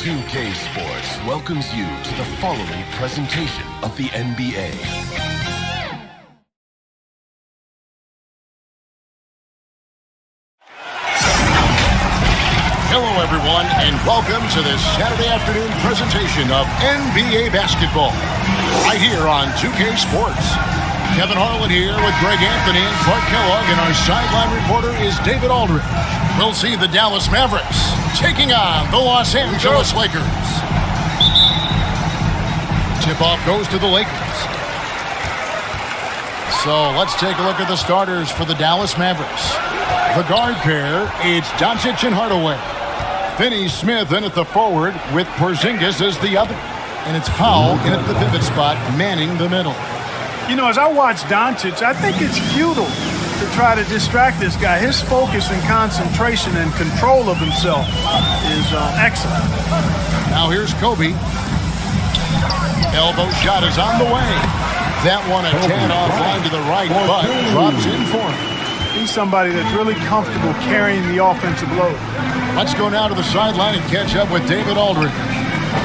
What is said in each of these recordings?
2K Sports welcomes you to the following presentation of the NBA. Hello, everyone, and welcome to this Saturday afternoon presentation of NBA basketball, right here on 2K Sports. Kevin Harlan here with Greg Anthony and Clark Kellogg, and our sideline reporter is David Aldridge. We'll see the Dallas Mavericks taking on the Los Angeles Lakers. Tip-off goes to the Lakers. So let's take a look at the starters for the Dallas Mavericks. The guard pair, it's Doncic and Hardaway. Finney-Smith in at the forward with Porzingis as the other. And it's Powell in at the pivot spot, manning the middle. You know, as I watch Doncic, I think it's futile to try to distract this guy. His focus and concentration and control of himself is excellent. Now here's Kobe. Elbow shot is on the way. That one a tad offline to the right, but drops in for him. He's somebody that's really comfortable carrying the offensive load. Let's go now to the sideline and catch up with David Aldridge.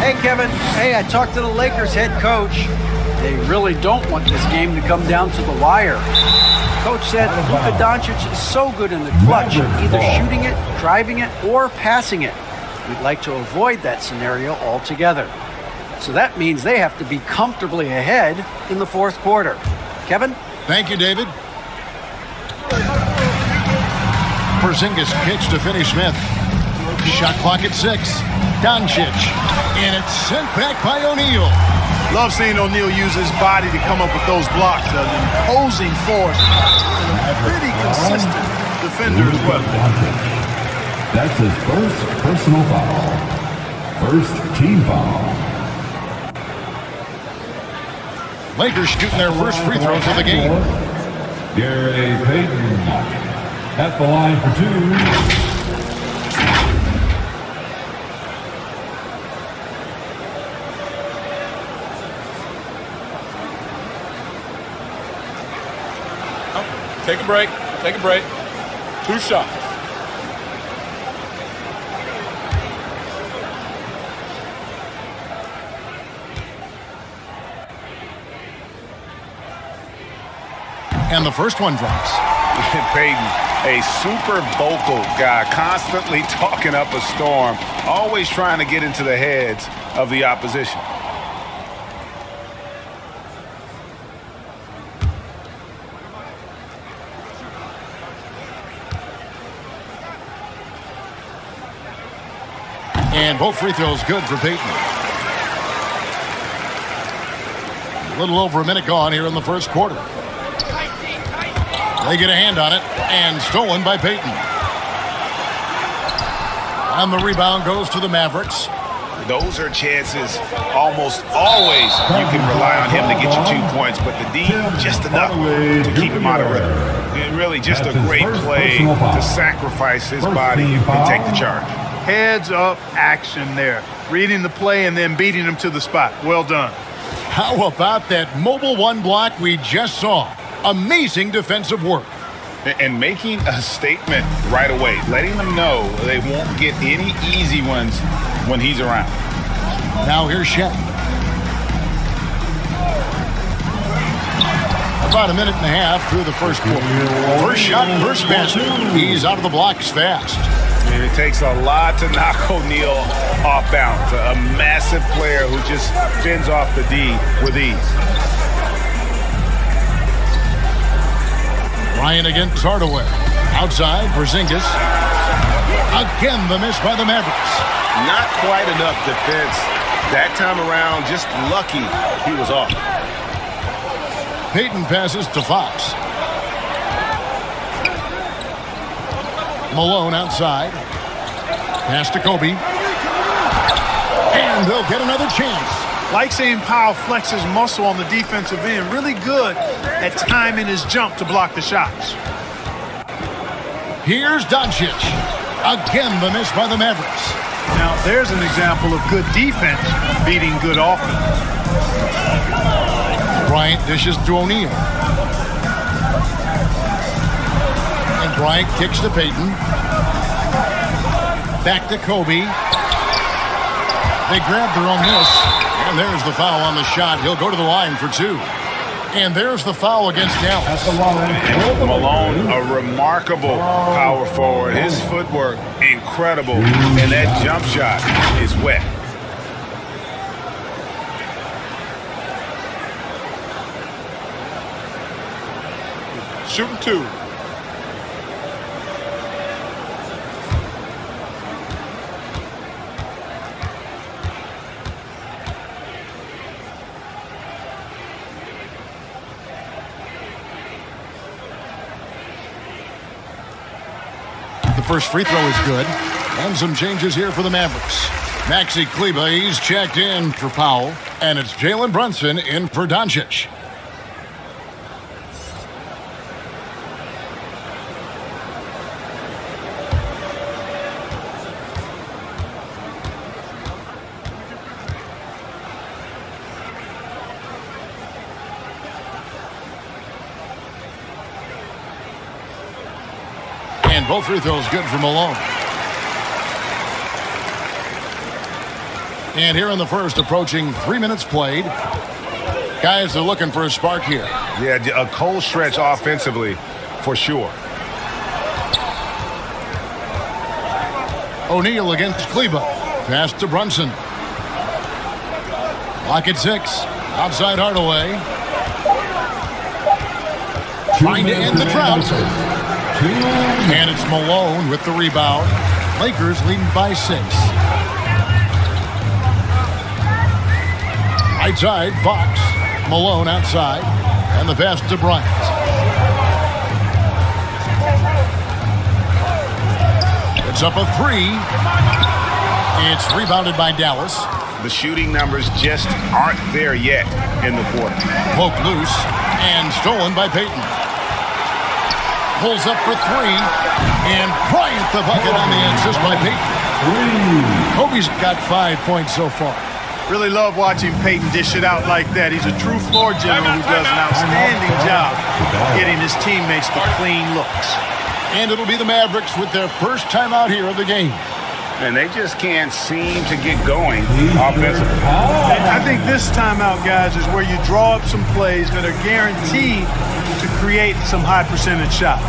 Hey, Kevin. Hey, I talked to the Lakers head coach. They really don't want this game to come down to the wire. Coach said Luka Doncic is so good in the clutch, either shooting it, driving it, or passing it. We'd like to avoid that scenario altogether. So that means they have to be comfortably ahead in the fourth quarter. Kevin? Thank you, David. Porzingis kicks to Finney-Smith. Shot clock at 6. Doncic. And it's sent back by O'Neal. Love seeing O'Neal use his body to come up with those blocks. An imposing force. And a pretty consistent defender as well. That's his first personal foul. First team foul. Lakers shooting their first free throws of the game. Gary Payton at the line for 2. Take a break. Take a break. 2 shots. And the first one drops. Payton, a super vocal guy, constantly talking up a storm, always trying to get into the heads of the opposition. And both free throws good for Payton. A little over a minute gone here in the first quarter. They get a hand on it, and stolen by Payton. And the rebound goes to the Mavericks. Those are chances almost always you can rely on him to get you 2 points, but the D, just enough to keep him out of rhythm. And really just a great play to sacrifice his body and take the charge. Heads-up action there. Reading the play and then beating him to the spot. Well done. How about that mobile one block we just saw? Amazing defensive work. And making a statement right away, letting them know they won't get any easy ones when he's around. Now here's Shaq. About a minute and a half through the first quarter. First shot, first basket. He's out of the blocks fast. And it takes a lot to knock O'Neal off balance. A massive player who just fends off the D with ease. Bryant against Hardaway. Outside, Porzingis. Again, the miss by the Mavericks. Not quite enough defense that time around. Just lucky he was off. Payton passes to Fox. Malone outside. Pass to Kobe. And they'll get another chance. Like seeing Powell flex his muscle on the defensive end. Really good at timing his jump to block the shots. Here's Doncic. Again, the miss by the Mavericks. Now, there's an example of good defense beating good offense. Bryant dishes to O'Neal. And Bryant kicks to Payton. Back to Kobe. They grab their own miss. And there's the foul on the shot. He'll go to the line for 2. And there's the foul against Dallas. And Malone, a remarkable power forward. His footwork, incredible. And that jump shot is wet. Shooting 2. The first free throw is good. And some changes here for the Mavericks. Maxi Kleber, he's checked in for Powell. And it's Jalen Brunson in for Doncic. And both free throws good for Malone. And here in the first, approaching 3 minutes played. Guys are looking for a spark here. Yeah, a cold stretch offensively, for sure. O'Neal against Kleber. Pass to Brunson. Lock at 6. Outside Hardaway. Trying to end the drought. And it's Malone with the rebound. Lakers leading by 6. Right side, Fox. Malone outside. And the pass to Bryant. It's up a 3. It's rebounded by Dallas. The shooting numbers just aren't there yet in the quarter. Poke loose and stolen by Payton. Pulls up for 3. And Bryant the bucket on the assist by Payton. Kobe's got 5 points so far. Really love watching Payton dish it out like that. He's a true floor general who does an outstanding job getting his teammates the clean looks. And it'll be the Mavericks with their first time out here of the game. And they just can't seem to get going offensively. I think this timeout, guys, is where you draw up some plays that are guaranteed to create some high percentage shots.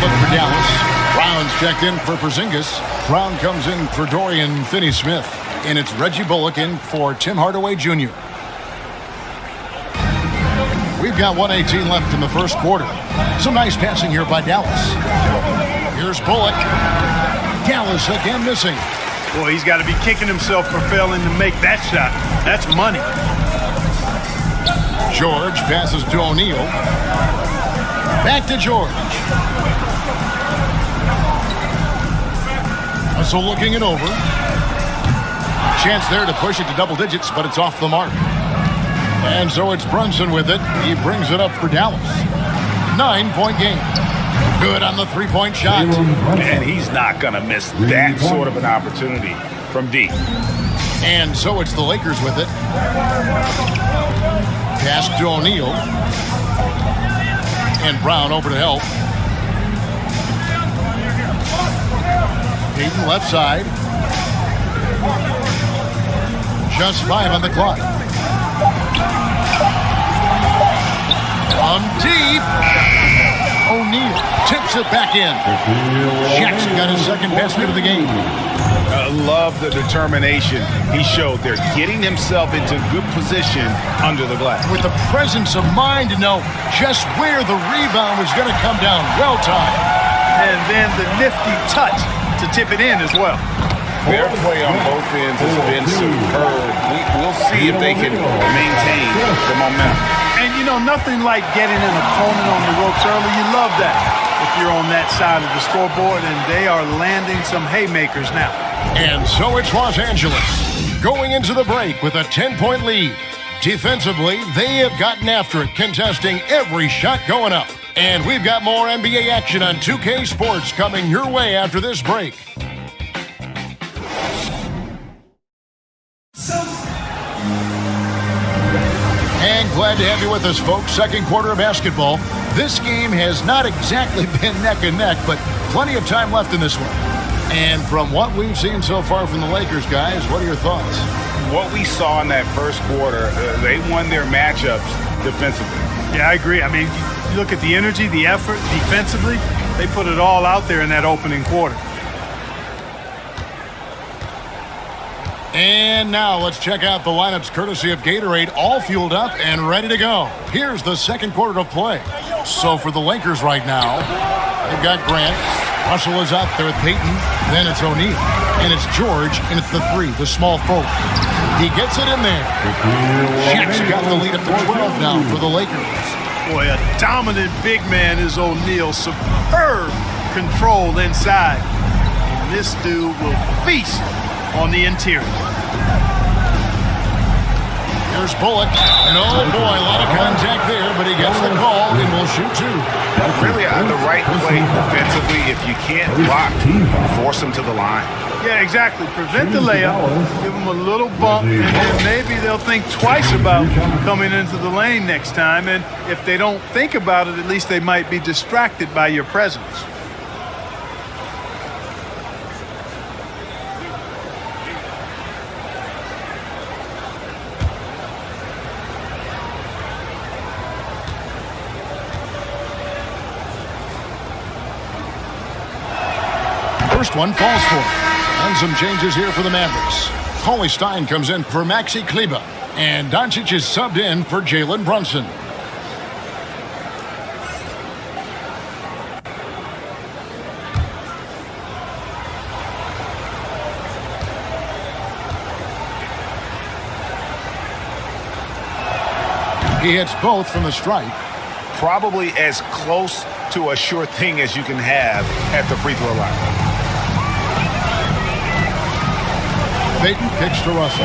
Look for Dallas. Brown's checked in for Porzingis. Brown comes in for Dorian Finney-Smith. And it's Reggie Bullock in for Tim Hardaway Jr. We've got 1:18 left in the first quarter. Some nice passing here by Dallas. Here's Bullock. Dallas again missing. Boy, he's got to be kicking himself for failing to make that shot. That's money. George passes to O'Neal. Back to George. So looking it over. Chance there to push it to double digits, but it's off the mark. And so it's Brunson with it. He brings it up for Dallas. 9-point game. Good on the three-point shot. And he's not going to miss that sort of an opportunity from deep. And so it's the Lakers with it. Pass to O'Neal. And Brown over to help. Payton left side. Just 5 on the clock. From deep. O'Neal tips it back in. Jackson got his second basket of the game. I love the determination he showed there, getting himself into good position under the glass. With the presence of mind to know just where the rebound was going to come down. Well timed. and then the nifty touch to tip it in as well. Their play on both ends has been superb. We'll see if they can maintain the momentum. And, you know, nothing like getting an opponent on the ropes early. You love that if you're on that side of the scoreboard, and they are landing some haymakers now. And so it's Los Angeles going into the break with a 10-point lead. Defensively, they have gotten after it, contesting every shot going up. And we've got more NBA action on 2K Sports coming your way after this break. And glad to have you with us, folks. Second quarter of basketball. This game has not exactly been neck and neck, but plenty of time left in this one. And from what we've seen so far from the Lakers, guys, what are your thoughts? What we saw in that first quarter, they won their matchups defensively. Yeah, I agree. I mean, you look at the energy, the effort, defensively, they put it all out there in that opening quarter. And now let's check out the lineups courtesy of Gatorade, all fueled up and ready to go. Here's the second quarter of play. So for the Lakers right now, they've got Grant. Russell is out there with Peyton. Then it's O'Neal. And it's George, and it's the three, the small forward. He gets it in there. Shaq's got the lead up to 12 now for the Lakers. Boy, a dominant big man is O'Neal. Superb control inside. And this dude will feast on the interior. There's Bullock, and oh boy, a lot of contact there, but he gets the call and will shoot two. Really the right play defensively. If you can't block, force them to the line. Yeah, exactly. Prevent the layup, give them a little bump, and then maybe they'll think twice about coming into the lane next time. And if they don't think about it, at least they might be distracted by your presence. First one falls for him. And some changes here for the Mavericks. Cauley Stein comes in for Maxi Kleber. And Doncic is subbed in for Jalen Brunson. He hits both from the stripe. Probably as close to a sure thing as you can have at the free throw line. Peyton kicks to Russell.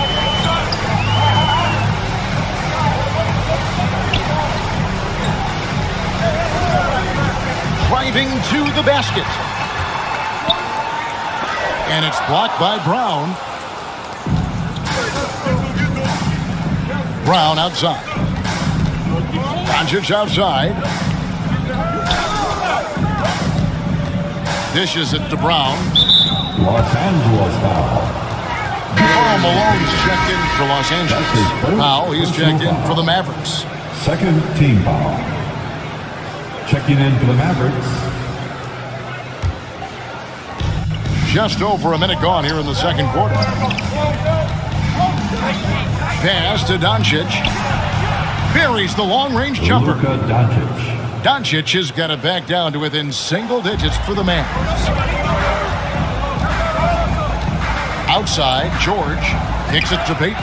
Driving to the basket. And it's blocked by Brown. Brown outside. Doncic outside. Dishes it to Brown. Los Angeles foul. Karl Malone's checked in for Los Angeles. Powell, he's checked in for the Mavericks. Second team foul. Checking in for the Mavericks. Just over a minute gone here in the second quarter. Pass to Doncic. Buries the long-range jumper. Luka Doncic. Doncic has got it back down to within single digits for the Mavs. Outside, George kicks it to Peyton.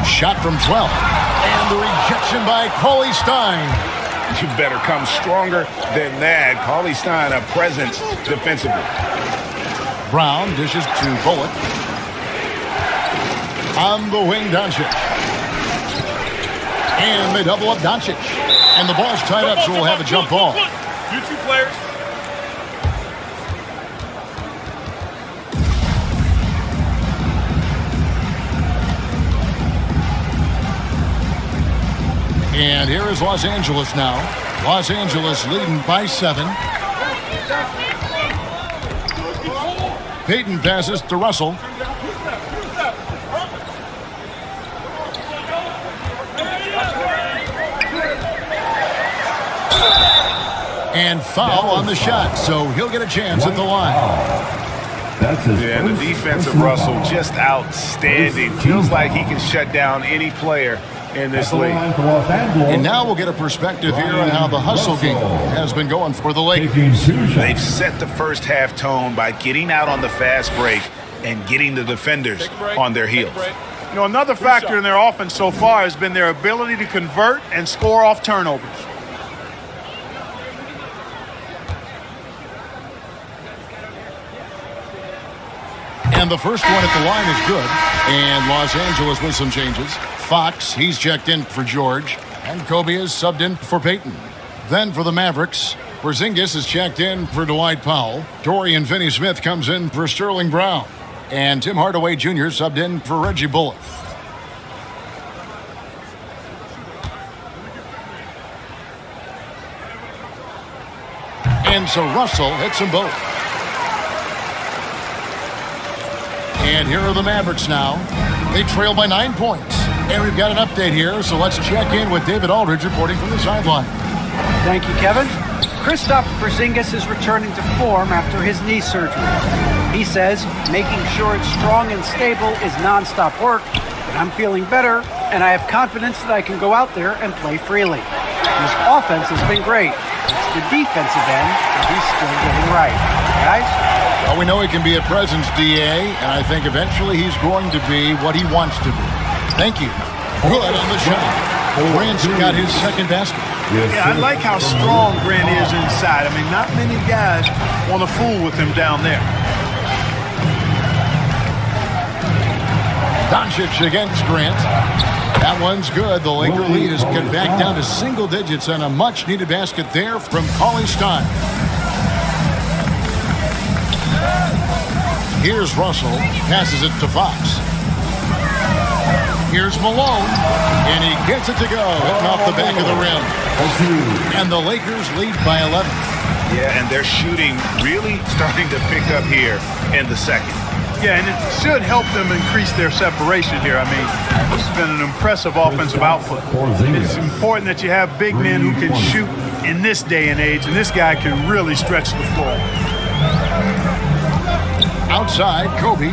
Shot from 12. And the rejection by Cauley Stein. You better come stronger than that. Cauley Stein, a presence defensively. Brown dishes to Bullock. On the wing, Doncic. And they double up Doncic. And the ball's tied up, so we'll have a jump ball. You two players. And here is Los Angeles now. Los Angeles leading by 7. Peyton passes to Russell. And foul on the shot, so he'll get a chance at the line. That's his The defense of Russell just outstanding. Feels like he can shut down any player in this At the league. line for Los Angeles. And now we'll get a perspective here on how the hustle game has been going for the Lakers. Taking 2 shots. They've set the first half tone by getting out on the fast break and getting the defenders on their heels. You know, another factor in their offense so far has been their ability to convert and score off turnovers. And the first one at the line is good. And Los Angeles with some changes. Fox, he's checked in for George. And Kobe is subbed in for Peyton. Then for the Mavericks, Porzingis is checked in for Dwight Powell. Dorian Finney-Smith comes in for Sterling Brown. And Tim Hardaway Jr. subbed in for Reggie Bullock. And so Russell hits them both. And here are the Mavericks now. They trail by 9 points. And we've got an update here, so let's check in with David Aldridge reporting from the sideline. Thank you, Kevin. Kristaps Porzingis is returning to form after his knee surgery. He says making sure it's strong and stable is nonstop work, but I'm feeling better, and I have confidence that I can go out there and play freely. His offense has been great. It's the defensive end that he's still getting right. Guys? Well, we know he can be a presence, DA, and I think eventually he's going to be what he wants to be. Thank you. Good on the shot. Bryant's got his second basket. Yeah, I like how strong Grant is inside. I mean, not many guys want to fool with him down there. Doncic against Grant. That one's good. The Laker lead is cut back down to single digits and a much-needed basket there from Cauley Stein. Here's Russell. Passes it to Fox. Here's Malone. And he gets it to go. Hitting off the back of the rim. And the Lakers lead by 11. Yeah, and their shooting really starting to pick up here in the second. Yeah, and it should help them increase their separation here. I mean, this has been an impressive offensive output. It's important that you have big men who can shoot in this day and age, and this guy can really stretch the floor. Outside, Kobe.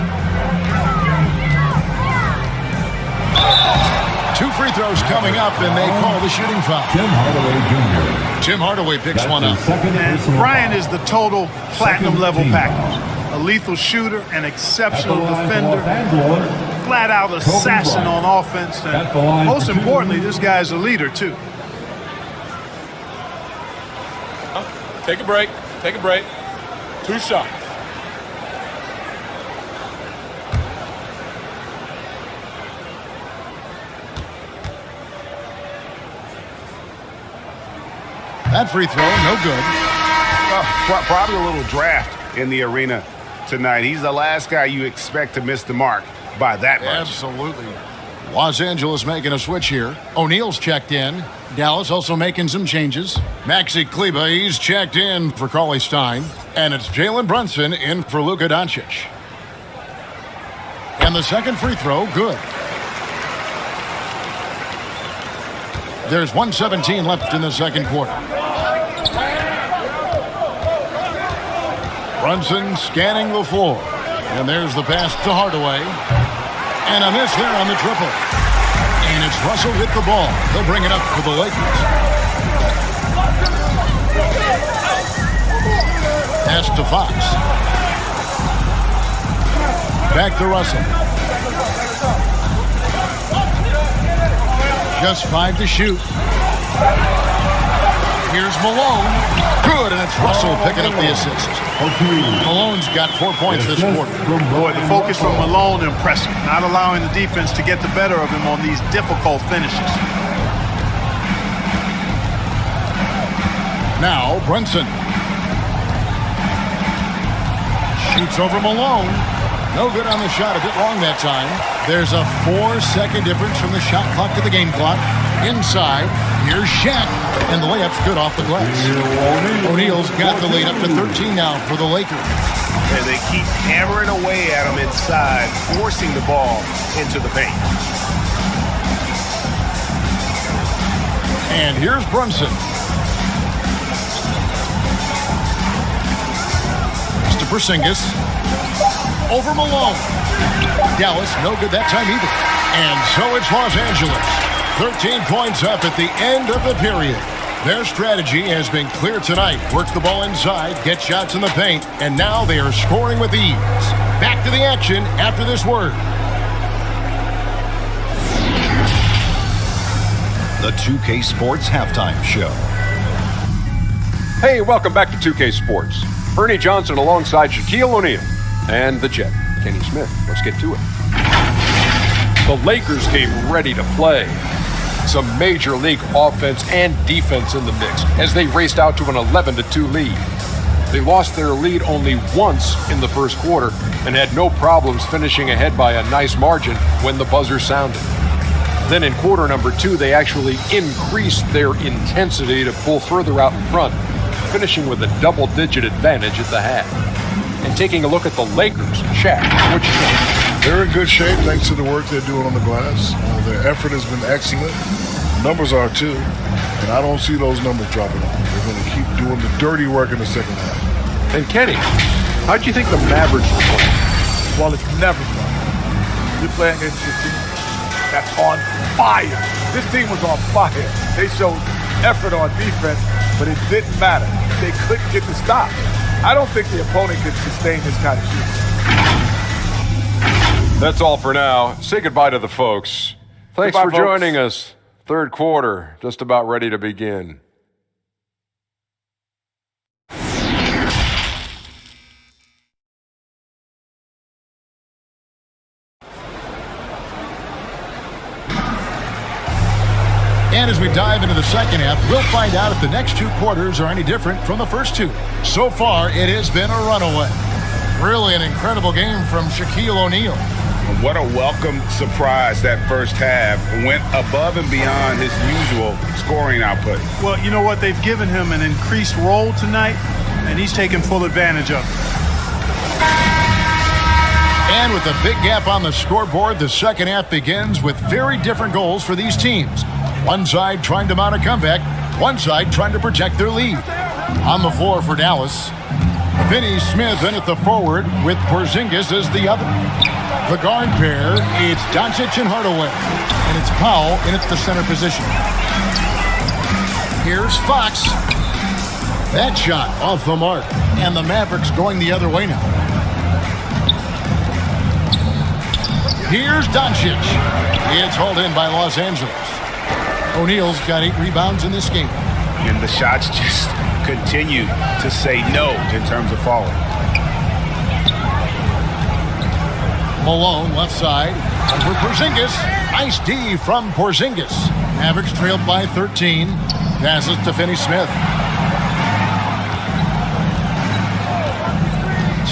2 free throws coming up, and they call the shooting foul. Tim Hardaway Jr. Tim Hardaway picks one up. And Bryant is the total platinum level package. A lethal shooter, an exceptional defender, flat-out assassin on offense, and most importantly, this guy's a leader, too. Take a break. Take a break. 2 shots. That free throw, no good. Probably a little draft in the arena tonight. He's the last guy you expect to miss the mark by that much. Absolutely. Los Angeles making a switch here. O'Neal's checked in. Dallas also making some changes. Maxi Kleber, he's checked in for Cauley Stein. And it's Jalen Brunson in for Luka Doncic. And the second free throw, good. There's 1:17 left in the second quarter. Brunson scanning the floor. And there's the pass to Hardaway. And a miss there on the triple. And it's Russell with the ball. He'll bring it up for the Lakers. Pass to Fox. Back to Russell. Just 5 to shoot. Here's Malone. Good, and it's Russell picking up the assist. Malone's got 4 points this quarter. Boy, the focus from Malone impressive. Not allowing the defense to get the better of him on these difficult finishes. Now, Brunson. Shoots over Malone. No good on the shot. A bit long that time. There's a 4-second difference from the shot clock to the game clock. Inside, here's Shaq. And the layup's good off the glass. O'Neal's got the lead up to 13 now for the Lakers. And they keep hammering away at him inside, forcing the ball into the paint. And here's Brunson. To Porzingis. Over Malone. Dallas, no good that time either. And so it's Los Angeles. 13 points up at the end of the period. Their strategy has been clear tonight. Work the ball inside, get shots in the paint, and now they are scoring with ease. Back to the action after this word. The 2K Sports Halftime Show. Hey, welcome back to 2K Sports. Ernie Johnson alongside Shaquille O'Neal and the Jet, Kenny Smith. Let's get to it. The Lakers came ready to play. Some major league offense and defense in the mix as they raced out to an 11-2 lead. They lost their lead only once in the first quarter and had no problems finishing ahead by a nice margin when the buzzer sounded. Then in quarter number 2, they actually increased their intensity to pull further out in front, finishing with a double-digit advantage at the half. And taking a look at the Lakers, Shaq, what you think? They're in good shape thanks to the work they're doing on the glass. Their effort has been excellent. Numbers are too. And I don't see those numbers dropping off. They're going to keep doing the dirty work in the second half. And Kenny, how'd you think the Mavericks were playing? Well, it's never fun. You're playing against a team that's on fire. This team was on fire. They showed effort on defense, but it didn't matter. They couldn't get the stop. I don't think the opponent could sustain this kind of shooting. That's all for now. Say goodbye to the folks. Thanks Goodbye, for folks. joining us. Third quarter, just about ready to begin. And as we dive into the second half, we'll find out if the next 2 quarters are any different from the first 2. So far, it has been a runaway. Really an incredible game from Shaquille O'Neal. What a welcome surprise that first half. Went above and beyond his usual scoring output. Well, you know what? They've given him an increased role tonight, and he's taken full advantage of it. And with a big gap on the scoreboard, the second half begins with very different goals for these teams. One side trying to mount a comeback, one side trying to protect their lead. On the floor for Dallas, Finney Smith in at the forward with Porzingis as the other. The guard pair, it's Doncic and Hardaway. And it's Powell in at the center position. Here's Fox. That shot off the mark. And the Mavericks going the other way now. Here's Doncic. It's hauled in by Los Angeles. O'Neal's got 8 rebounds in this game. And the shots just continue to say no in terms of falling. Malone left side. Over Porzingis. Nice D from Porzingis. Mavericks trailed by 13. Passes to Finney Smith.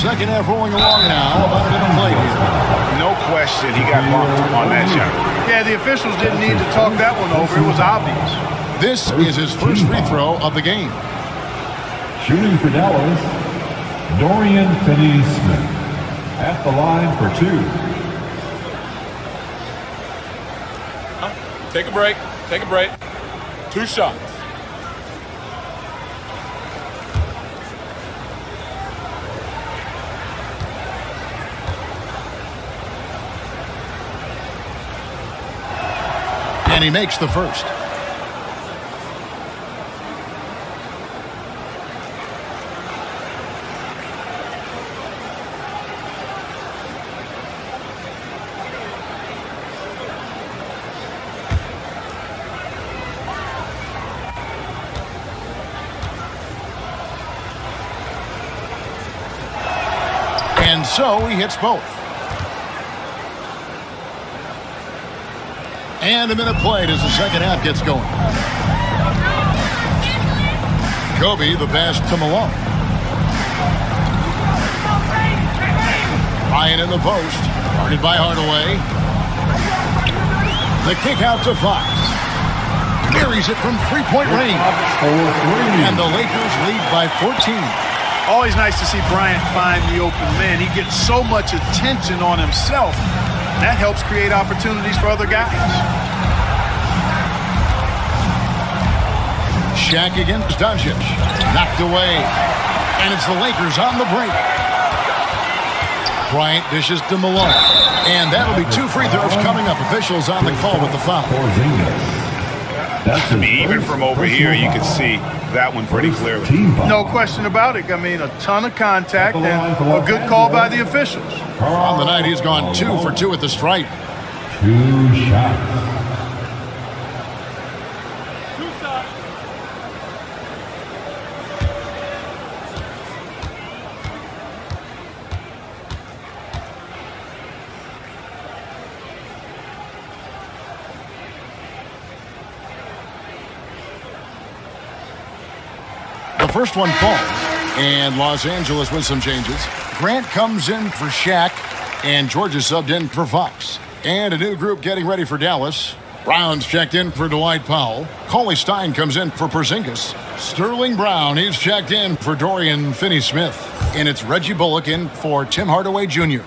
Second half rolling along now. About a minute play here. No question he got bumped on that shot. Yeah, the officials didn't need to talk that one over. It was obvious. This is his first free throw of the game. Shooting for Dallas, Dorian Finney-Smith. At the line for 2. Take a break. Take a break. 2 shots. And he makes the first. And so he hits both. And a minute played as the second half gets going. Kobe, the pass to Malone. Bryant in the post. Guarded by Hardaway. The kick out to Fox. Buries it from three-point range. And the Lakers lead by 14. Always nice to see Bryant find the open man. He gets so much attention on himself. That helps create opportunities for other guys. Shaq against Doncic. Knocked away. And it's the Lakers on the break. Bryant dishes to Malone. And that'll be 2 free throws coming up. Officials on the call with the foul. I mean, even from over here, you can see that one pretty clearly. No question about it. I mean, a ton of contact and a good call by the officials. On the night, he's gone 2 for 2 at the stripe. 2 shots. The first one falls, and Los Angeles with some changes. Grant comes in for Shaq, and George is subbed in for Fox. And a new group getting ready for Dallas. Brown's checked in for Dwight Powell. Cauley Stein comes in for Porzingis. Sterling Brown, he's checked in for Dorian Finney-Smith. And it's Reggie Bullock in for Tim Hardaway Jr.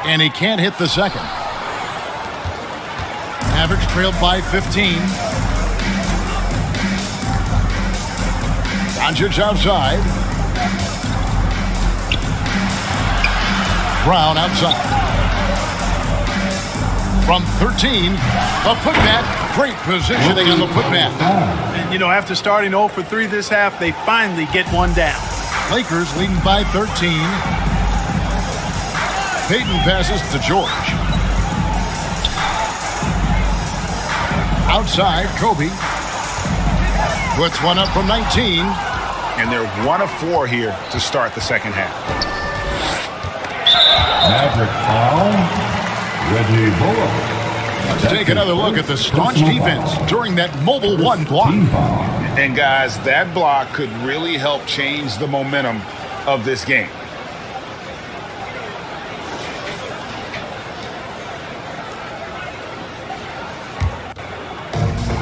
And he can't hit the second. Mavericks trailed by 15. Doncic outside. Brown outside. From 13, a putback. Great positioning on the putback. And, you know, after starting 0 for 3 this half, they finally get one down. Lakers leading by 13. Peyton passes to George. Outside, Kobe. Puts one up from 19. And they're 1 of 4 here to start the second half. Maverick foul. Reggie Bullock. Let's take another look at the staunch defense during that mobile 1 block. And guys, that block could really help change the momentum of this game.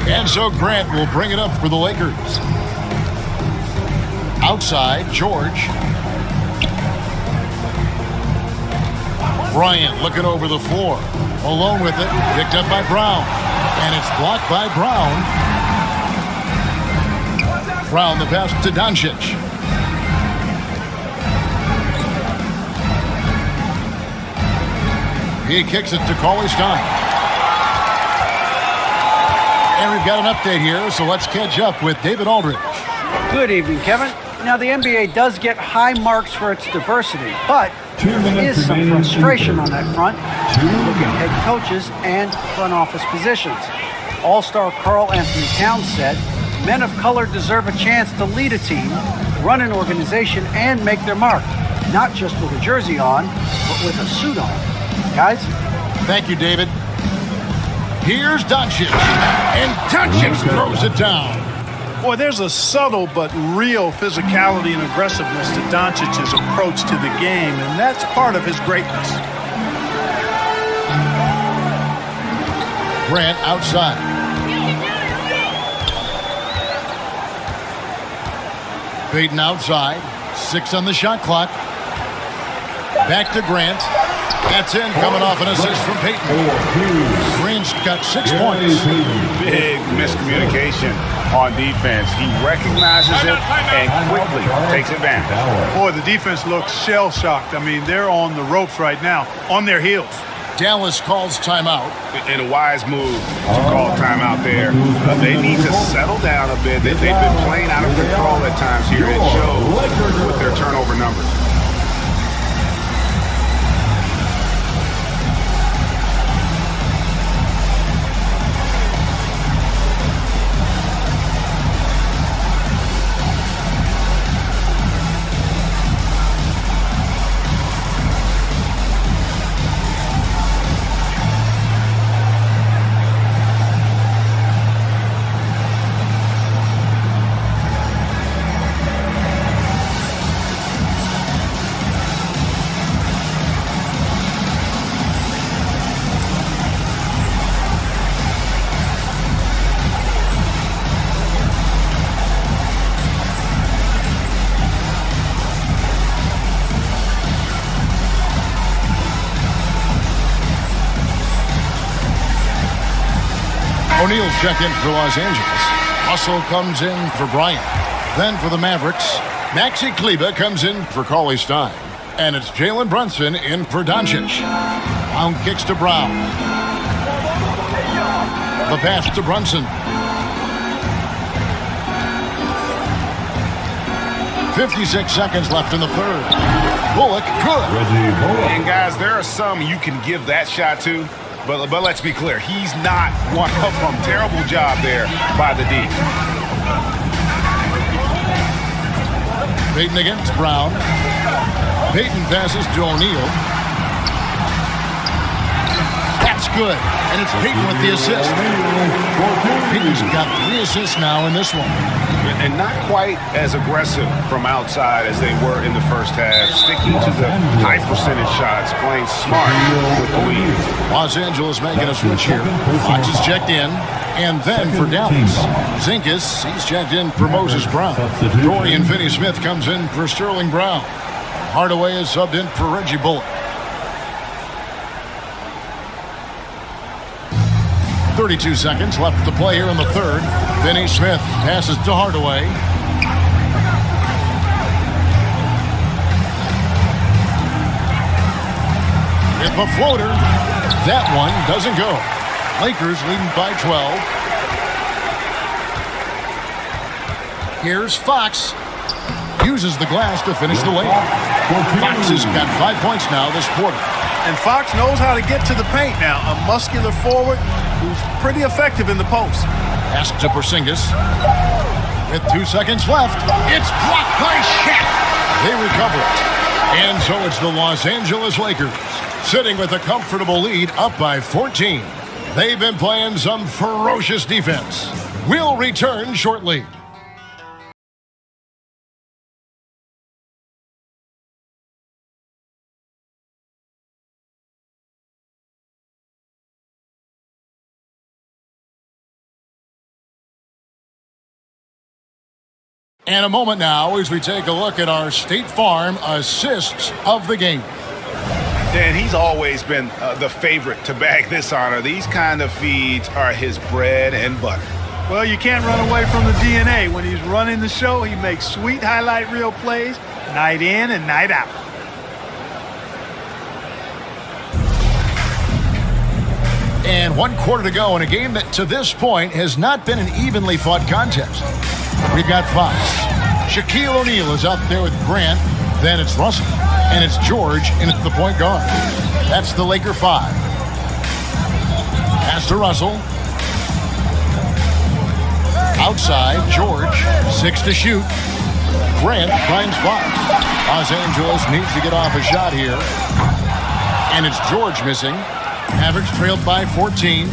And so Grant will bring it up for the Lakers. Outside, George. Bryant looking over the floor. Alone with it. Picked up by Brown. And it's blocked by Brown. Brown the pass to Doncic. He kicks it to Cauley Stein. And we've got an update here, so let's catch up with David Aldridge. Good evening, Kevin. Now, the NBA does get high marks for its diversity, but there is some frustration on that front. Look at head coaches and front office positions. All-star Karl Anthony Towns said, men of color deserve a chance to lead a team, run an organization, and make their mark, not just with a jersey on, but with a suit on. Guys? Thank you, David. Here's Doncic, and Doncic throws it down. Boy, there's a subtle but real physicality and aggressiveness to Doncic's approach to the game, and that's part of his greatness. Grant outside. Peyton outside. 6 on the shot clock. Back to Grant. That's in, coming off an assist from Peyton. Grant's got 6 points. Big miscommunication on defense. He recognizes it and quickly takes it back. Boy, the defense looks shell-shocked. I mean, they're on the ropes right now, on their heels. Dallas calls timeout. And a wise move to call timeout there. They need to settle down a bit. They've been playing out of control at times here. It shows with their turnover numbers. O'Neal's checked in for Los Angeles. Russell comes in for Bryant. Then for the Mavericks, Maxi Kleber comes in for Cauley Stein. And it's Jalen Brunson in for Doncic. Brown kicks to Brown. The pass to Brunson. 56 seconds left in the third. Bullock, good. And guys, there are some you can give that shot to, but let's be clear, he's not one of them. Terrible job there by the D. Payton against Brown. Payton passes to O'Neal. That's good. And it's Payton with the assist. Payton's got 3 assists now in this one. And not quite as aggressive from outside as they were in the first half. Sticking to the high percentage shots, playing smart with the lead. Los Angeles making a switch here. Fox is checked in. And then for Dallas, Zinkas, he's checked in for Moses Brown. Dorian Finney-Smith comes in for Sterling Brown. Hardaway is subbed in for Reggie Bullock. 32 seconds left to play here in the third. Finney-Smith passes to Hardaway. With a floater, that one doesn't go. Lakers leading by 12. Here's Fox. Uses the glass to finish the layup. Fox has got 5 points now this quarter. And Fox knows how to get to the paint now. A muscular forward who's pretty effective in the post. Pass to Porzingis. With 2 seconds left, it's blocked by Shaq. They recover it. And so it's the Los Angeles Lakers sitting with a comfortable lead up by 14. They've been playing some ferocious defense. We'll return shortly. And a moment now as we take a look at our State Farm assists of the game. Dan, he's always been the favorite to bag this honor. These kind of feeds are his bread and butter. Well, you can't run away from the DNA. When he's running the show, he makes sweet highlight reel plays night in and night out. And 1 quarter to go in a game that to this point has not been an evenly fought contest. We've got Fox. Shaquille O'Neal is out there with Grant. Then it's Russell. And it's George in at the point guard. That's the Laker 5. Pass to Russell. Outside, George. 6 to shoot. Grant finds Fox. Los Angeles needs to get off a shot here. And it's George missing. Mavericks trailed by 14.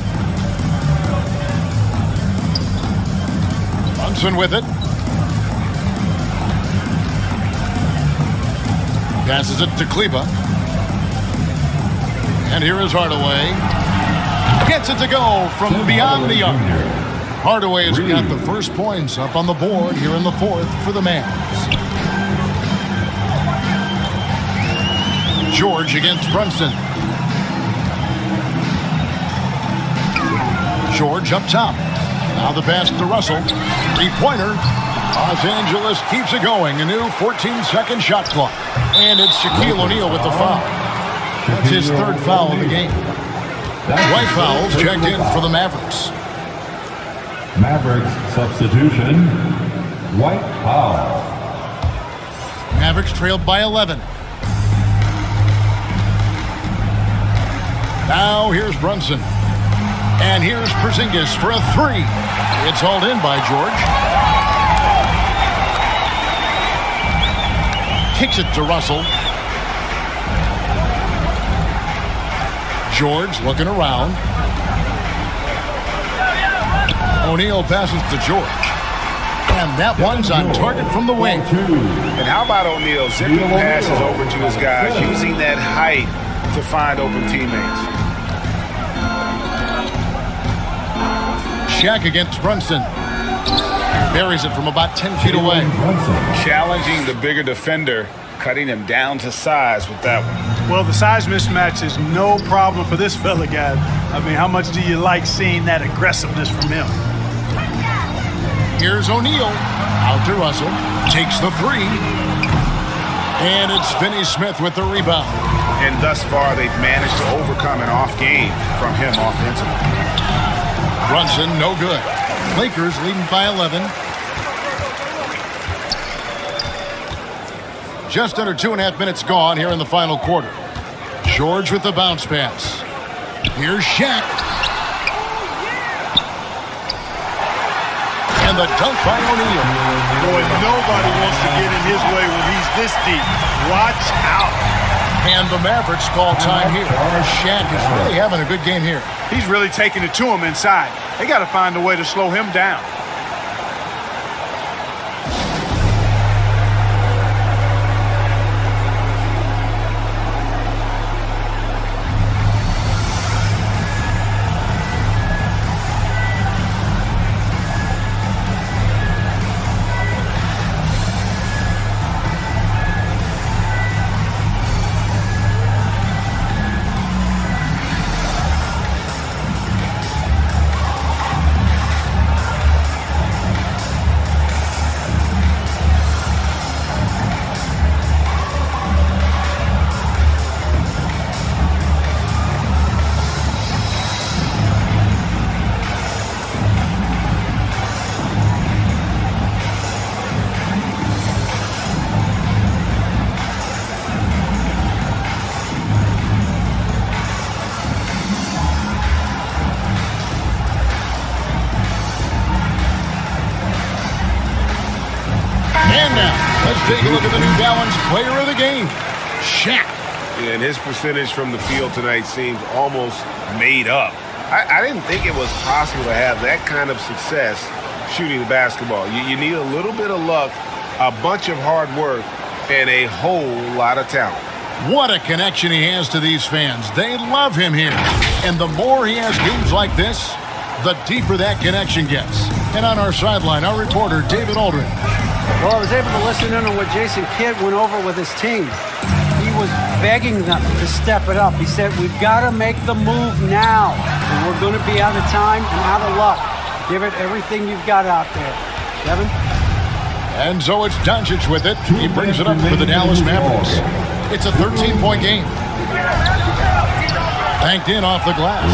Brunson with it. Passes it to Kleber. And here is Hardaway. Gets it to go from beyond the arc. Hardaway has got the first points up on the board here in the fourth for the Mavs. George against Brunson. George up top. Now the pass to Russell. 3-pointer. Los Angeles keeps it going. A new 14-second shot clock. And it's Shaquille O'Neal with the foul. That's his third foul of the game. White fouls checked in for the Mavericks. Mavericks substitution. White foul. Mavericks trailed by 11. Now here's Brunson. And here's Porzingis for a 3. It's hauled in by George. Kicks it to Russell. George looking around. O'Neal passes to George. And that one's on target from the wing. And how about O'Neal zipping passes over to his guys, using that height to find open teammates. Shaq against Brunson. Buries it from about 10 feet away. Challenging the bigger defender cutting him down to size with that one. Well, the size mismatch is no problem for this fella, guys. I mean, how much do you like seeing that aggressiveness from him? Here's O'Neal. Out to Russell. Takes the three. And it's Finney Smith with the rebound. And thus far, they've managed to overcome an off game from him offensively. Brunson, no good. Lakers leading by 11. Just under 2.5 minutes gone here in the final quarter. George with the bounce pass. Here's Shaq. And the dunk by O'Neal. Boy, nobody wants to get in his way when he's this deep. Watch out. And the Mavericks call time here. Shaq is really having a good game here. He's really taking it to him inside. They got to find a way to slow him down. And now, let's take a look at the New Balance player of the game, Shaq. And his percentage from the field tonight seems almost made up. I didn't think it was possible to have that kind of success shooting the basketball. You need a little bit of luck, a bunch of hard work, and a whole lot of talent. What a connection he has to these fans. They love him here. And the more he has games like this, the deeper that connection gets. And on our sideline, our reporter, David Aldridge. Well, I was able to listen in on what Jason Kidd went over with his team. He was begging them to step it up. He said, we've got to make the move now. And we're going to be out of time and out of luck. Give it everything you've got out there. Kevin? And so it's Doncic with it. He brings it up for the Dallas Mavericks. It's a 13-point game. Banked in off the glass.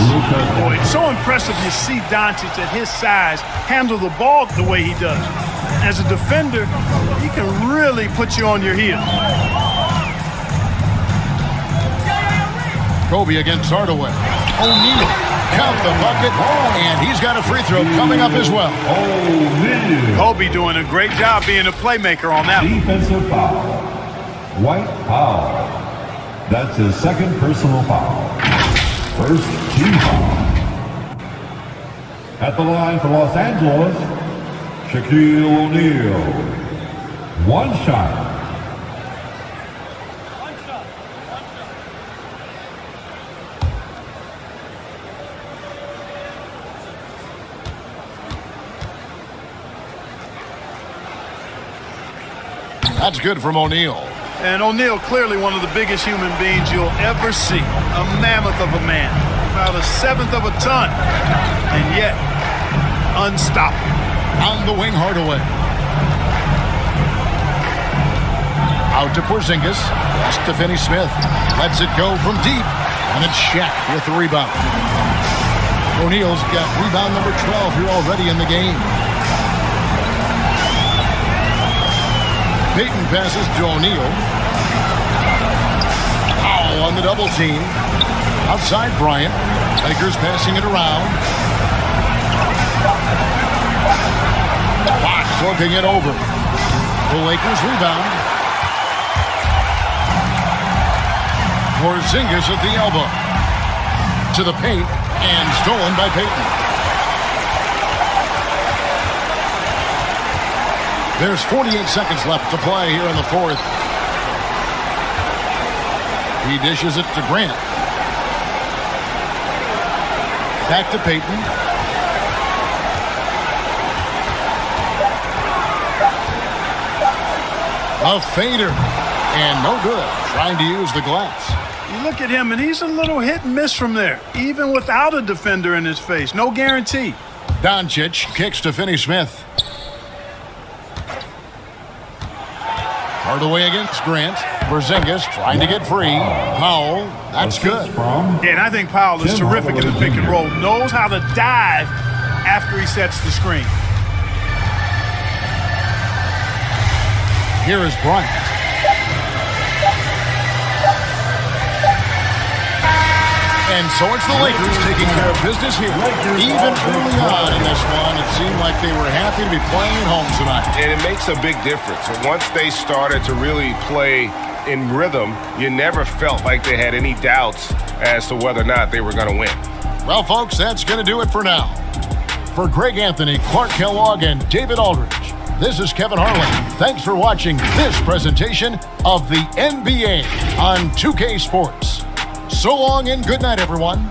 Boy, it's so impressive you see Doncic at his size handle the ball the way he does. As a defender, he can really put you on your heels. Kobe against Hardaway. O'Neal, count the bucket, and he's got a free throw coming up as well. Kobe doing a great job being a playmaker on that one. Defensive foul. White foul. That's his second personal foul. First team foul. At the line for Los Angeles, Shaquille O'Neal. One shot. That's good from O'Neal. And O'Neal, clearly one of the biggest human beings you'll ever see. A mammoth of a man. About a seventh of a ton. And yet, unstoppable. On the wing, Hardaway. Out to Porzingis. Pass to Finney Smith. Lets it go from deep. And it's Shaq with the rebound. O'Neal's got rebound number 12 here already in the game. Payton passes to O'Neal. Powell on the double team. Outside Bryant. Lakers passing it around. Fox working it over. The Lakers rebound. Porzingis at the elbow. To the paint and stolen by Payton. There's 48 seconds left to play here in the fourth. He dishes it to Grant. Back to Payton. A fader. And no good, trying to use the glass. You look at him, and he's a little hit and miss from there, even without a defender in his face. No guarantee. Doncic kicks to Finney-Smith. Hardaway against Grant. Porzingis trying to get free. Powell, that's good. Yeah, and I think Powell is terrific in the pick and roll. Knows how to dive after he sets the screen. Here is Bryant. And so it's the Lakers taking care of business here. Even early on in this one, it seemed like they were happy to be playing at home tonight. And it makes a big difference. Once they started to really play in rhythm, you never felt like they had any doubts as to whether or not they were going to win. Well, folks, that's going to do it for now. For Greg Anthony, Clark Kellogg, and David Aldridge, this is Kevin Harlan. Thanks for watching this presentation of the NBA on 2K Sports. So long and good night, everyone.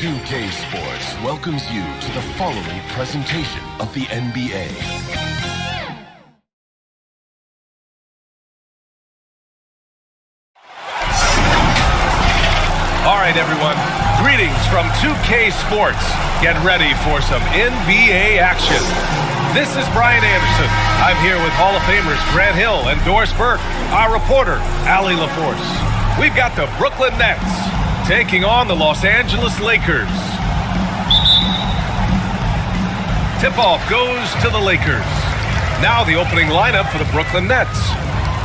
GrandPa Sports welcomes you to the following presentation of the NBA. All right, everyone. Greetings from 2K Sports. Get ready for some NBA action. This is Bryant Anderson. I'm here with Hall of Famers Grant Hill and Doris Burke, our reporter, Allie LaForce. We've got the Brooklyn Nets taking on the Los Angeles Lakers. Tip-off goes to the Lakers. Now the opening lineup for the Brooklyn Nets.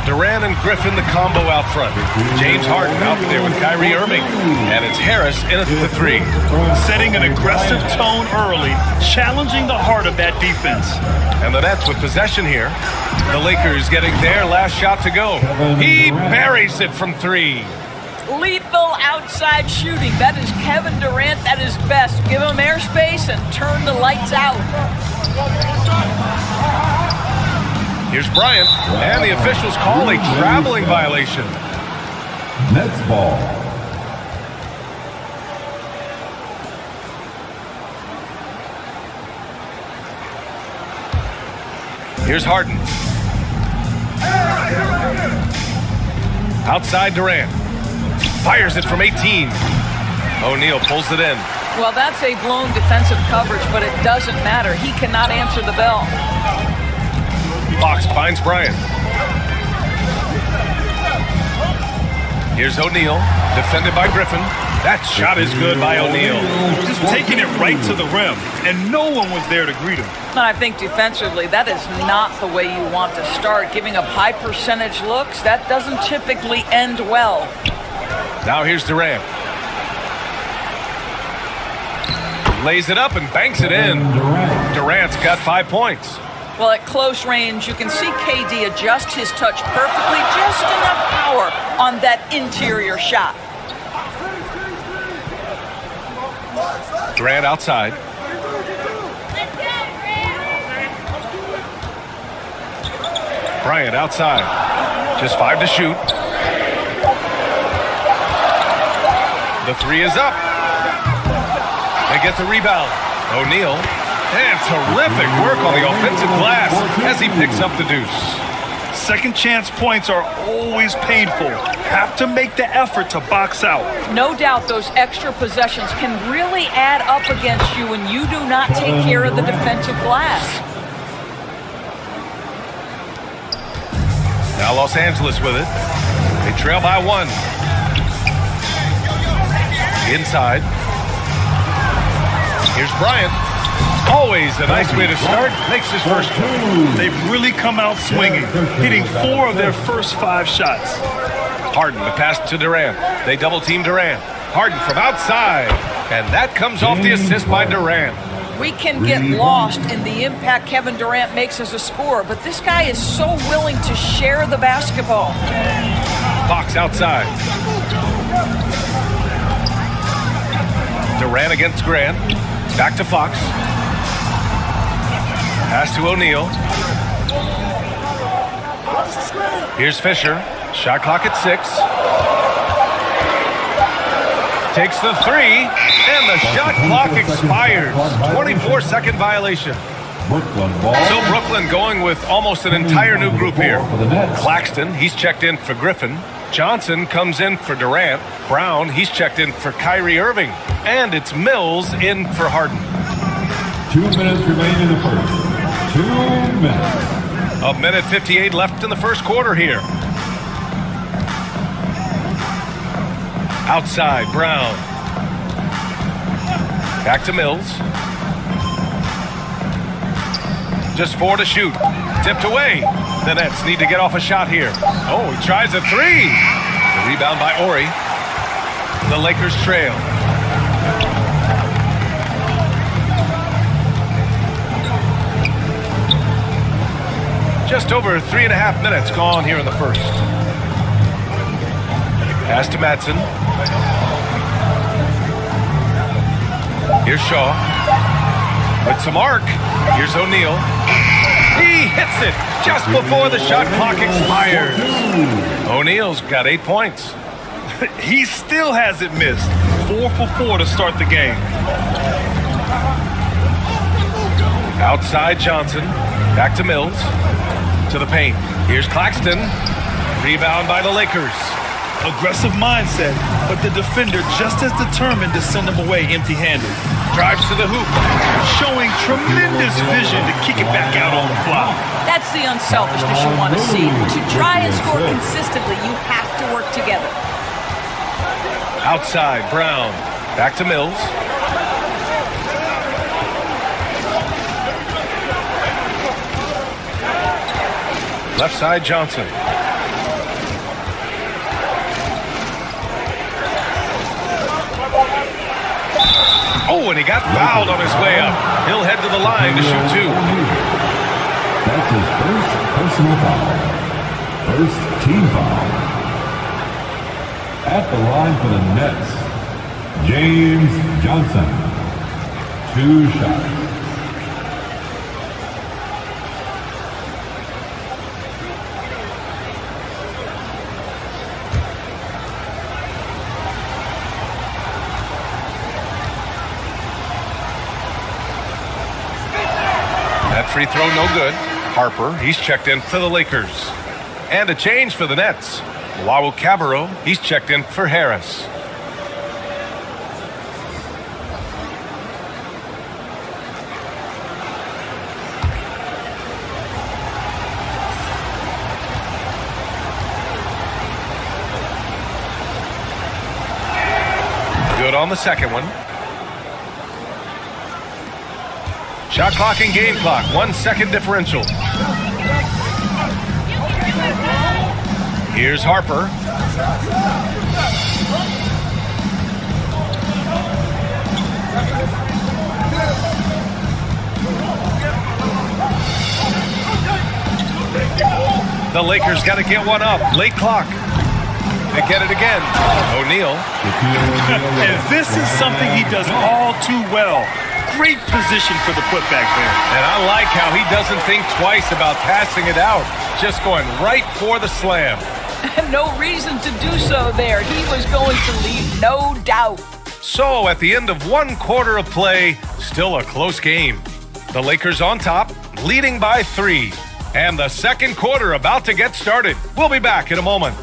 Durant and Griffin, the combo out front. James Harden out there with Kyrie Irving. And it's Harris in at the three. Setting an aggressive tone early, challenging the heart of that defense. And the Nets with possession here. The Lakers getting their last shot to go. He buries it from three. Lethal outside shooting. That is Kevin Durant at his best. Give him airspace and turn the lights out. Here's Bryant, and the officials call a traveling violation. Nets ball. Here's Harden. Outside Durant. Fires it from 18. O'Neal pulls it in. Well, that's a blown defensive coverage, but it doesn't matter. He cannot answer the bell. Fox finds Bryant. Here's O'Neal, defended by Griffin. That shot is good by O'Neal. Just taking it right to the rim, and no one was there to greet him. And I think defensively, that is not the way you want to start. Giving up high percentage looks, that doesn't typically end well. Now here's Durant. Lays it up and banks it in. Durant's got 5 points. Well, at close range, you can see KD adjust his touch perfectly, just enough power on that interior shot. Durant outside. Bryant outside. Just 5 to shoot. The three is up. They get the rebound. O'Neal. And terrific work on the offensive glass as he picks up the deuce. Second chance points are always painful. Have to make the effort to box out. No doubt those extra possessions can really add up against you when you do not take care of the defensive glass. Now Los Angeles with it. They trail by 1. Inside. Here's Bryant. Always a nice way to start. Makes his first one. They've really come out swinging, hitting 4 of their first 5 shots. Harden, the pass to Durant. They double team Durant. Harden from outside. And that comes off the assist by Durant. We can get lost in the impact Kevin Durant makes as a scorer, but this guy is so willing to share the basketball. Fox outside. Durant against Grant. Back to Fox. Pass to O'Neal. Here's Fisher. Shot clock at 6. Takes the 3, and the shot clock expires. 24-second violation. So Brooklyn going with almost an entire new group here. Claxton, he's checked in for Griffin. Johnson comes in for Durant. Brown, he's checked in for Kyrie Irving. And it's Mills in for Harden. 2 minutes remain in the first. 2 minutes. A minute 58 left in the first quarter here. Outside, Brown. Back to Mills. Just 4 to shoot. Tipped away. The Nets need to get off a shot here. Oh, he tries a 3. The rebound by Ori. The Lakers trail. Just over 3.5 minutes gone here in the first. Pass to Madsen. Here's Shaw. With some arc. Here's O'Neal. He hits it just before the shot clock expires. O'Neal's got 8 points. He still hasn't missed. 4 for 4 to start the game. Outside Johnson. Back to Mills. To the paint. Here's Claxton. Rebound by the Lakers. Aggressive mindset, but the defender just as determined to send him away empty-handed. Drives to the hoop. Showing tremendous vision to kick it back out on the fly. That's the unselfishness you want to see. To try and score consistently, you have to work together. Outside, Brown. Back to Mills. Left side, Johnson. Oh, and he got fouled on his way up. He'll head to the line to shoot 2. That's his first personal foul. First team foul. At the line for the Nets, James Johnson. 2 shots. Free throw no good. Harper, he's checked in for the Lakers. And a change for the Nets. Wawu Cabarro, he's checked in for Harris. Good on the second one. Shot clock and game clock, 1 second differential. Here's Harper. The Lakers got to get one up. Late clock. They get it again. O'Neal. And this is something he does all too well. Great position for the putback there. And I like how he doesn't think twice about passing it out. Just going right for the slam. No reason to do so there. He was going to leave, no doubt. So at the end of 1 quarter of play, still a close game. The Lakers on top, leading by 3. And the second quarter about to get started. We'll be back in a moment.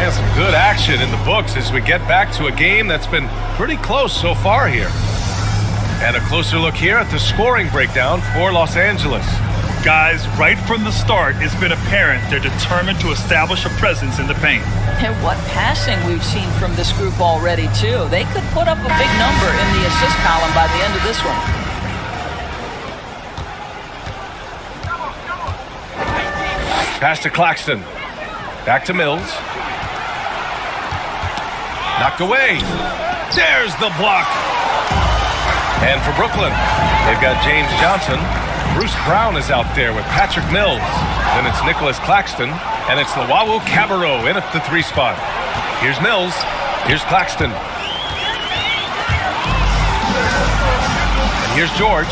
And some good action in the books as we get back to a game that's been pretty close so far here. And a closer look here at the scoring breakdown for Los Angeles. Guys, right from the start, it's been apparent they're determined to establish a presence in the paint. And what passing we've seen from this group already, too. They could put up a big number in the assist column by the end of this one. Pass to Claxton. Back to Mills. Knocked away. There's the block. And for Brooklyn, they've got James Johnson. Bruce Brown is out there with Patrick Mills. Then it's Nicholas Claxton. And it's Luwawu Cabarrot in at the 3 spot. Here's Mills. Here's Claxton. And here's George.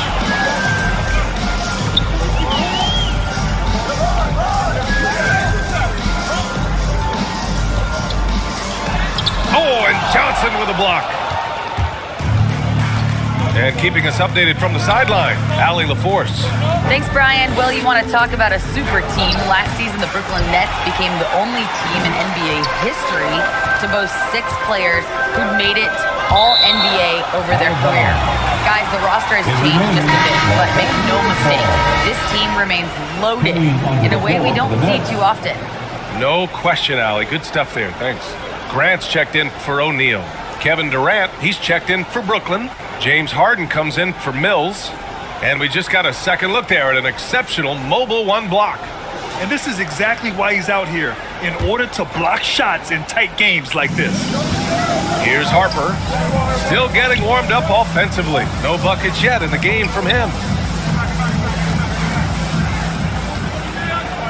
Oh, and Johnson with a block. And keeping us updated from the sideline, Allie LaForce. Thanks, Brian. Well, you want to talk about a super team. Last season, the Brooklyn Nets became the only team in NBA history to boast 6 players who made it all NBA over their career. Guys, the roster has changed just a bit, but make no mistake, this team remains loaded in a way we don't see too often. No question, Allie. Good stuff there. Thanks. Grant's checked in for O'Neal. Kevin Durant, he's checked in for Brooklyn. James Harden comes in for Mills. And we just got a second look there at an exceptional mobile 1 block. And this is exactly why he's out here, in order to block shots in tight games like this. Here's Harper, still getting warmed up offensively. No buckets yet in the game from him.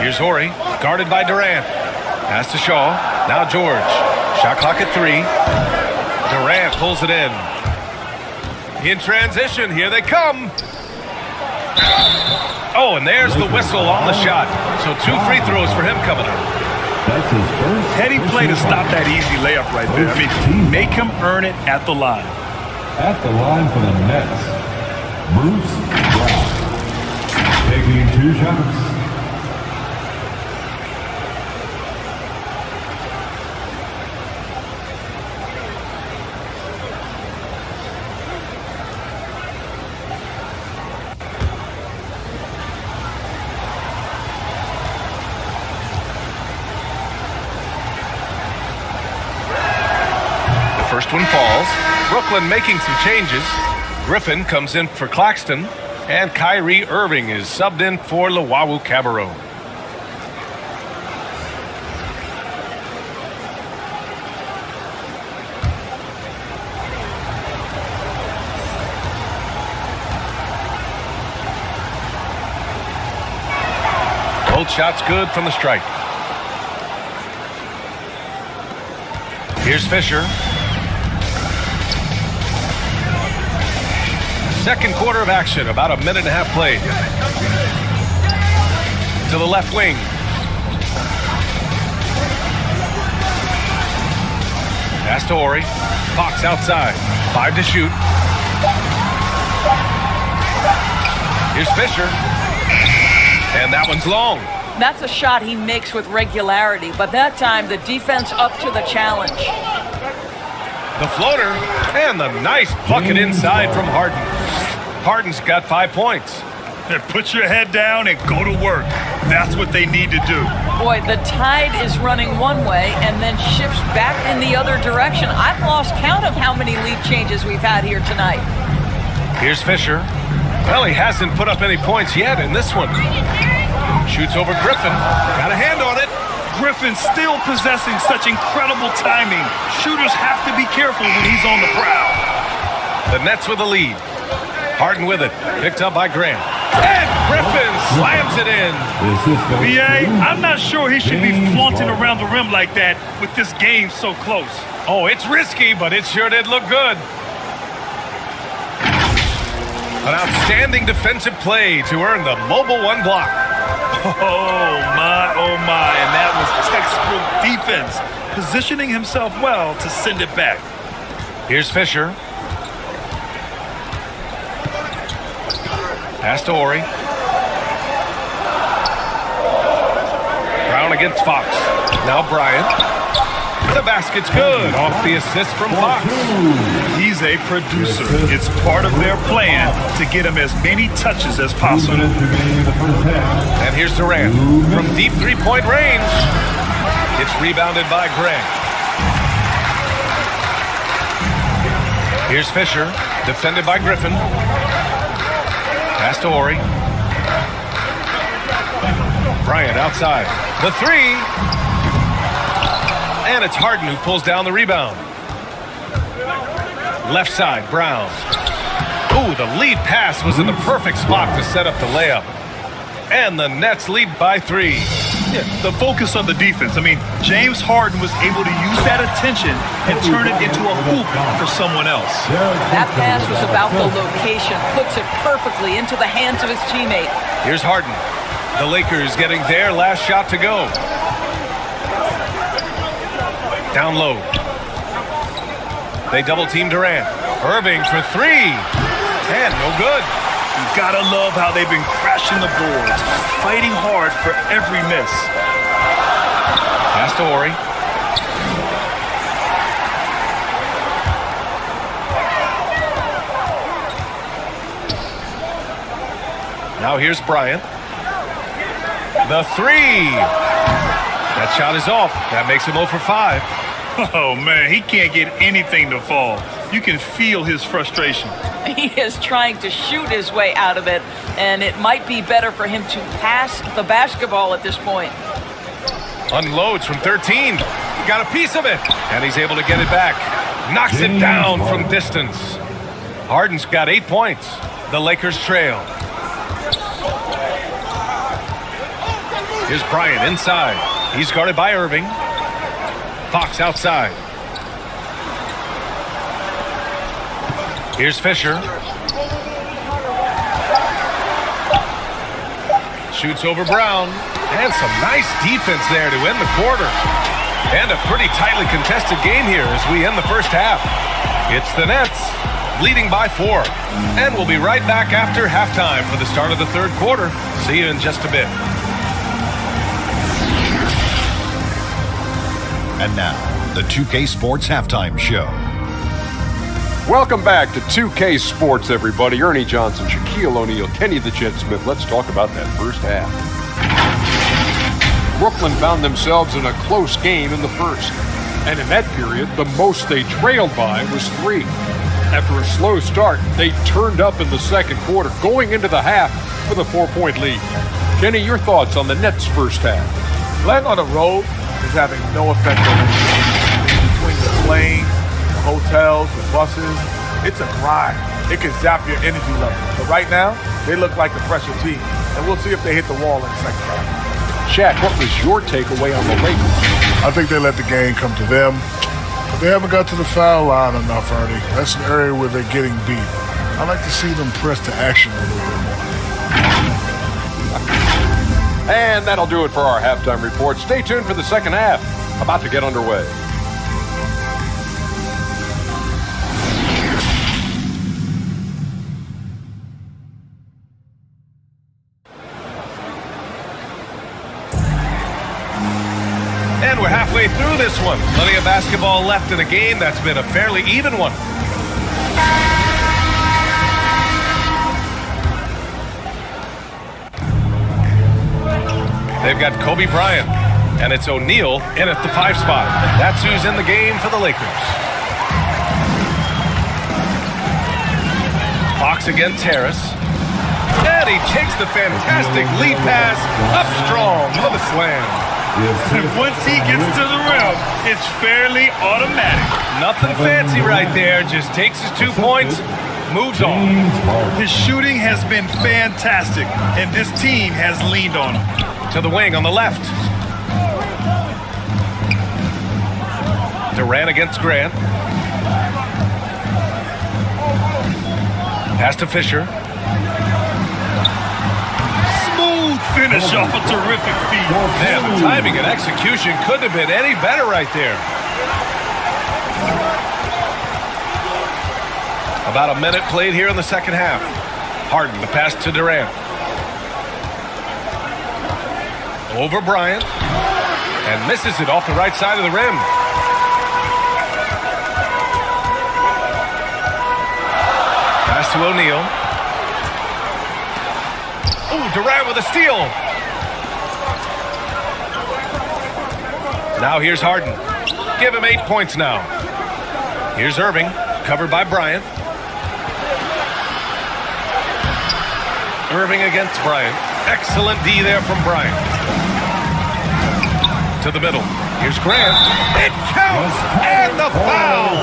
Here's Horry, guarded by Durant. Pass to Shaw, now George. Shot clock at 3. Durant pulls it in. In transition, here they come. Oh, and there's the whistle on the shot. So 2 free throws for him coming up. That's his first. Heady play to stop that easy layup right there. I mean, make him earn it at the line. At the line for the Nets, Bruce Brown. Taking 2 shots. First one falls. Brooklyn making some changes. Griffin comes in for Claxton. And Kyrie Irving is subbed in for Luwawu Cabarrot. Both shots good from the stripe. Here's Fisher. Second quarter of action, about a minute and a half played. To the left wing. Pass to Horry. Fox outside. 5 to shoot. Here's Fisher. And that one's long. That's a shot he makes with regularity, but that time the defense up to the challenge. The floater, and the nice bucket inside from Harden. Harden's got 5 points. And put your head down and go to work. That's what they need to do. Boy, the tide is running one way and then shifts back in the other direction. I've lost count of how many lead changes we've had here tonight. Here's Fisher. Well, he hasn't put up any points yet in this one. Shoots over Griffin. Got a hand on it. Griffin still possessing such incredible timing. Shooters have to be careful when he's on the prowl. The Nets with the lead. Harden with it. Picked up by Grant. And Griffin slams it in. B.A., I'm not sure he should be flaunting around the rim like that with this game so close. Oh, it's risky, but it sure did look good. An outstanding defensive play to earn the mobile 1 block. Oh, my. And that was textbook defense, positioning himself well to send it back. Here's Fisher. Pass to Horry. Brown against Fox. Now Bryant. The basket's good off the assist from Fox. He He's a producer. It's part of their plan to get him as many touches as possible. And here's Durant from deep three-point range. It's rebounded by Grant. Here's Fisher, defended by Griffin. Pass to Horry. Bryant outside. The three. And it's Harden who pulls down the rebound. Left side, Brown. Ooh, the lead pass was in the perfect spot to set up the layup. And the Nets lead by 3. Yeah, the focus of the defense. I mean, James Harden was able to use that attention and turn it into a hoop for someone else. That pass was about the location, puts it perfectly into the hands of his teammate. Here's Harden. The Lakers getting their last shot to go. Down low. They double-team Durant. Irving for 3. And no good. You gotta love how they've been crashing the boards, fighting hard for every miss. Pass to Horry. Now here's Bryant. The 3. That shot is off. That makes him 0 for 5. Oh, man, he can't get anything to fall. You can feel his frustration. He is trying to shoot his way out of it, and it might be better for him to pass the basketball at this point. Unloads from 13. Got a piece of it, and he's able to get it back. Knocks it down from distance. Harden's got 8 points. The Lakers trail. Here's Bryant inside. He's guarded by Irving. Fox outside. Here's Fisher. Shoots over Brown. And some nice defense there to end the quarter. And a pretty tightly contested game here as we end the first half. It's the Nets leading by 4. And we'll be right back after halftime for the start of the third quarter. See you in just a bit. And now, the 2K Sports Halftime Show. Welcome back to 2K Sports, everybody. Ernie Johnson, Shaquille O'Neal, Kenny the Jet Smith. Let's talk about that first half. Brooklyn found themselves in a close game in the first. And in that period, the most they trailed by was 3. After a slow start, they turned up in the second quarter, going into the half with a 4-point lead. Kenny, your thoughts on the Nets' first half? Playing on the road is having no effect on them. Between the planes, the hotels, the buses, it's a grind. It can zap your energy level. But right now, they look like the fresher team. And we'll see if they hit the wall in the second half. Shaq, what was your takeaway on the Lakers? I think they let the game come to them. But they haven't got to the foul line enough, Ernie. That's an area where they're getting beat. I like to see them press to action a little bit more. And that'll do it for our halftime report. Stay tuned for the second half. About to get underway. And we're halfway through this one. Plenty of basketball left in a game that's been a fairly even one. They've got Kobe Bryant, and it's O'Neal in at the 5 spot. That's who's in the game for the Lakers. Fox against Harris. And he takes the fantastic lead pass up strong for the slam. And once he gets to the rim, it's fairly automatic. Nothing fancy right there. Just takes his 2 points, moves on. His shooting has been fantastic, and this team has leaned on him. To the wing on the left. Durant against Grant. Pass to Fisher. Smooth finish off a terrific feed. Man, the timing and execution couldn't have been any better right there. About a minute played here in the second half. Harden, the pass to Durant. Over Bryant. And misses it off the right side of the rim. to O'Neal. Ooh, Durant with a steal. Now here's Harden. Give him 8 points now. Here's Irving, covered by Bryant. Irving against Bryant. Excellent D there from Bryant. To the middle. Here's Grant. It counts! And the foul!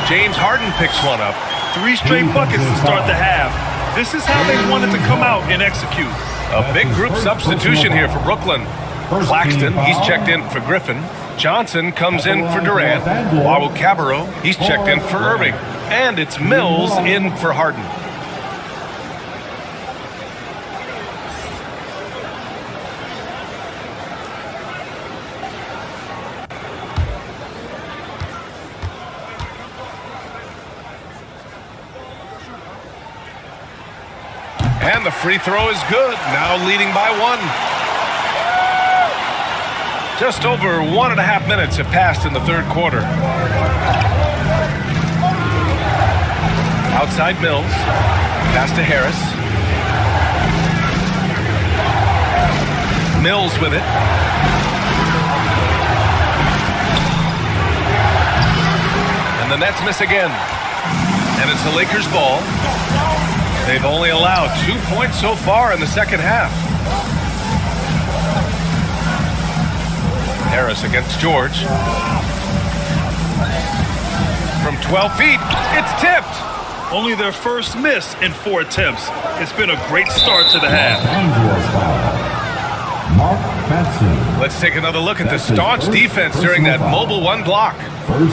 James Harden picks one up. 3 straight buckets to start the half. This is how they wanted to come out and execute. A big group substitution here for Brooklyn. Claxton, he's checked in for Griffin. Johnson comes in for Durant. While Cabarro, he's checked in for Irving. And it's Mills in for Harden. And the free throw is good, now leading by 1. Just over 1.5 minutes have passed in the third quarter. Outside Mills, pass to Harris. Mills with it. And the Nets miss again. And it's the Lakers' ball. They've only allowed 2 points so far in the second half. Harris against George. From 12 feet, it's tipped. Only their first miss in 4 attempts. It's been a great start to the half. Let's take another look at the staunch defense during that mobile 1 block.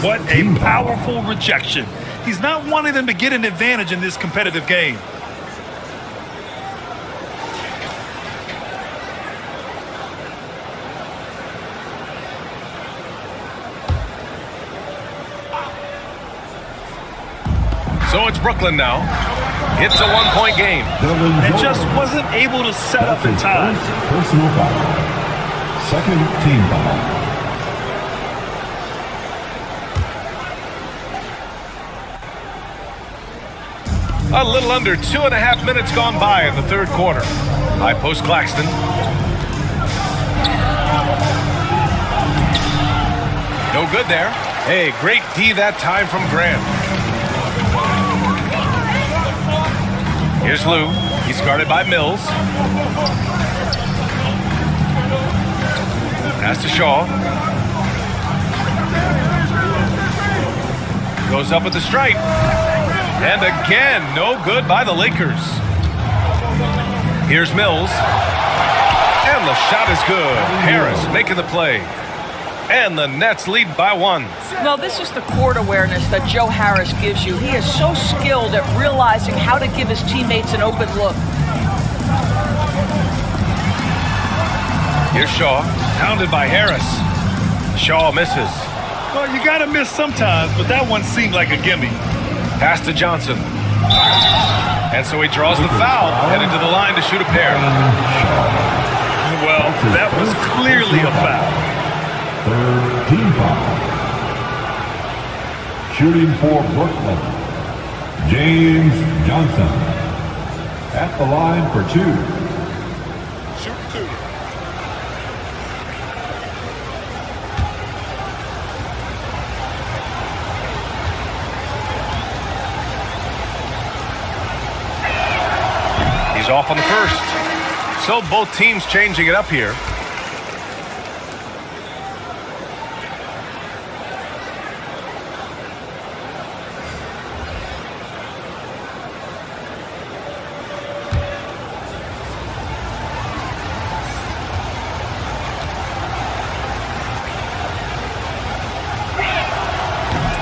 What a powerful rejection. He's not wanting them to get an advantage in this competitive game. So it's Brooklyn now. It's a 1-point game. And just wasn't able to set up in time. Personal foul. Second team foul. A little under 2.5 minutes gone by in the third quarter. High post Claxton. No good there. Hey, great D that time from Grant. Here's Lou. He's guarded by Mills. Pass to Shaw. Goes up with the stripe. And again, no good by the Lakers. Here's Mills. And the shot is good. Harris making the play. And the Nets lead by 1. No, this is the court awareness that Joe Harris gives you. He is so skilled at realizing how to give his teammates an open look. Here's Shaw, pounded by Harris. Shaw misses. Well, you got to miss sometimes, but that one seemed like a gimme. Pass to Johnson. And so he draws the foul, headed to the line to shoot a pair. Well, that was clearly a foul. Third team foul. Shooting for Brooklyn, James Johnson. At the line for 2. Shoot 2. He's off on the first. So both teams changing it up here.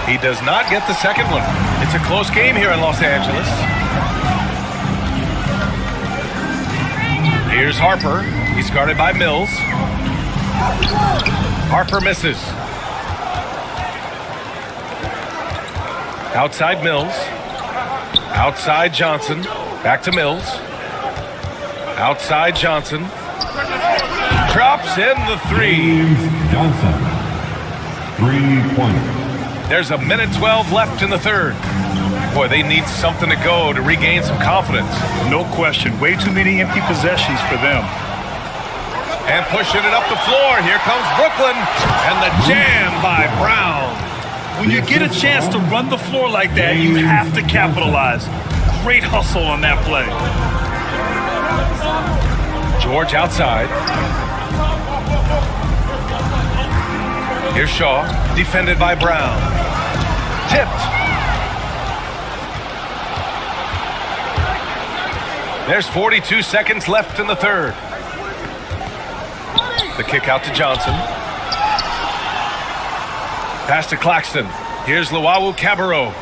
He does not get the second one. It's a close game here in Los Angeles. Here's Harper. He's guarded by Mills. Harper misses. Outside Mills. Outside Johnson. Back to Mills. Outside Johnson. Drops in the 3. James Johnson. 3-pointer. There's a minute 12 left in the third. Boy, they need something to go to regain some confidence. No question. Way too many empty possessions for them. And pushing it up the floor. Here comes Brooklyn. And the jam by Brown. When you get a chance to run the floor like that, you have to capitalize. Great hustle on that play. George outside. Here's Shaw, defended by Brown. Tipped. There's 42 seconds left in the third. The kick out to Johnson. Pass to Claxton. Here's Luau Cabarro.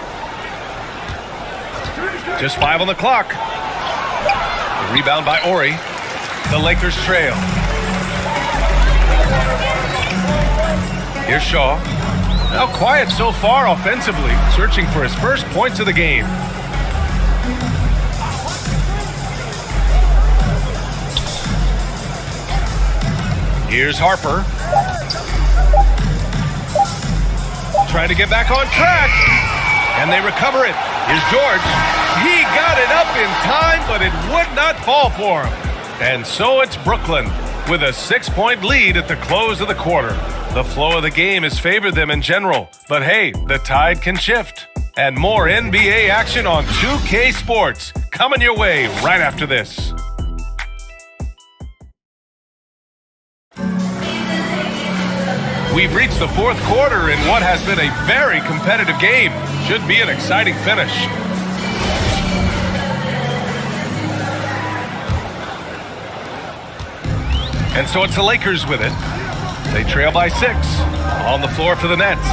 Just 5 on the clock. The rebound by Ori. The Lakers trail. Here's Shaw. Now quiet so far offensively, searching for his first points of the game. Here's Harper. Trying to get back on track. And they recover it. Here's George. He got it up in time, but it would not fall for him. And so it's Brooklyn with a 6-point lead at the close of the quarter. The flow of the game has favored them in general. But hey, the tide can shift. And more NBA action on 2K Sports coming your way right after this. We've reached the fourth quarter in what has been a very competitive game. Should be an exciting finish. And so it's the Lakers with it. They trail by 6. On the floor for the Nets.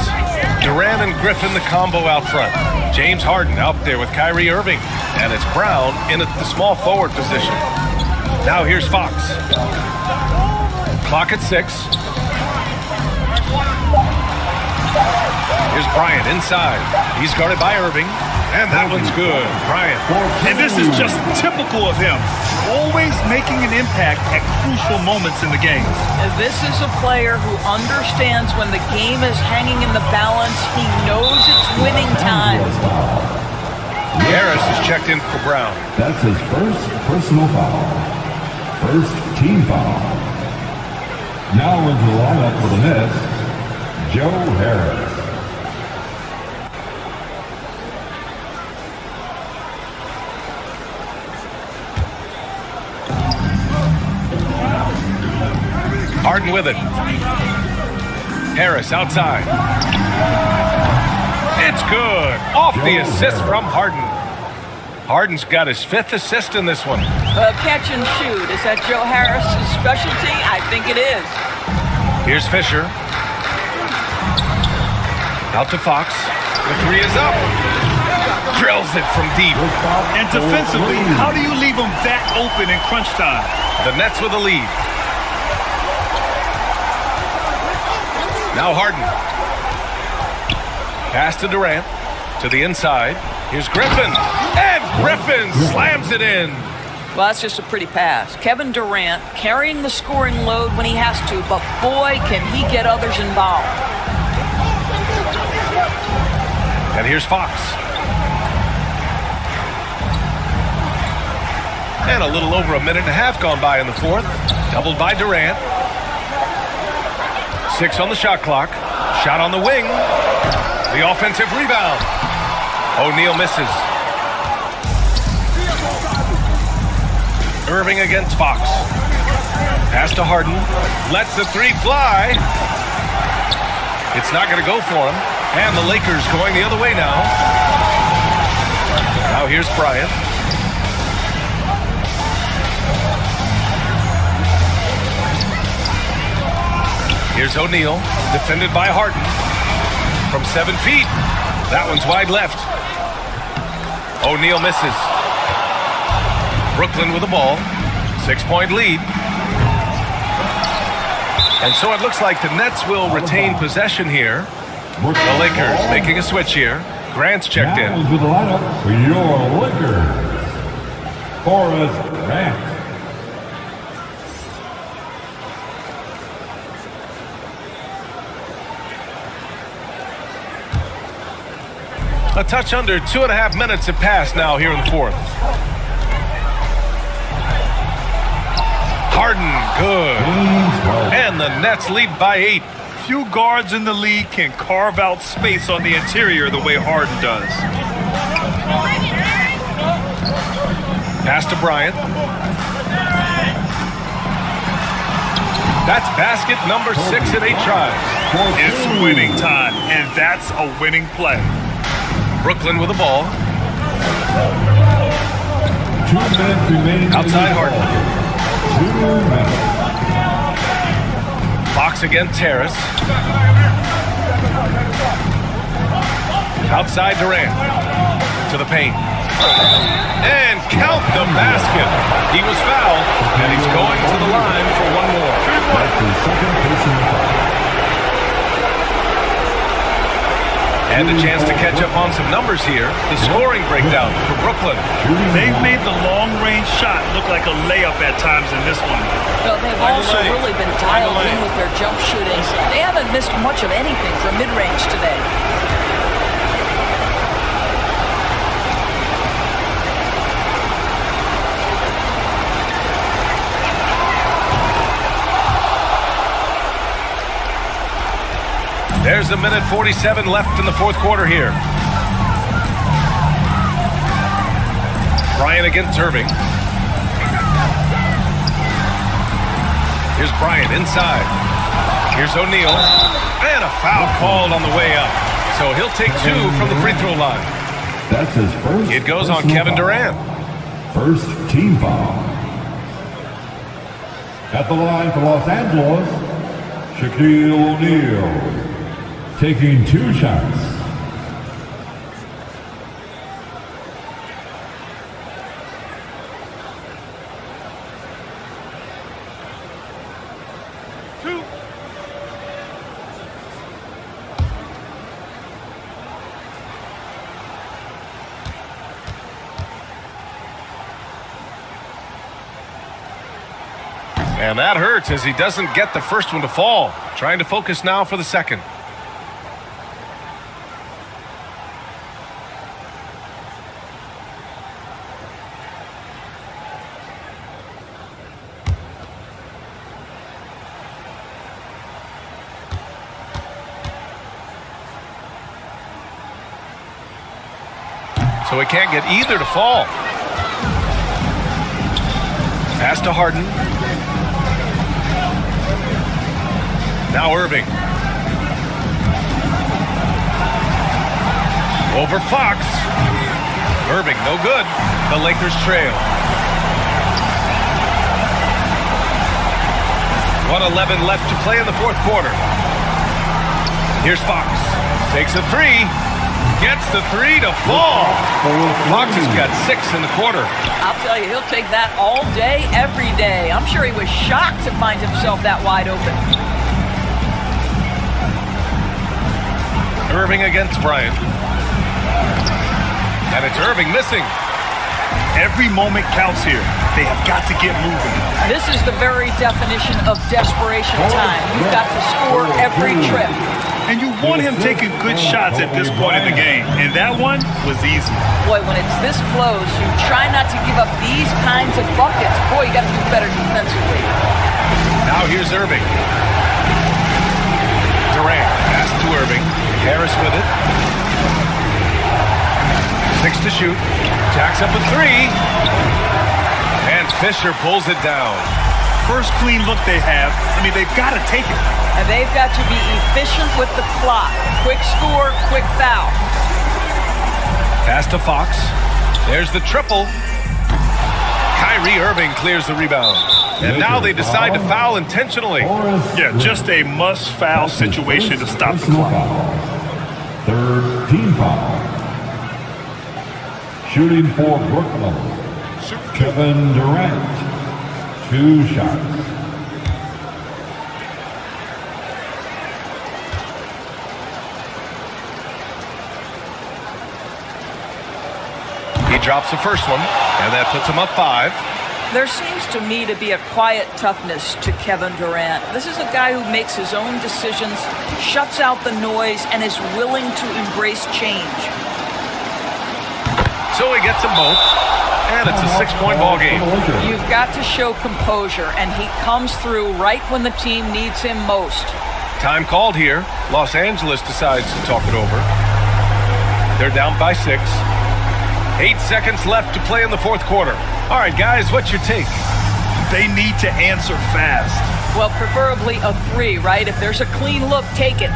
Durant and Griffin the combo out front. James Harden out there with Kyrie Irving. And it's Brown in the small forward position. Now here's Fox. Clock at 6. Here's Bryant inside. He's guarded by Irving. And that one's good. Bryant. And this is just typical of him. Always making an impact at crucial moments in the game. And this is a player who understands when the game is hanging in the balance. He knows it's winning time. Harris is checked in for Brown. That's his first personal foul. First team foul. Now into the lineup for the Nets, Joe Harris. Harden with it. Harris outside. It's good. Off the assist from Harden. Harden's got his 5th assist in this one. Catch and shoot. Is that Joe Harris' specialty? I think it is. Here's Fisher. Out to Fox. The 3 is up. Drills it from deep. And defensively, how do you leave them that open in crunch time? The Nets with the lead. Now Harden. Pass to Durant. To the inside. Here's Griffin. And Griffin slams it in. Well, that's just a pretty pass. Kevin Durant carrying the scoring load when he has to, but boy, can he get others involved. And here's Fox. And a little over a minute and a half gone by in the fourth. Doubled by Durant. 6 on the shot clock. Shot on the wing. The offensive rebound. O'Neal misses. Irving against Fox. Pass to Harden. Lets the 3 fly. It's not going to go for him. And the Lakers going the other way now. Now here's Bryant. Here's O'Neal, defended by Harden. From 7 feet. That one's wide left. O'Neal misses. Brooklyn with the ball. 6-point lead. And so it looks like the Nets will retain possession here. The Lakers making a switch here. Grant's checked in. Now into the lineup for your Lakers. Horace Grant. A touch under 2.5 minutes have passed now here in the fourth. Harden, good. And the Nets lead by 8. Few guards in the league can carve out space on the interior the way Harden does. Pass to Bryant. That's basket number 6 in 8 tries. It's winning time, and that's a winning play. Brooklyn with the ball. 2 minutes remaining. Outside Harden. 2 minutes. Fox against Terrace. Outside Durant. To the paint. And count the basket. He was fouled, and he's going to the line for one more. That's his second personal foul. And a chance to catch up on some numbers here. The scoring breakdown for Brooklyn. They've made the long-range shot look like a layup at times in this one. Well, they've also really been dialed in with their jump shooting. They haven't missed much of anything from mid-range today. There's a minute 47 left in the fourth quarter here. Bryant against Irving. Here's Bryant inside. Here's O'Neal. And a foul called on the way up. So he'll take 2 from the free throw line. That's his first. It goes on Kevin Durant. First team foul. At the line for Los Angeles, Shaquille O'Neal. Taking 2 shots. And that hurts as he doesn't get the first one to fall. Trying to focus now for the second. So he can't get either to fall. Pass to Harden. Now Irving. Over Fox. Irving, no good. The Lakers trail. 1:11 left to play in the fourth quarter. Here's Fox. Takes a 3. Gets the 3 to fall. Fox has got 6 in the quarter. I'll tell you, he'll take that all day, every day. I'm sure he was shocked to find himself that wide open. Irving against Bryant. And it's Irving missing. Every moment counts here. They have got to get moving. This is the very definition of desperation time. You've got to score every trip. And you want him taking good shots at this point in the game. And that one was easy. Boy, when it's this close, you try not to give up these kinds of buckets. Boy, you got to do better defensively. Now here's Irving. Durant, pass to Irving. Harris with it. 6 to shoot. Jacks up a 3. And Fisher pulls it down. First clean look they have. I mean, they've got to take it. And they've got to be efficient with the clock. Quick score, quick foul. Pass to Fox. There's the triple. Kyrie Irving clears the rebound. And now they decide to foul intentionally. Yeah, just a must-foul situation to stop the clock. Third team foul. Shooting for Brooklyn, Kevin Durant. 2 shots. He drops the first one, and that puts him up 5. There seems to me to be a quiet toughness to Kevin Durant. This is a guy who makes his own decisions, shuts out the noise, and is willing to embrace change. So he gets them both, and it's a 6-point ball game. You've got to show composure, and he comes through right when the team needs him most. Time called here. Los Angeles decides to talk it over. They're down by 6. 8 seconds left to play in the fourth quarter. All right, guys, what's your take? They need to answer fast. Well, preferably a 3, right? If there's a clean look, take it.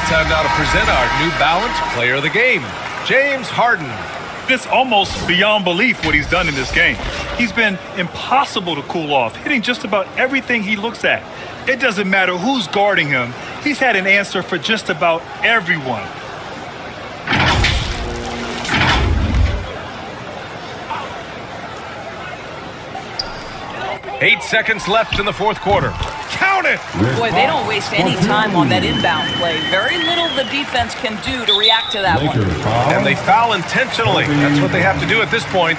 Time now to present our New Balance Player of the Game, James Harden. It's almost beyond belief what he's done in this game. He's been impossible to cool off, hitting just about everything he looks at. It doesn't matter who's guarding him. He's had an answer for just about everyone. Eight seconds left in the fourth quarter. Count it! Boy, they don't waste any time on that inbound play. Very little the defense can do to react to that one. And they foul intentionally. That's what they have to do at this point.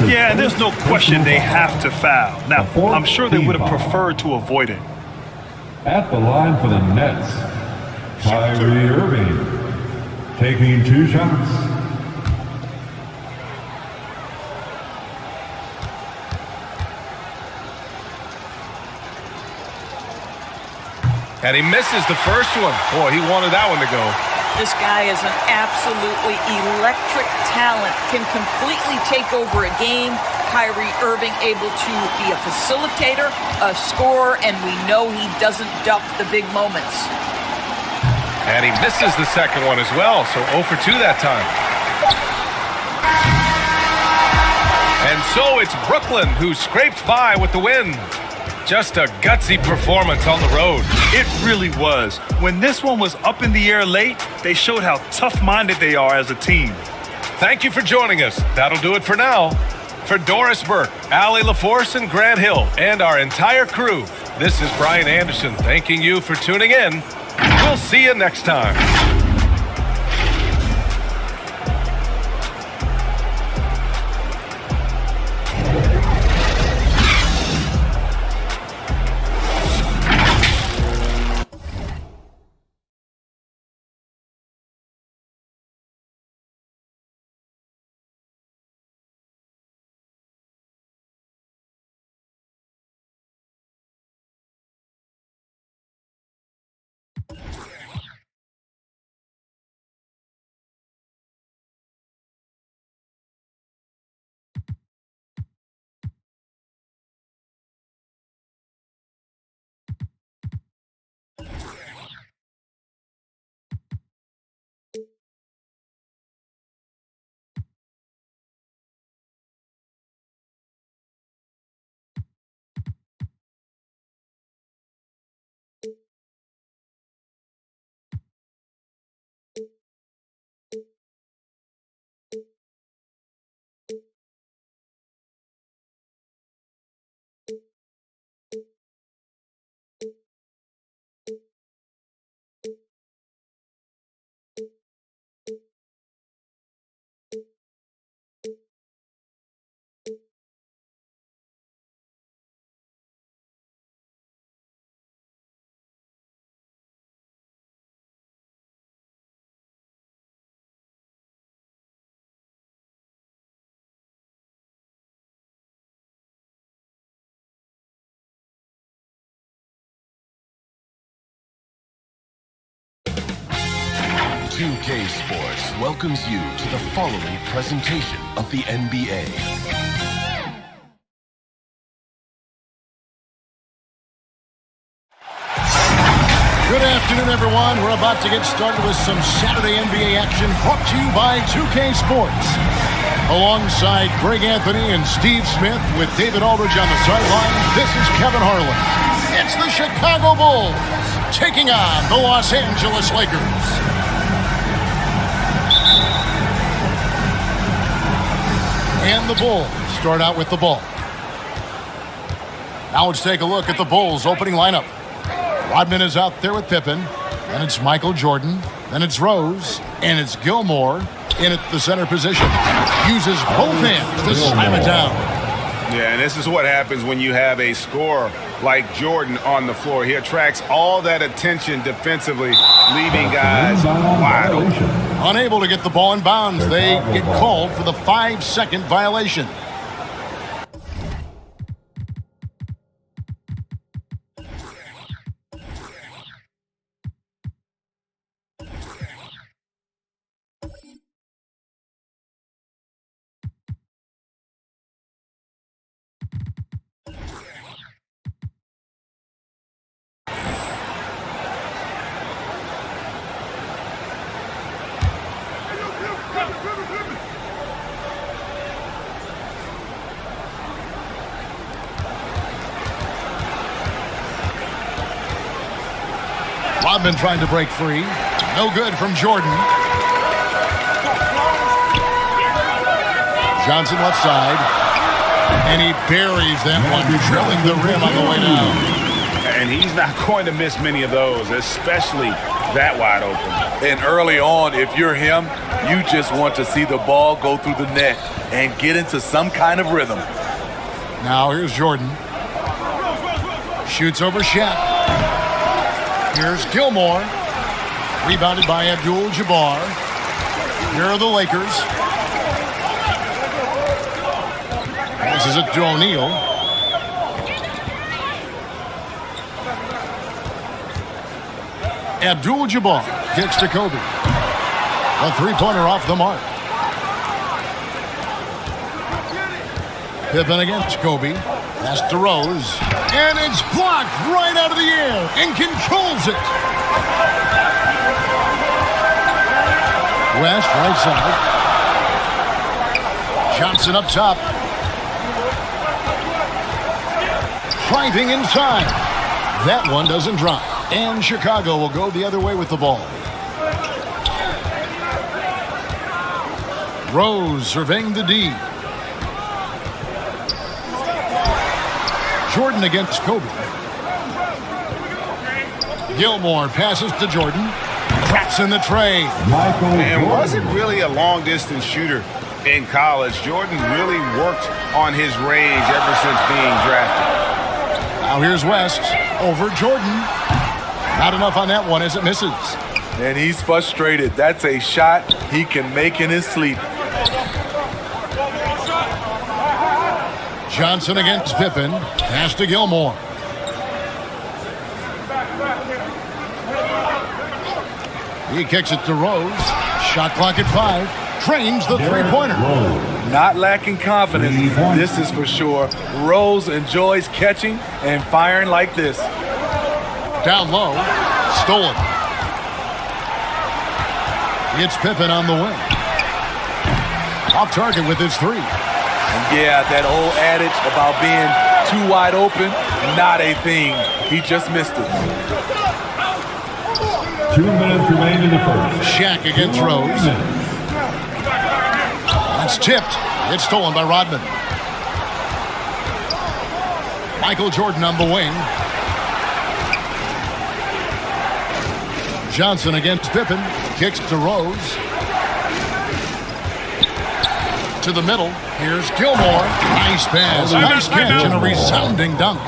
Yeah, and there's no question they have to foul. Now, I'm sure they would have preferred to avoid it. At the line for the Nets, Kyrie Irving, taking 2 shots. And he misses the first one. Boy, he wanted that one to go. This guy is an absolutely electric talent, can completely take over a game. Kyrie Irving able to be a facilitator, a scorer, and we know he doesn't duck the big moments. And he misses the second one as well, so 0 for 2 that time. And so it's Brooklyn who scrapes by with the win. Just a gutsy performance on the road. It really was. When this one was up in the air late, they showed how tough-minded they are as a team. Thank you for joining us. That'll do it for now. For Doris Burke, Allie LaForce, and Grant Hill, and our entire crew, this is Brian Anderson thanking you for tuning in. We'll see you next time. .2K Sports welcomes you to the following presentation of the NBA. Good afternoon, everyone. We're about to get started with some Saturday NBA action brought to you by 2K Sports. Alongside Greg Anthony and Steve Smith with David Aldridge on the sideline, this is Kevin Harlan. It's the Chicago Bulls taking on the Los Angeles Lakers. And the Bulls start out with the ball. Now let's take a look at the Bulls' opening lineup. Rodman is out there with Pippen. Then it's Michael Jordan. Then it's Rose. And it's Gilmore in at the center position. Uses both hands to slam it down. Yeah, and this is what happens when you have a scorer like Jordan on the floor. He attracts all that attention defensively, leaving guys wide open. Unable to get the ball in bounds, they get called for the 5-second violation. Rodman trying to break free. No good from Jordan. Johnson left side. And he buries that one, drilling the rim on the way down. And he's not going to miss many of those, especially that wide open. And early on, if you're him, you just want to see the ball go through the net and get into some kind of rhythm. Now here's Jordan. Shoots over Shaq. Here's Gilmore. Rebounded by Abdul-Jabbar. Here are the Lakers. This is it to O'Neal. Abdul-Jabbar kicks to Kobe. A three-pointer off the mark. Pippen against Kobe. Pass to Rose. And it's blocked right out of the air and controls it. West, right side. Johnson up top. Driving inside. That one doesn't drop. And Chicago will go the other way with the ball. Rose surveying the D. Jordan against Kobe. Gilmore passes to Jordan. Cracks in the tray. And wasn't really a long-distance shooter in college. Jordan really worked on his range ever since being drafted. Now here's West over Jordan. Not enough on that one as it misses. And he's frustrated. That's a shot he can make in his sleep. Johnson against Pippen. Pass to Gilmore. He kicks it to Rose. Shot clock at 5. Trains the three-pointer. Not lacking confidence, this is for sure. Rose enjoys catching and firing like this. Down low. Stolen. It's Pippen on the wing. Off target with his three. Yeah, that old adage about being too wide open, not a thing. He just missed it. 2 minutes remain in the first. Shaq against Rose. That's tipped. It's stolen by Rodman. Michael Jordan on the wing. Johnson against Pippen. Kicks to Rose. To the middle. Here's Gilmore. Nice pass. Nice catch and a resounding dunk.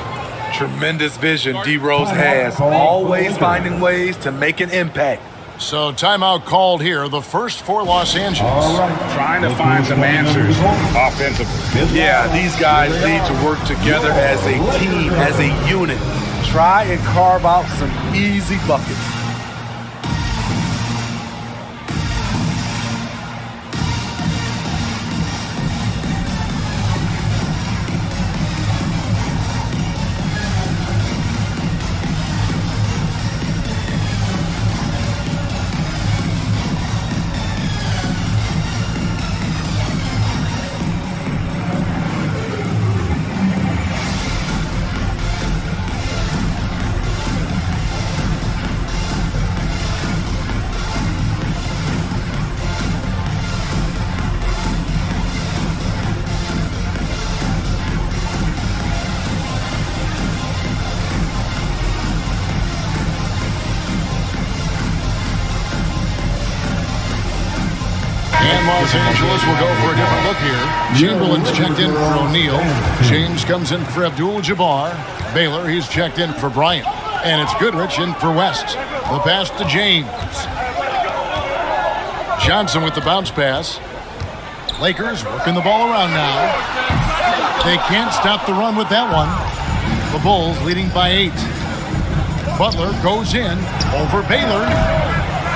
Tremendous vision D. Rose has. Always finding ways to make an impact. So timeout called here. The first for Los Angeles. Trying to find some answers offensively. Yeah, these guys need to work together as a team, as a unit. Try and carve out some easy buckets. Los Angeles will go for a different look here. Chamberlain's checked in for O'Neal. James comes in for Abdul-Jabbar. Baylor, he's checked in for Bryant. And it's Goodrich in for West. The pass to James. Johnson with the bounce pass. Lakers working the ball around now. They can't stop the run with that one. The Bulls leading by 8. Butler goes in over Baylor.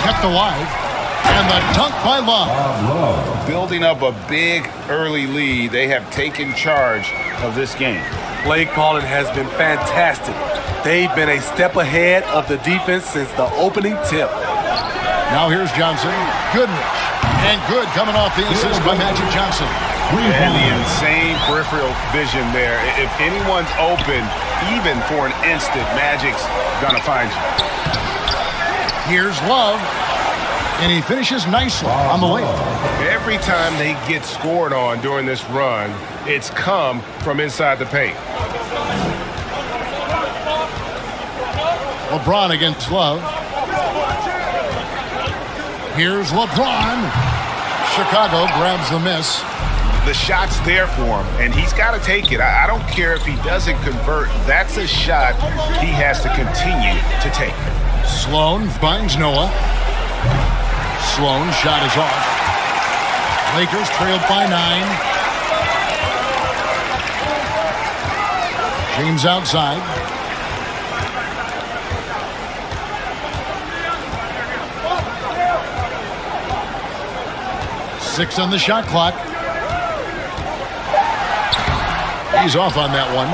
Kept alive. And the dunk by Love. Building up a big early lead, they have taken charge of this game. Play calling has been fantastic. They've been a step ahead of the defense since the opening tip. Now here's Johnson. Goodrich. And good coming off the assist by Magic Johnson. And the insane peripheral vision there. If anyone's open, even for an instant, Magic's gonna find you. Here's Love. And he finishes nicely on the layup. Every time they get scored on during this run, it's come from inside the paint. LeBron against Love. Here's LeBron. Chicago grabs the miss. The shot's there for him, and he's got to take it. I don't care if he doesn't convert. That's a shot he has to continue to take. Sloan finds Noah. Sloan shot is off. Lakers trailed by 9. James outside. Six on the shot clock. He's off on that one.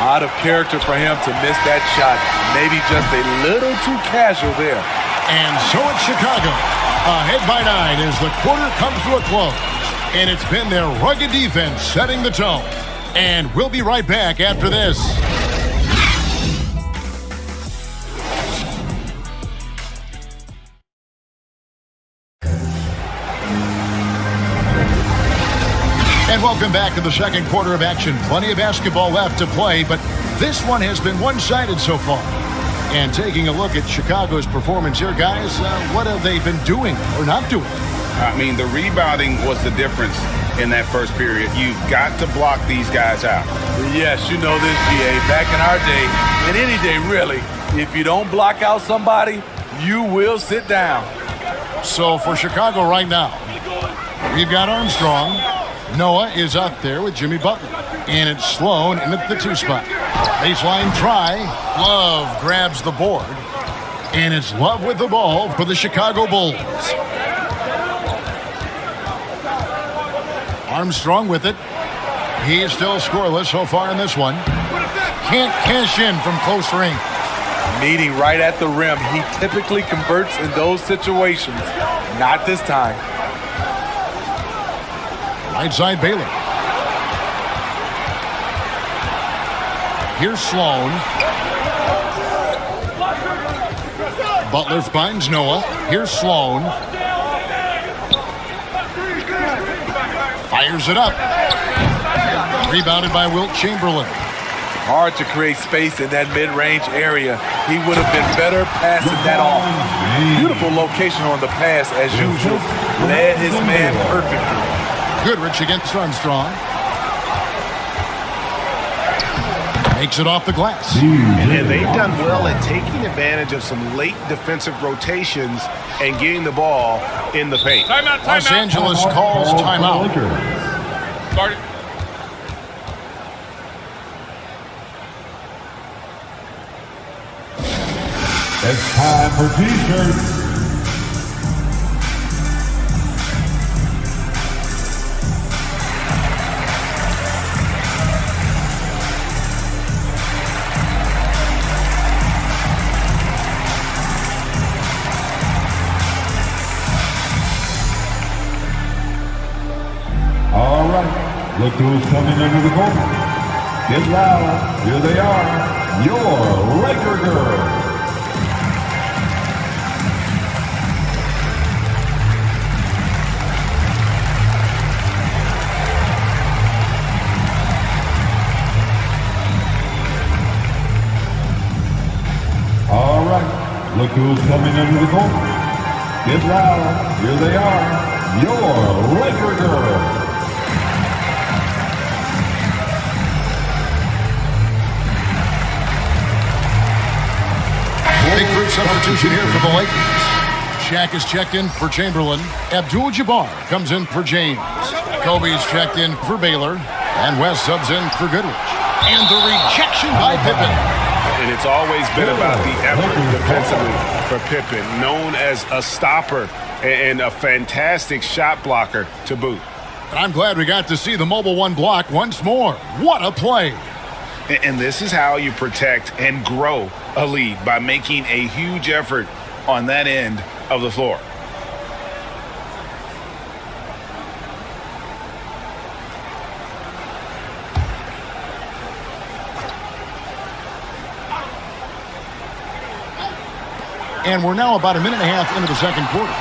Out of character for him to miss that shot. Maybe just a little too casual there. And so it's Chicago. Ahead by 9 as the quarter comes to a close. And it's been their rugged defense setting the tone. And we'll be right back after this. And welcome back to the second quarter of action. Plenty of basketball left to play, but this one has been one-sided so far. And taking a look at Chicago's performance here, guys, what have they been doing or not doing? I mean, the rebounding was the difference in that first period. You've got to block these guys out. Yes, you know this, GA. Back in our day, and any day really, if you don't block out somebody, you will sit down. So for Chicago right now, we've got Armstrong. Noah is out there with Jimmy Butler. And it's Sloan in at the 2 spot. Baseline try. Love grabs the board. And it's Love with the ball for the Chicago Bulls. Armstrong with it. He's still scoreless so far in this one. Can't cash in from close range. Meeting right at the rim. He typically converts in those situations. Not this time. Right side Baylor. Here's Sloan. Butler finds Noah. Here's Sloan. Fires it up. Rebounded by Wilt Chamberlain. Hard to create space in that mid-range area. He would have been better passing that off. Beautiful location on the pass as usual. Led his man perfectly. Goodrich against Armstrong. Makes it off the glass. And they've done well at taking advantage of some late defensive rotations and getting the ball in the paint. Timeout. Los Angeles calls timeout. Start it. It's time for T-shirts. All right, look who's coming under the court. Get loud, here they are, your Laker girls. All right, look who's coming under the court. Get loud, here they are, your Laker girl. Big group substitution here for the Lakers. Shaq is checked in for Chamberlain. Abdul-Jabbar comes in for James. Kobe's checked in for Baylor. And West subs in for Goodrich. And the rejection by Pippen. And it's always been about the effort defensively for Pippen, known as a stopper and a fantastic shot blocker to boot. And I'm glad we got to see the mobile one block once more. What a play. And this is how you protect and grow a lead, by making a huge effort on that end of the floor. And we're now about a minute and a half into the second quarter.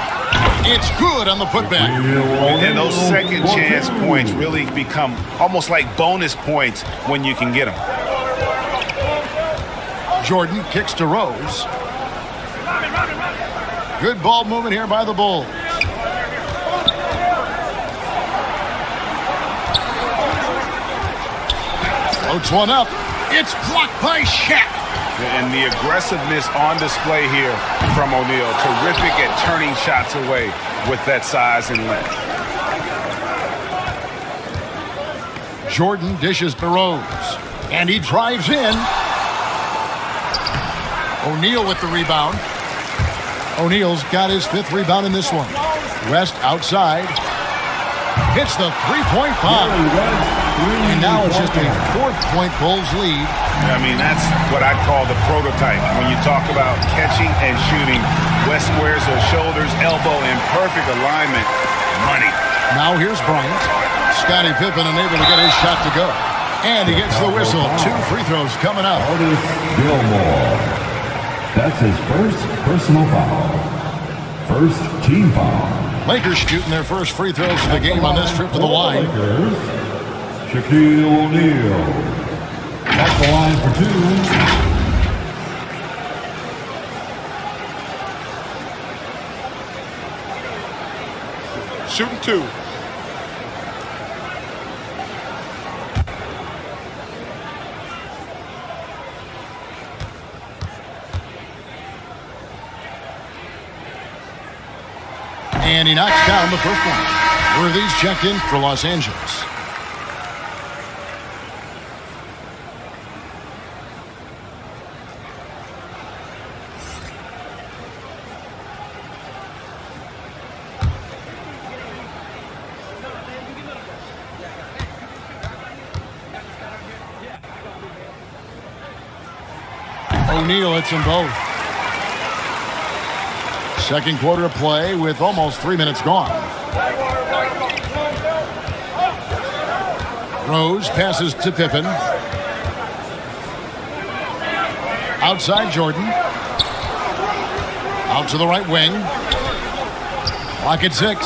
It's good on the putback. And those second chance points really become almost like bonus points when you can get them. Jordan kicks to Rose. Good ball movement here by the Bulls. Floats one up. It's blocked by Shaq. And the aggressiveness on display here from O'Neal. Terrific at turning shots away with that size and length. Jordan dishes to Rose. And he drives in. O'Neal with the rebound. O'Neal's got his 5th rebound in this one. West outside. Hits the three-point bomb. And now it's just a 4-point Bulls lead. I mean, that's what I'd call the prototype. When you talk about catching and shooting, West squares those shoulders, elbow in perfect alignment. Money. Now here's Bryant. Scottie Pippen unable to get his shot to go. And he gets the whistle. 2 free throws coming up. Otis Gilmore. That's his first personal foul. First team foul. Lakers shooting their first free throws of the game on this trip to the line. Lakers, Shaquille O'Neal. At the line for 2. Shooting 2. And he knocks down the first one. Worthy's checked in for Los Angeles. O'Neal hits them both. Second quarter of play with almost 3 minutes gone. Rose passes to Pippen. Outside Jordan. Out to the right wing. Clock at 6.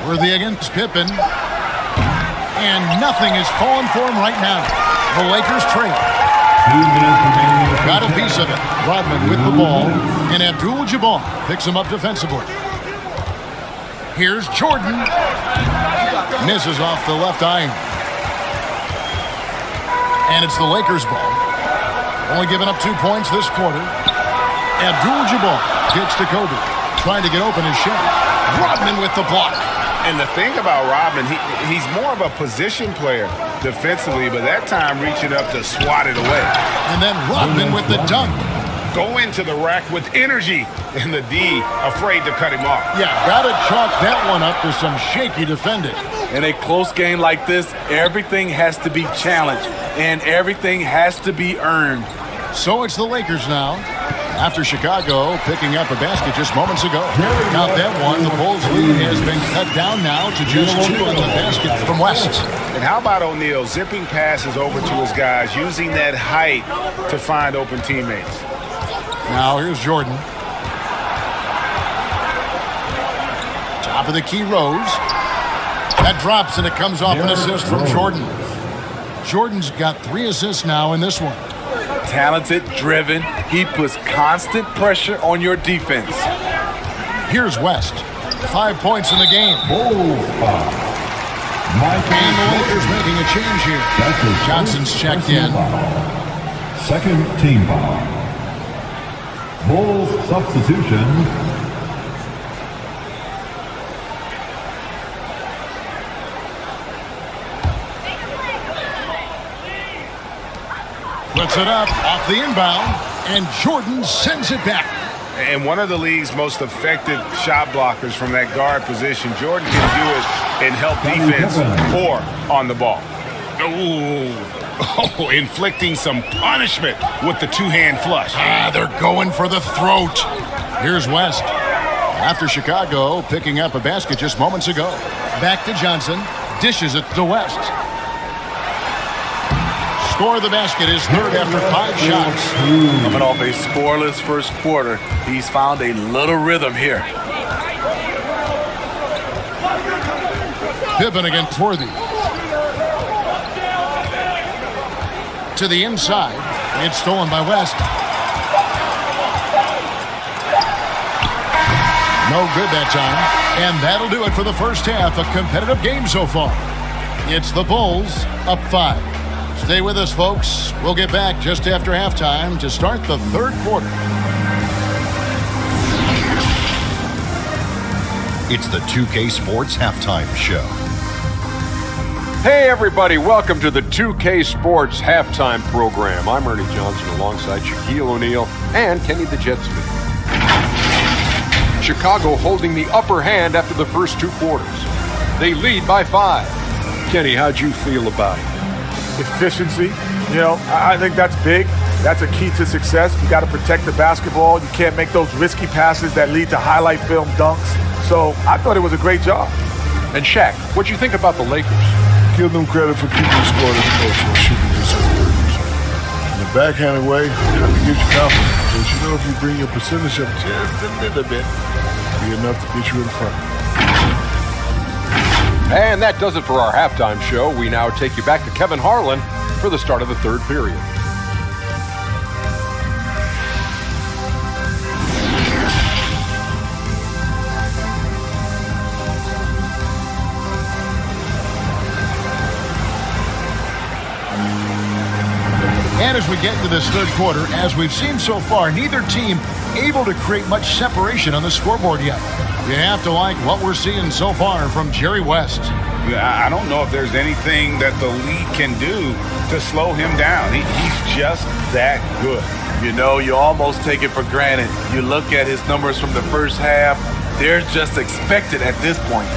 Worthy against Pippen. And nothing is falling for him right now. The Lakers trail. 2 minutes remaining. Got a piece of it. Rodman with the ball. And Abdul-Jabbar picks him up defensively. Here's Jordan. Misses off the left iron. And it's the Lakers ball. Only giving up 2 points this quarter. Abdul-Jabbar gets to Kobe. Trying to get open his shot. Rodman with the block. And the thing about Rodman, he's more of a position player defensively, but that time reaching up to swat it away. And then Rodman with the dunk. Go into the rack with energy, and the D afraid to cut him off. Yeah, gotta chalk that one up to some shaky defending. In a close game like this, everything has to be challenged, and everything has to be earned. So it's the Lakers now. After Chicago picking up a basket just moments ago. Count that one. The Bulls lead has been cut down now to just 2 in the basket from West. And how about O'Neal zipping passes over to his guys, using that height to find open teammates. Now here's Jordan. Top of the key, Rose. That drops and it comes off an assist from Jordan. Jordan's got 3 assists now in this one. Talented, driven, he puts constant pressure on your defense. Here's West. 5 points in the game. Bulls foul. And the Lakers making a change here. Johnson's checked in. Second team foul. Bulls substitution. Puts it up off the inbound, and Jordan sends it back. And one of the league's most effective shot blockers from that guard position. Jordan can do it and help defense or on the ball. Oh, inflicting some punishment with the two-hand flush. They're going for the throat. Here's West. After Chicago picking up a basket just moments ago. Back to Johnson. Dishes it to West. Score of the basket is third after 5 shots. Coming off a scoreless first quarter, he's found a little rhythm here. Pippen against Worthy. To the inside. It's stolen by West. No good that time. And that'll do it for the first half. A competitive game so far. It's the Bulls up 5. Stay with us, folks. We'll get back just after halftime to start the third quarter. It's the 2K Sports Halftime Show. Hey everybody, welcome to the 2K Sports Halftime Program. I'm Ernie Johnson alongside Shaquille O'Neal and Kenny the Jet Smith. Chicago holding the upper hand after the first 2 quarters. They lead by 5. Kenny, how'd you feel about it? Efficiency, I think that's big. That's a key to success. You got to protect the basketball. You can't make those risky passes that lead to highlight film dunks. So I thought it was a great job. And Shaq, what'd you think about the Lakers? Give them credit for keeping the score this close and shooting this early. In a backhanded way, that gives you confidence. Because if you bring your percentage up just a little bit, it'll be enough to get you in front. And that does it for our halftime show. We now take you back to Kevin Harlan for the start of the third period. And as we get into this third quarter, as we've seen so far, neither team able to create much separation on the scoreboard yet. You have to like what we're seeing so far from Jerry West. I don't know if there's anything that the league can do to slow him down. He's just that good. You almost take it for granted. You look at his numbers from the first half, they're just expected at this point.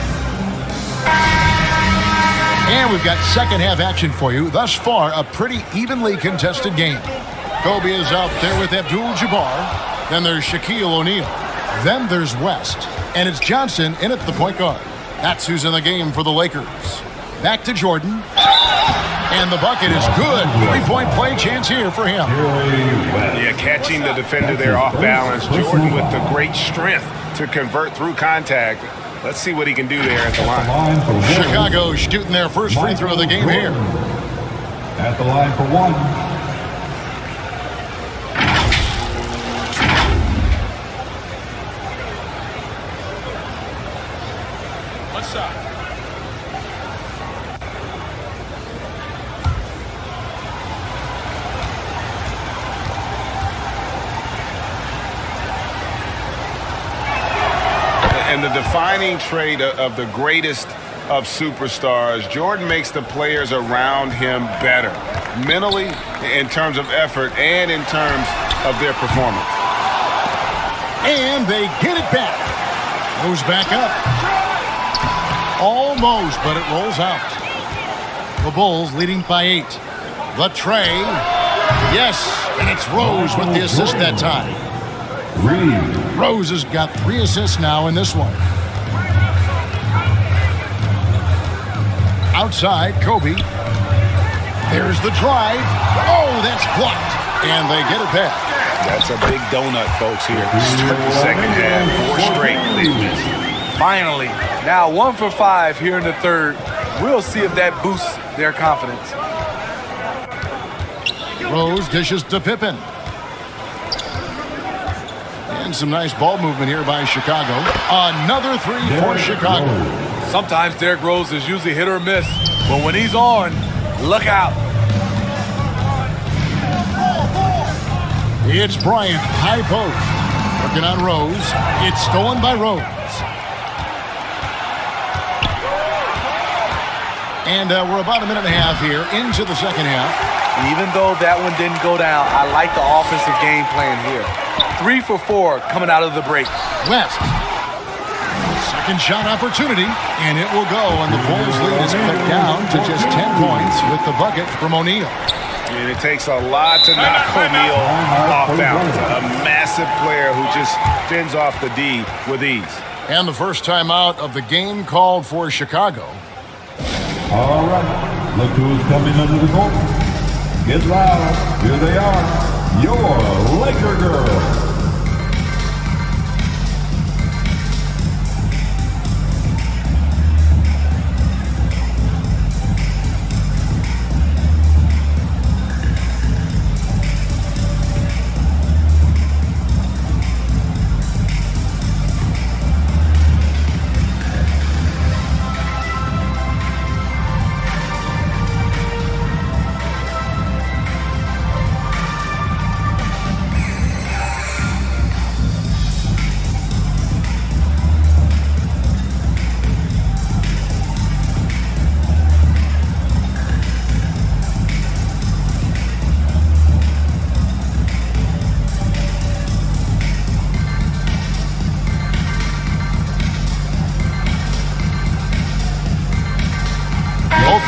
And we've got second half action for you. Thus far, a pretty evenly contested game. Kobe is out there with Abdul-Jabbar. Then there's Shaquille O'Neal. Then there's West. And it's Johnson in at the point guard. That's who's in the game for the Lakers. Back to Jordan. And the bucket is good. 3-point play chance here for him. Yeah, catching the defender there off balance. Jordan with the great strength to convert through contact. Let's see what he can do there at the line. Chicago shooting their first free throw of the game here. At the line for 1. One shot. And the defining trait of the greatest of superstars, Jordan makes the players around him better, mentally, in terms of effort, and in terms of their performance. And they get it back. Moves back up. Almost, but it rolls out. The Bulls leading by 8. The tray. Yes, and it's Rose with the assist that time. Rose has got 3 assists now in this one. Outside, Kobe. There's the drive. Oh, that's blocked. And they get it back. That's a big donut, folks, here. Start the second half. 4 straight they've missed. Finally, now 1 for 5 here in the third. We'll see if that boosts their confidence. Rose dishes to Pippen. And some nice ball movement here by Chicago. Another three for Chicago. Sometimes Derrick Rose is usually hit or miss, but when he's on, look out. It's Bryant, high post. Working on Rose. It's stolen by Rose. And we're about a minute and a half here into the second half. Even though that one didn't go down, I like the offensive game plan here. 3 for 4 coming out of the break. West. Second shot opportunity, and it will go. And the Bulls lead is cut down to just 10 points with the bucket from O'Neal. And it takes a lot to knock O'Neal off balance. A massive player who just fends off the D with ease. And the first timeout of the game called for Chicago. All right, look who's coming under the goal. Get loud. Here they are, your Laker girls.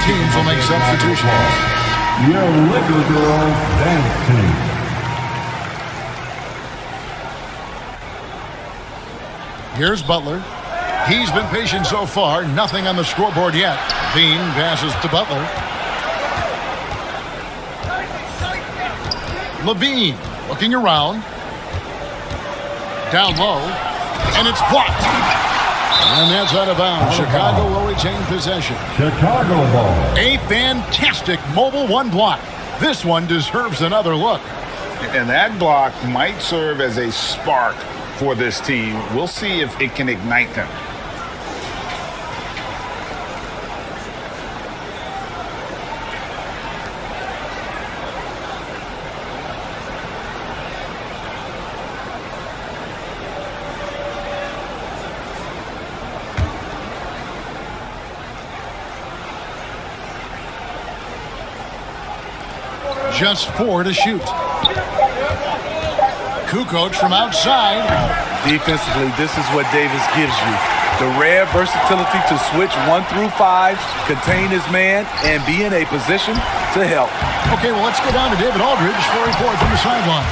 Teams will make substitutions. Your Laker girls dance team. Here's Butler. He's been patient so far. Nothing on the scoreboard yet. Bean passes to Butler. Levine looking around. Down low. And it's blocked. And that's out of bounds. Chicago will retain possession. Chicago ball. A fantastic mobile one block. This one deserves another look. And that block might serve as a spark for this team. We'll see if it can ignite them. Just 4 to shoot. Kukoc from outside. Defensively, this is what Davis gives you. The rare versatility to switch 1 through 5, contain his man, and be in a position to help. Okay, well, let's go down to David Aldridge for a report from the sideline.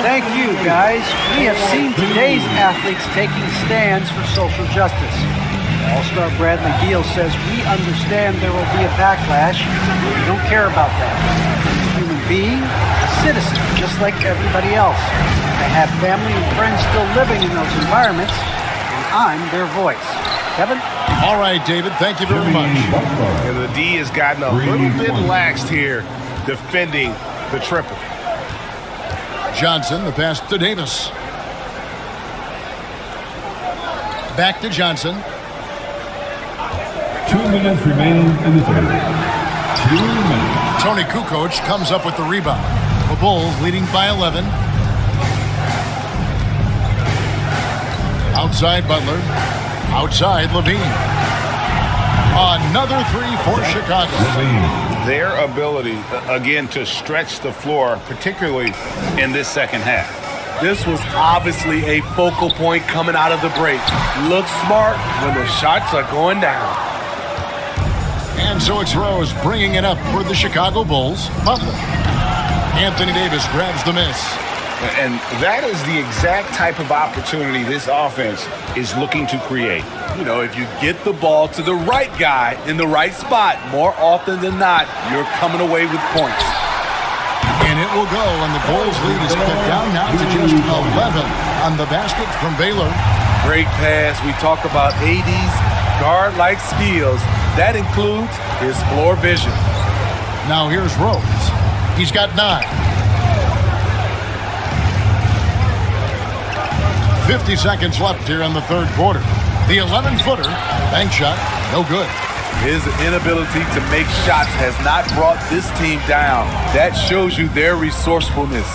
Thank you, guys. We have seen today's athletes taking stands for social justice. All-star Bradley Beal says, we understand there will be a backlash. We don't care about that. Being a citizen just like everybody else. I have family and friends still living in those environments, and I'm their voice. Kevin? All right, David, thank you very much. And the D has gotten a little bit laxed here defending the triple. Johnson, the pass to Davis. Back to Johnson. 2 minutes remaining in the third. 2 minutes. Tony Kukoc comes up with the rebound. The Bulls leading by 11. Outside Butler. Outside Levine. Another three for Chicago. Their ability, again, to stretch the floor, particularly in this second half. This was obviously a focal point coming out of the break. Look smart when the shots are going down. And so it's Rose bringing it up for the Chicago Bulls. Butler. Anthony Davis grabs the miss. And that is the exact type of opportunity this offense is looking to create. You know, if you get the ball to the right guy in the right spot, more often than not, you're coming away with points. And it will go, and the Bulls lead is cut down now to just 11 on the basket from Baylor. Great pass. We talk about AD's guard-like skills. That includes his floor vision. Now here's Rose. He's got 9. 50 seconds left here in the third quarter. The 11-footer, bank shot, no good. His inability to make shots has not brought this team down. That shows you their resourcefulness.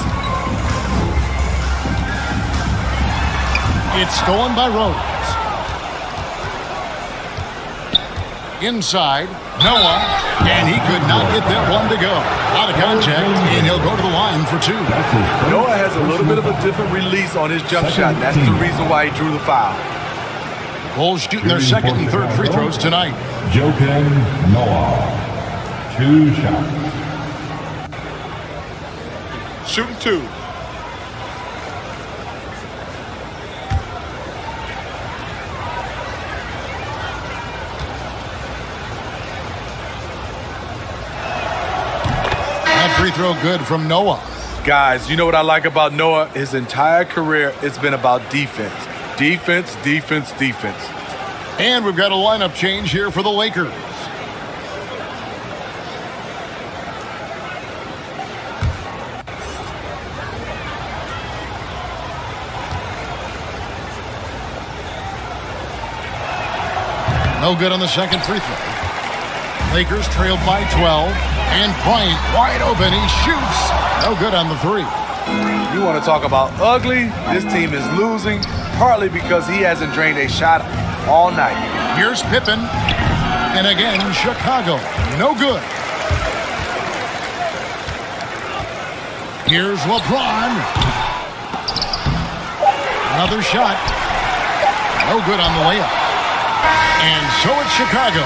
It's stolen by Rose. Inside, Noah, and he could not get that one to go. Out of contact, and he'll go to the line for two. Noah has a little bit of a different release on his jump shot. That's the reason why he drew the foul. Bulls shooting their second and third free throws tonight. Joakim Noah. 2 shots. Shooting 2. That free throw good from Noah. Guys, you know what I like about Noah? His entire career, it's been about defense. Defense, defense, defense. And we've got a lineup change here for the Lakers. No good on the second free throw. Lakers trailed by 12. And Bryant wide open. He shoots. No good on the 3. You want to talk about ugly? This team is losing, partly because he hasn't drained a shot all night. Here's Pippen. And again, Chicago. No good. Here's LeBron. Another shot. No good on the layup. And so it's Chicago.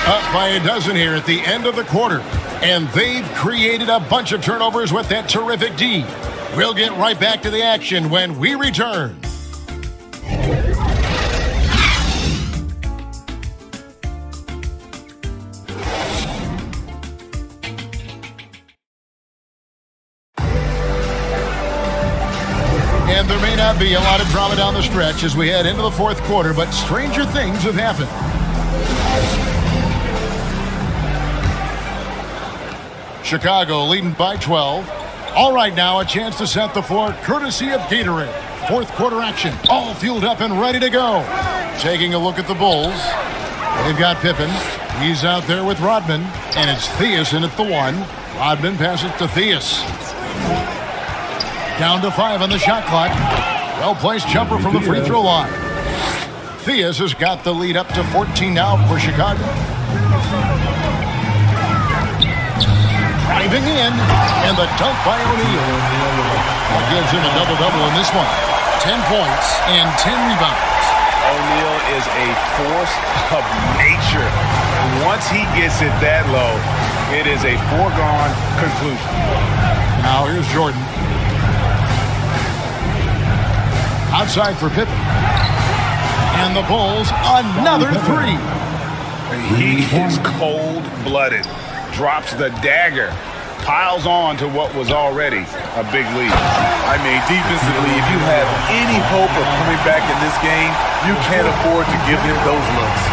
Up by a dozen here at the end of the quarter. And they've created a bunch of turnovers with that terrific D. We'll get right back to the action when we return. And there may not be a lot of drama down the stretch as we head into the fourth quarter, but stranger things have happened. Chicago leading by 12. All right, now a chance to set the floor courtesy of Gatorade. Fourth quarter action, all fueled up and ready to go. Taking a look at the Bulls. They've got Pippen. He's out there with Rodman, and it's Theus in at the 1. Rodman passes to Theus. Down to 5 on the shot clock. Well-placed jumper from the free throw line. Theus has got the lead up to 14 now for Chicago. Driving in, and the dunk by O'Neal. That gives him a double-double in this one. 10 points and 10 rebounds. O'Neal is a force of nature. Once he gets it that low, it is a foregone conclusion. Now here's Jordan. Outside for Pippen. And the Bulls, another 3. He is cold-blooded. Drops the dagger. Piles on to what was already a big lead. I mean, defensively, if you have any hope of coming back in this game, you can't afford to give him those looks.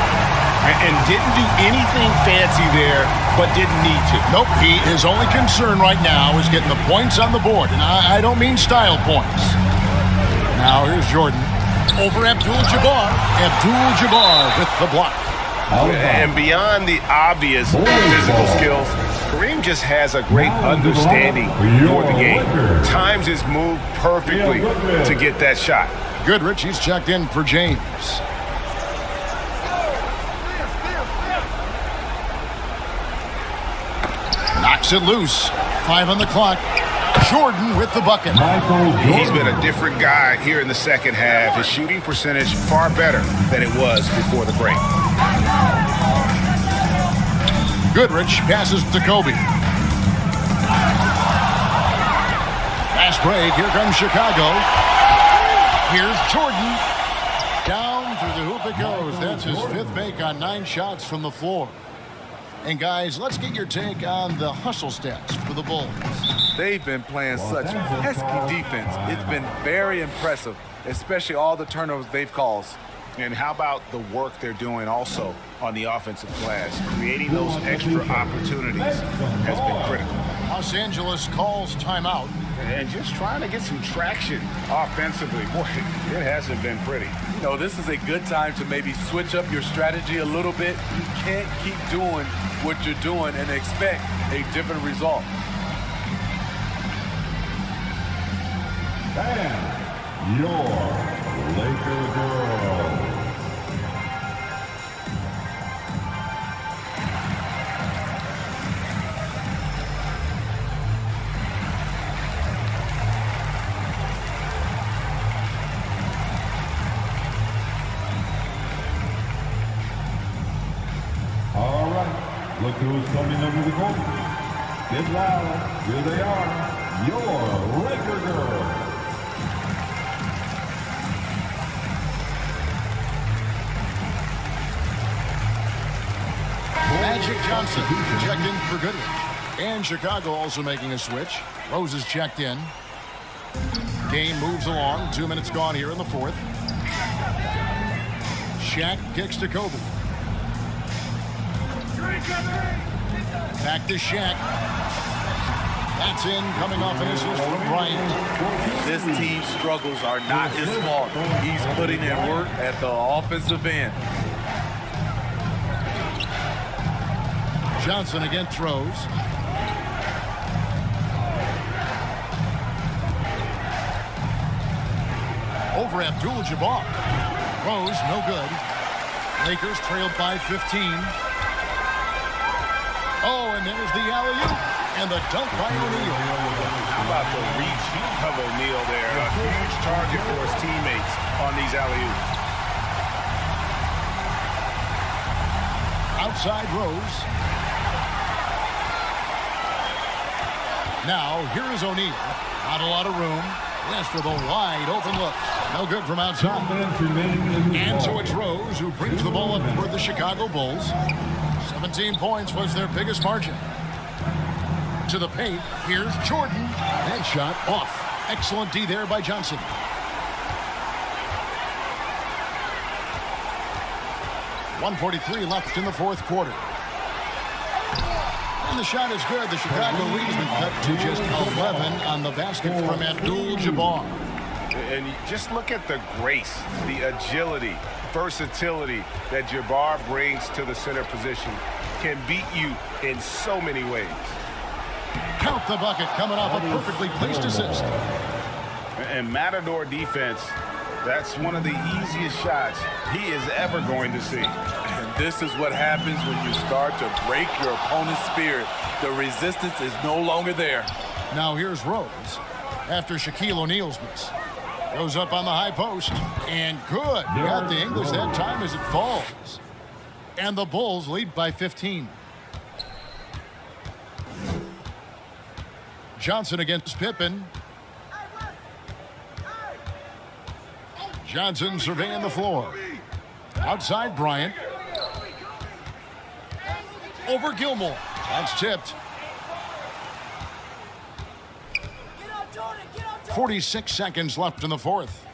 And didn't do anything fancy there, but didn't need to. Nope, his only concern right now is getting the points on the board. And I don't mean style points. Now here's Jordan. Over Abdul-Jabbar. Abdul-Jabbar with the block. And beyond the obvious physical skills, Kareem just has a great understanding for the game. Times his move perfectly to get that shot. Goodrich, he's checked in for James. Knocks it loose. 5 on the clock. Jordan with the bucket. He's been a different guy here in the second half. His shooting percentage far better than it was before the break. Goodrich passes to Kobe. Fast break. Here comes Chicago. Here's Jordan. Down through the hoop it goes. That's his 5th make on 9 shots from the floor. And guys, let's get your take on the hustle stats for the Bulls. They've been playing such pesky defense. It's been very impressive, especially all the turnovers they've caused. And how about the work they're doing also on the offensive glass? Creating those extra opportunities has been critical. Los Angeles calls timeout. And just trying to get some traction offensively. Boy, it hasn't been pretty. You know, this is a good time to maybe switch up your strategy a little bit. You can't keep doing what you're doing and expect a different result. And your Laker girls. All right, look who's coming under the goal. Get loud. Here they are, your Laker girls. Magic Johnson checked in for Goodrich. And Chicago also making a switch. Rose is checked in. Game moves along. 2 minutes gone here in the fourth. Shaq kicks to Kobe. Back to Shaq. That's in, coming off an assist from Bryant. This team's struggles are not his fault. He's putting in work at the offensive end. Johnson against Rose. Over Abdul-Jabbar. Rose, no good. Lakers trailed by 15. Oh, and there's the alley-oop. And the dunk by O'Neal. How about the reach of O'Neal there? A huge target for his teammates on these alley-oops. Outside Rose. Now, here is O'Neal. Not a lot of room. West with a wide open look. No good from outside. And so it's Rose who brings the ball up for the Chicago Bulls. 17 points was their biggest margin. To the paint, here's Jordan. That shot off. Excellent D there by Johnson. .143 left in the fourth quarter. And the shot is good. The Chicago lead has been cut to just 11 on the basket from Abdul-Jabbar. And just look at the grace, the agility, versatility that Jabbar brings to the center position. Can beat you in so many ways. Count the bucket coming off a perfectly placed assist. And Matador defense, that's one of the easiest shots he is ever going to see. And this is what happens when you start to break your opponent's spirit. The resistance is no longer there. Now here's Rose after Shaquille O'Neal's miss. Goes up on the high post. And good. Got the English that time as it falls. And the Bulls lead by 15. Johnson against Pippen. Johnson surveying the floor. Outside Bryant. Over Gilmore. That's tipped. 46 seconds left in the fourth.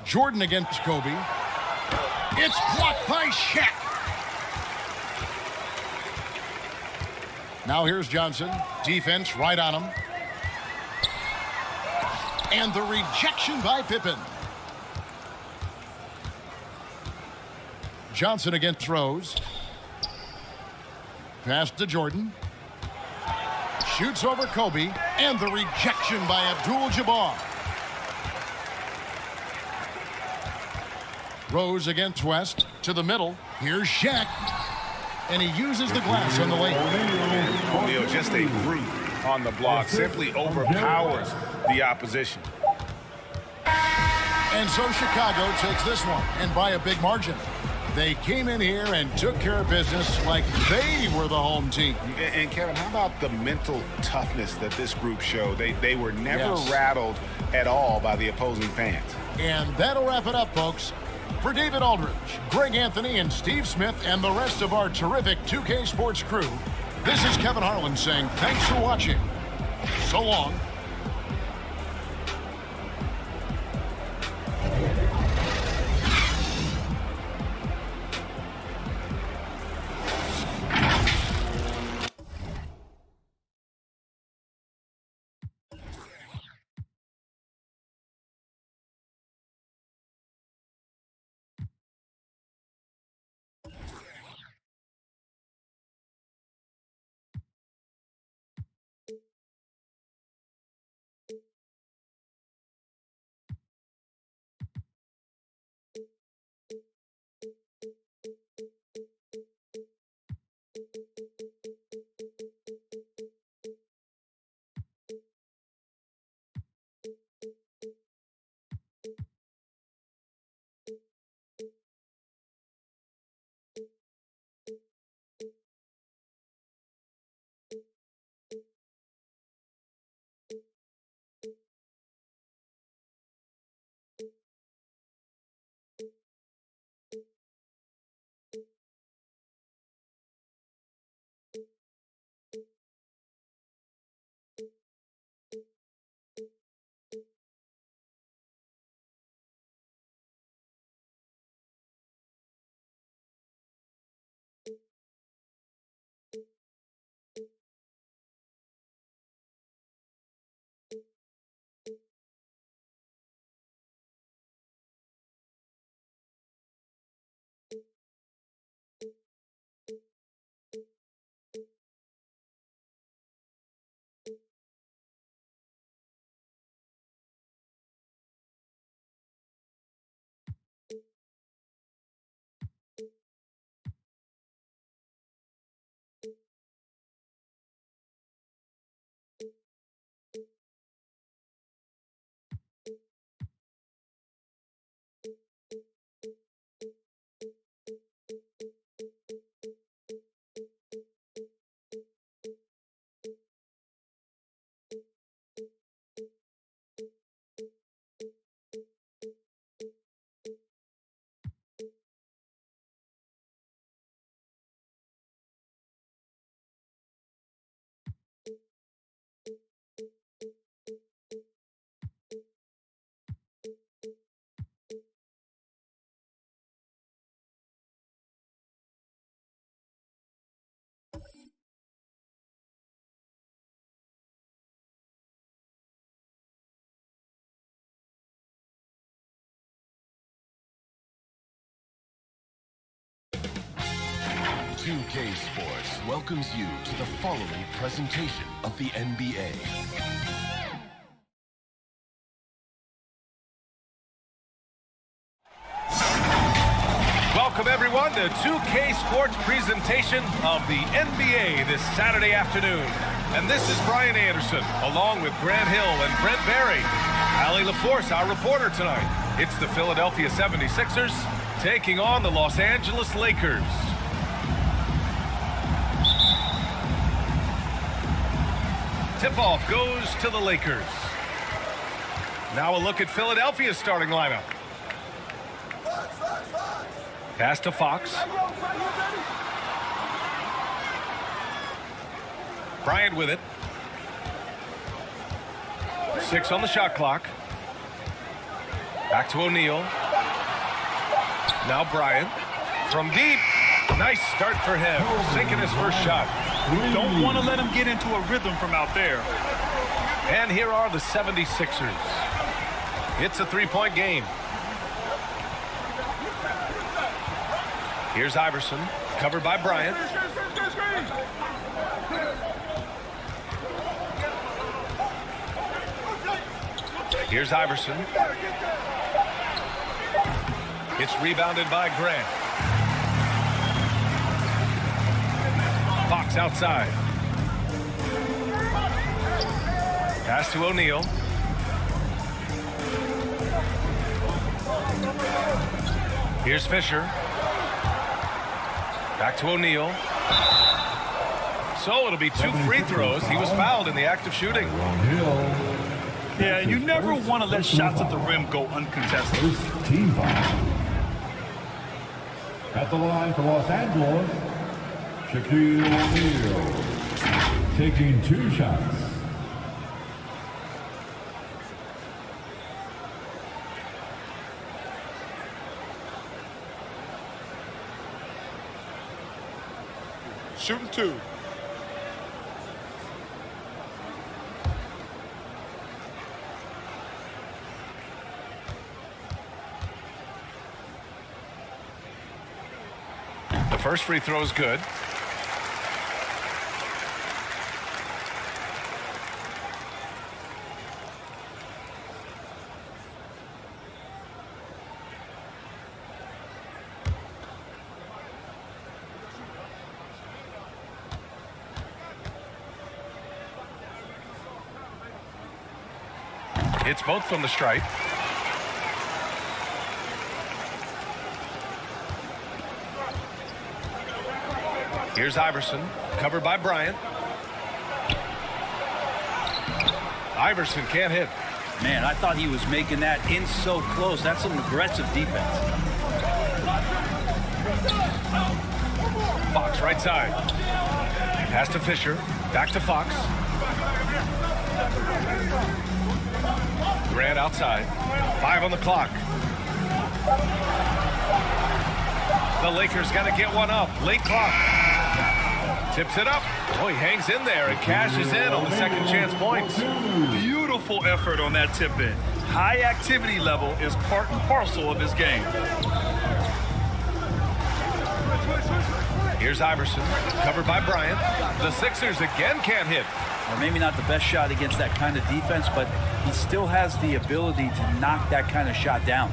Jordan against Kobe. It's blocked by Shaq. Now here's Johnson. Defense right on him. And the rejection by Pippen. Johnson against Rose. Pass to Jordan. Shoots over Kobe. And the rejection by Abdul-Jabbar. Rose against West. To the middle. Here's Shaq. And he uses the glass on the lane. O'Neal, just a brute on the block. Simply overpowers the opposition. And so Chicago takes this one, and by a big margin. They came in here and took care of business like they were the home team. And Kevin, how about the mental toughness that this group showed? They were never rattled at all by the opposing fans. And that'll wrap it up, folks. For David Aldridge, Greg Anthony, and Steve Smith, and the rest of our terrific 2K Sports crew, this is Kevin Harlan saying thanks for watching. So long. 2K Sports welcomes you to the following presentation of the NBA. Welcome, everyone, to 2K Sports presentation of the NBA this Saturday afternoon. And this is Brian Anderson, along with Grant Hill and Brent Barry. Allie LaForce, our reporter tonight. It's the Philadelphia 76ers taking on the Los Angeles Lakers. Tip-off goes to the Lakers. Now a look at Philadelphia's starting lineup. Pass to Fox. Bryant with it. 6 on the shot clock. Back to O'Neal. Now Bryant. From deep. Nice start for him. Sinking his first shot. Don't want to let him get into a rhythm from out there. And here are the 76ers. It's a three-point game. Here's Iverson, covered by Bryant. Here's Iverson. It's rebounded by Grant. Fox outside. Pass to O'Neal. Here's Fisher. Back to O'Neal. So it'll be 2 free throws. He was fouled in the act of shooting. Yeah, you never want to let shots at the rim go uncontested. First team foul. At the line for Los Angeles, Shaquille O'Neal taking 2 shots. Shooting 2. The first free throw is good. It's both from the stripe. Here's Iverson, covered by Bryant. Iverson can't hit. Man, I thought he was making that in so close. That's some aggressive defense. Fox right side. Pass to Fisher. Back to Fox. Grant outside. 5 on the clock. The Lakers got to get one up. Late clock. Tips it up. Oh, he hangs in there and cashes in on the second chance points. Beautiful effort on that tip in. High activity level is part and parcel of his game. Here's Iverson, covered by Bryant. The Sixers again can't hit. Or maybe not the best shot against that kind of defense, but he still has the ability to knock that kind of shot down.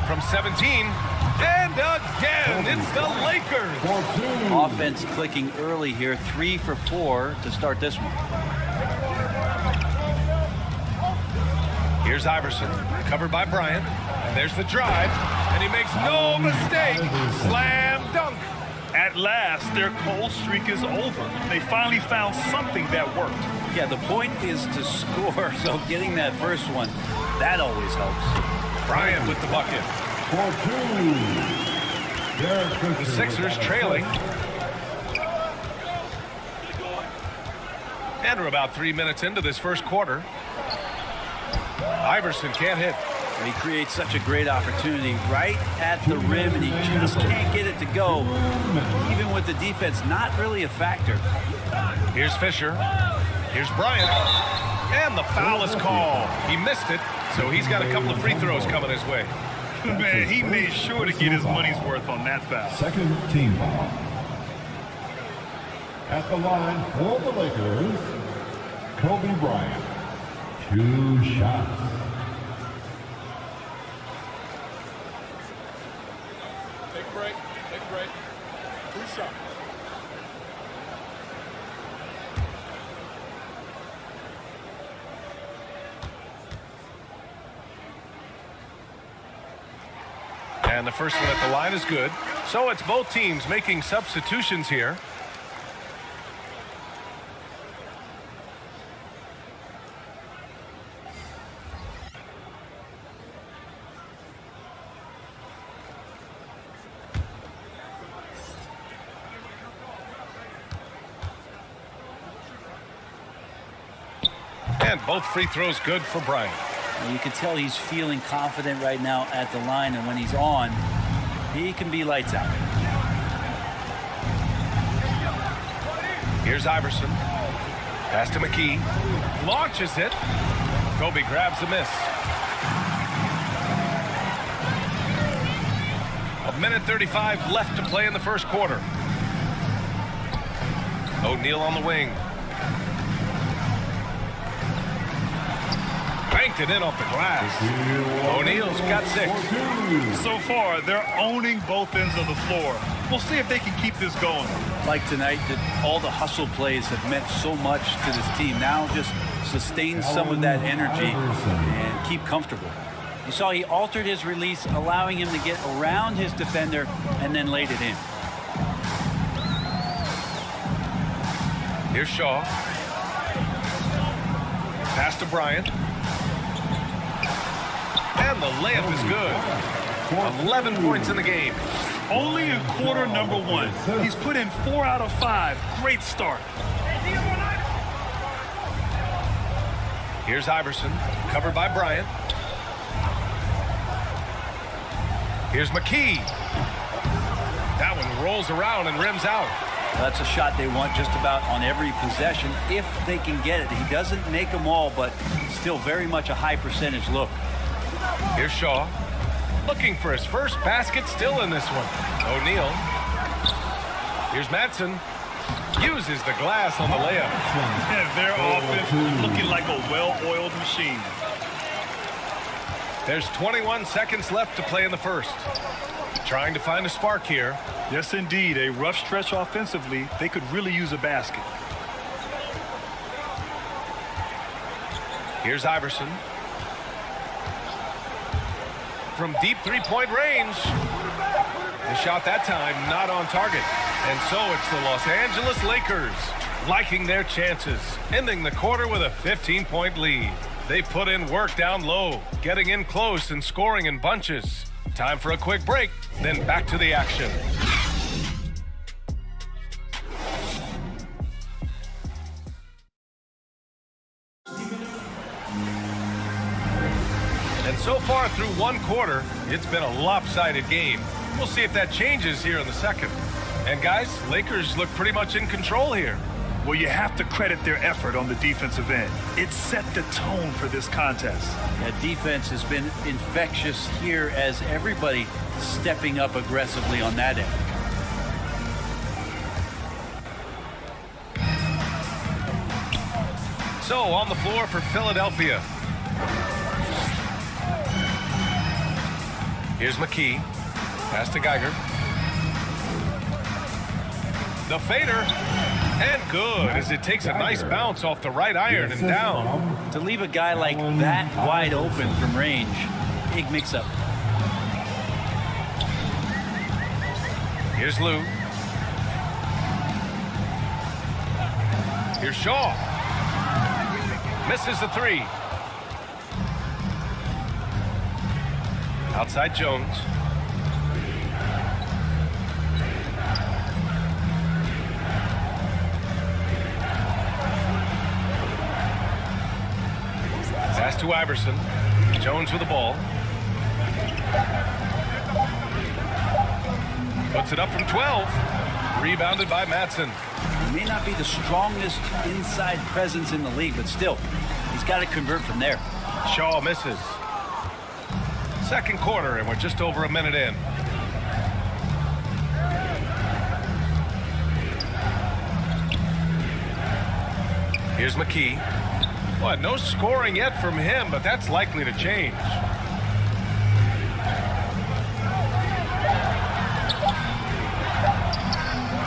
From 17, and again, it's the Lakers. Offense clicking early here, 3 for 4 to start this one. Here's Iverson, covered by Bryant, and there's the drive, and he makes no mistake. Slam dunk. At last, their cold streak is over. They finally found something that worked. Yeah, the point is to score, so getting that first one, that always helps. Bryant with the bucket. The Sixers trailing. And we're about 3 minutes into this first quarter. Iverson can't hit. He creates such a great opportunity right at the rim, and he just can't get it to go. Even with the defense, not really a factor. Here's Fisher. Here's Bryant. And the foul is called. He missed it, so he's got a couple of free throws coming his way. Man, he made sure to get his money's worth on that foul. Second team foul. At the line for the Lakers, Kobe Bryant. 2 shots. Take a break. Take a break. 2 shots. And the first one at the line is good. So it's both teams making substitutions here. And both free throws good for Bryant. You can tell he's feeling confident right now at the line, and when he's on, he can be lights out. Here's Iverson. Pass to McKee. Launches it. Kobe grabs the miss. 1:35 left to play in the first quarter. O'Neal on the wing. Banked it in off the glass. O'Neal's got 6. So far, they're owning both ends of the floor. We'll see if they can keep this going. Like tonight, that all the hustle plays have meant so much to this team. Now just sustain some of that energy and keep comfortable. You saw he altered his release, allowing him to get around his defender and then laid it in. Here's Shaw. Pass to Bryant. And the layup is good. 11 points in the game. Only in quarter number 1. He's put in 4 out of 5. Great start. Here's Iverson, covered by Bryant. Here's McKee. That one rolls around and rims out. That's a shot they want just about on every possession if they can get it. He doesn't make them all, but still very much a high percentage look. Here's Shaw. Looking for his first basket, still in this one. O'Neal. Here's Madsen. Uses the glass on the layup. And their offense looking like a well-oiled machine. There's 21 seconds left to play in the first. Trying to find a spark here. Yes, indeed. A rough stretch offensively. They could really use a basket. Here's Iverson. From deep three-point range. The shot that time not on target. And so it's the Los Angeles Lakers liking their chances, ending the quarter with a 15-point lead. They put in work down low, getting in close and scoring in bunches. Time for a quick break, then back to the action. And so far through one quarter, it's been a lopsided game. We'll see if that changes here in the second. And guys, Lakers look pretty much in control here. Well, you have to credit their effort on the defensive end. It set the tone for this contest. That defense has been infectious here as everybody stepping up aggressively on that end. So on the floor for Philadelphia. Here's McKee. Pass to Geiger. The fader. And good as it takes a nice bounce off the right iron and down. To leave a guy like that wide open from range, big mix-up. Here's Lou. Here's Shaw. Misses the three. Outside Jones. Pass to Iverson. Jones with the ball. Puts it up from 12. Rebounded by Madsen. He may not be the strongest inside presence in the league, but still, he's got to convert from there. Shaw misses. Second quarter, and we're just over a minute in. Here's McKee. Well, no scoring yet from him, but that's likely to change.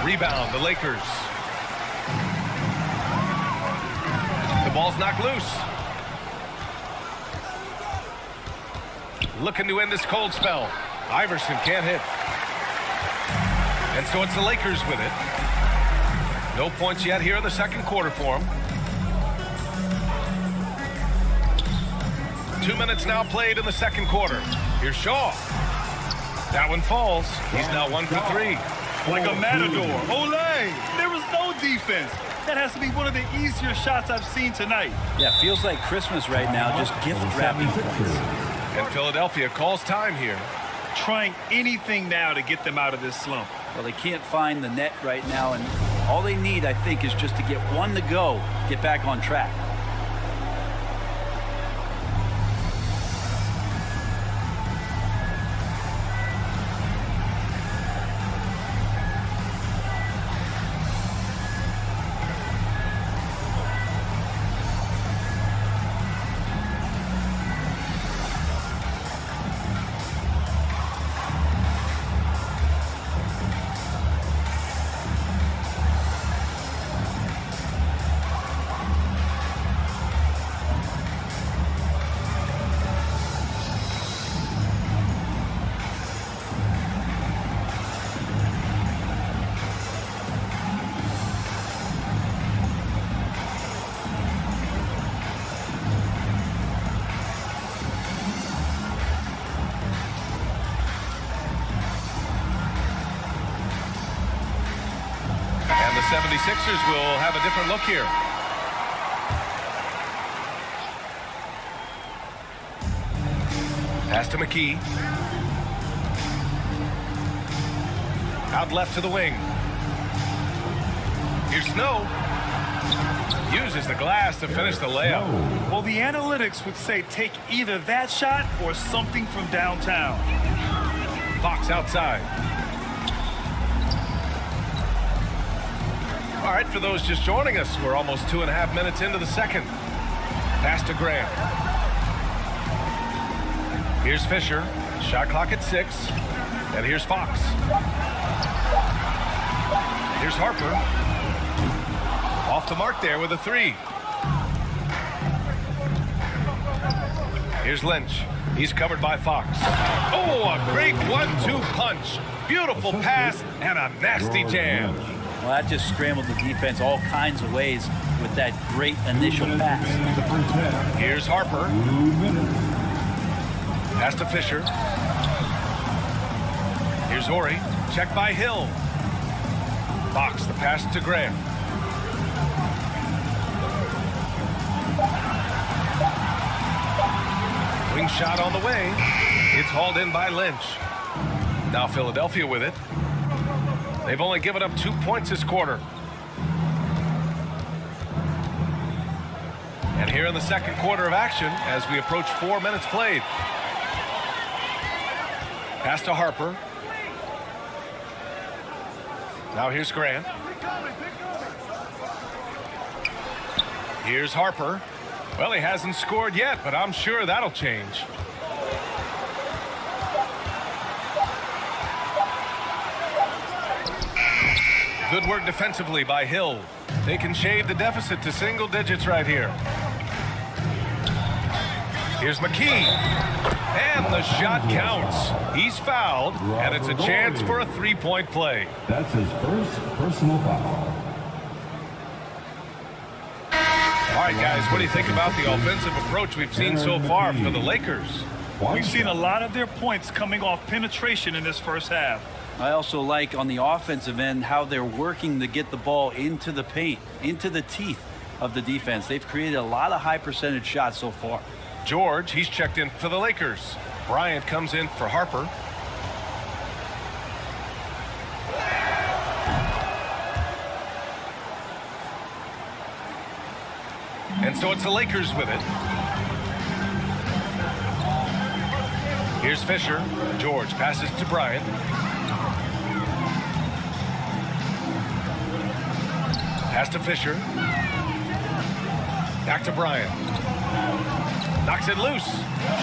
Rebound, the Lakers. The ball's knocked loose. Looking to end this cold spell. Iverson can't hit. And so it's the Lakers with it. No points yet here in the second quarter for them. 2 minutes now played in the second quarter. Here's Shaw. That one falls. He's now 1 for 3. Like a matador. Olay! There was no defense. That has to be one of the easier shots I've seen tonight. Yeah, feels like Christmas right now, just gift wrapping points. And Philadelphia calls time here. Trying anything now to get them out of this slump. Well, they can't find the net right now, and all they need, I think, is just to get one to go, get back on track. And the 76ers will have a different look here. Pass to McKee. Out left to the wing. Here's Snow. Uses the glass to finish the layup. Well, the analytics would say take either that shot or something from downtown. Fox outside. All right, for those just joining us, we're almost 2.5 minutes into the second. Pass to Grant. Here's Fisher. Shot clock at 6. And here's Fox. Here's Harper. Off the mark there with a 3. Here's Lynch. He's covered by Fox. Oh, a great 1-2 punch. Beautiful pass and a nasty jam. Well, that just scrambled the defense all kinds of ways with that great initial pass. Here's Harper. Pass to Fisher. Here's Ori. Check by Hill. Fox, the pass to Graham. Wing shot on the way. It's hauled in by Lynch. Now Philadelphia with it. They've only given up 2 points this quarter. And here in the second quarter of action, as we approach 4 minutes played. Pass to Harper. Now here's Grant. Here's Harper. Well, he hasn't scored yet, but I'm sure that'll change. Good work defensively by Hill. They can shade the deficit to single digits right here. Here's McKee. And the shot counts. He's fouled, and it's a chance for a three-point play. That's his first personal foul. All right, guys, what do you think about the offensive approach we've seen so far from the Lakers? We've seen a lot of their points coming off penetration in this first half. I also like on the offensive end how they're working to get the ball into the paint, into the teeth of the defense. They've created a lot of high percentage shots so far. George, he's checked in for the Lakers. Bryant comes in for Harper. And so it's the Lakers with it. Here's Fisher. George passes to Bryant. Pass to Fisher. Back to Bryant. Knocks it loose.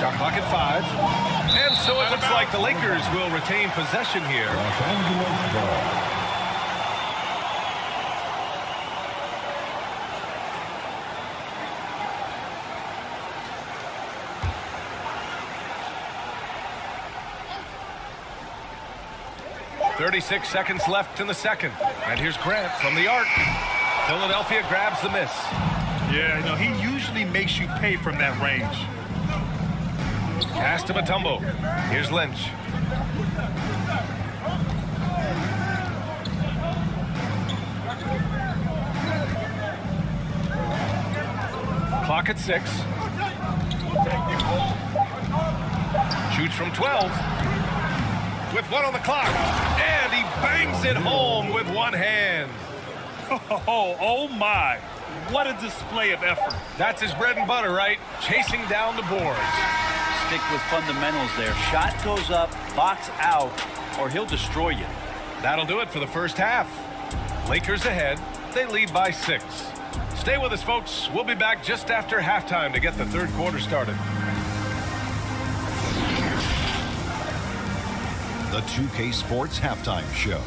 Shot clock at 5. And so it looks like the Lakers will retain possession here. Los Angeles ball. 36 seconds left in the second. And here's Grant from the arc. Philadelphia grabs the miss. Yeah, he usually makes you pay from that range. Pass to Mutombo. Here's Lynch. Clock at 6. Shoots from 12. With 1 on the clock. And he bangs it home with one hand. Oh my. What a display of effort. That's his bread and butter, right? Chasing down the boards. Stick with fundamentals there. Shot goes up, box out, or he'll destroy you. That'll do it for the first half. Lakers ahead. They lead by 6. Stay with us, folks. We'll be back just after halftime to get the third quarter started. The 2K Sports Halftime Show.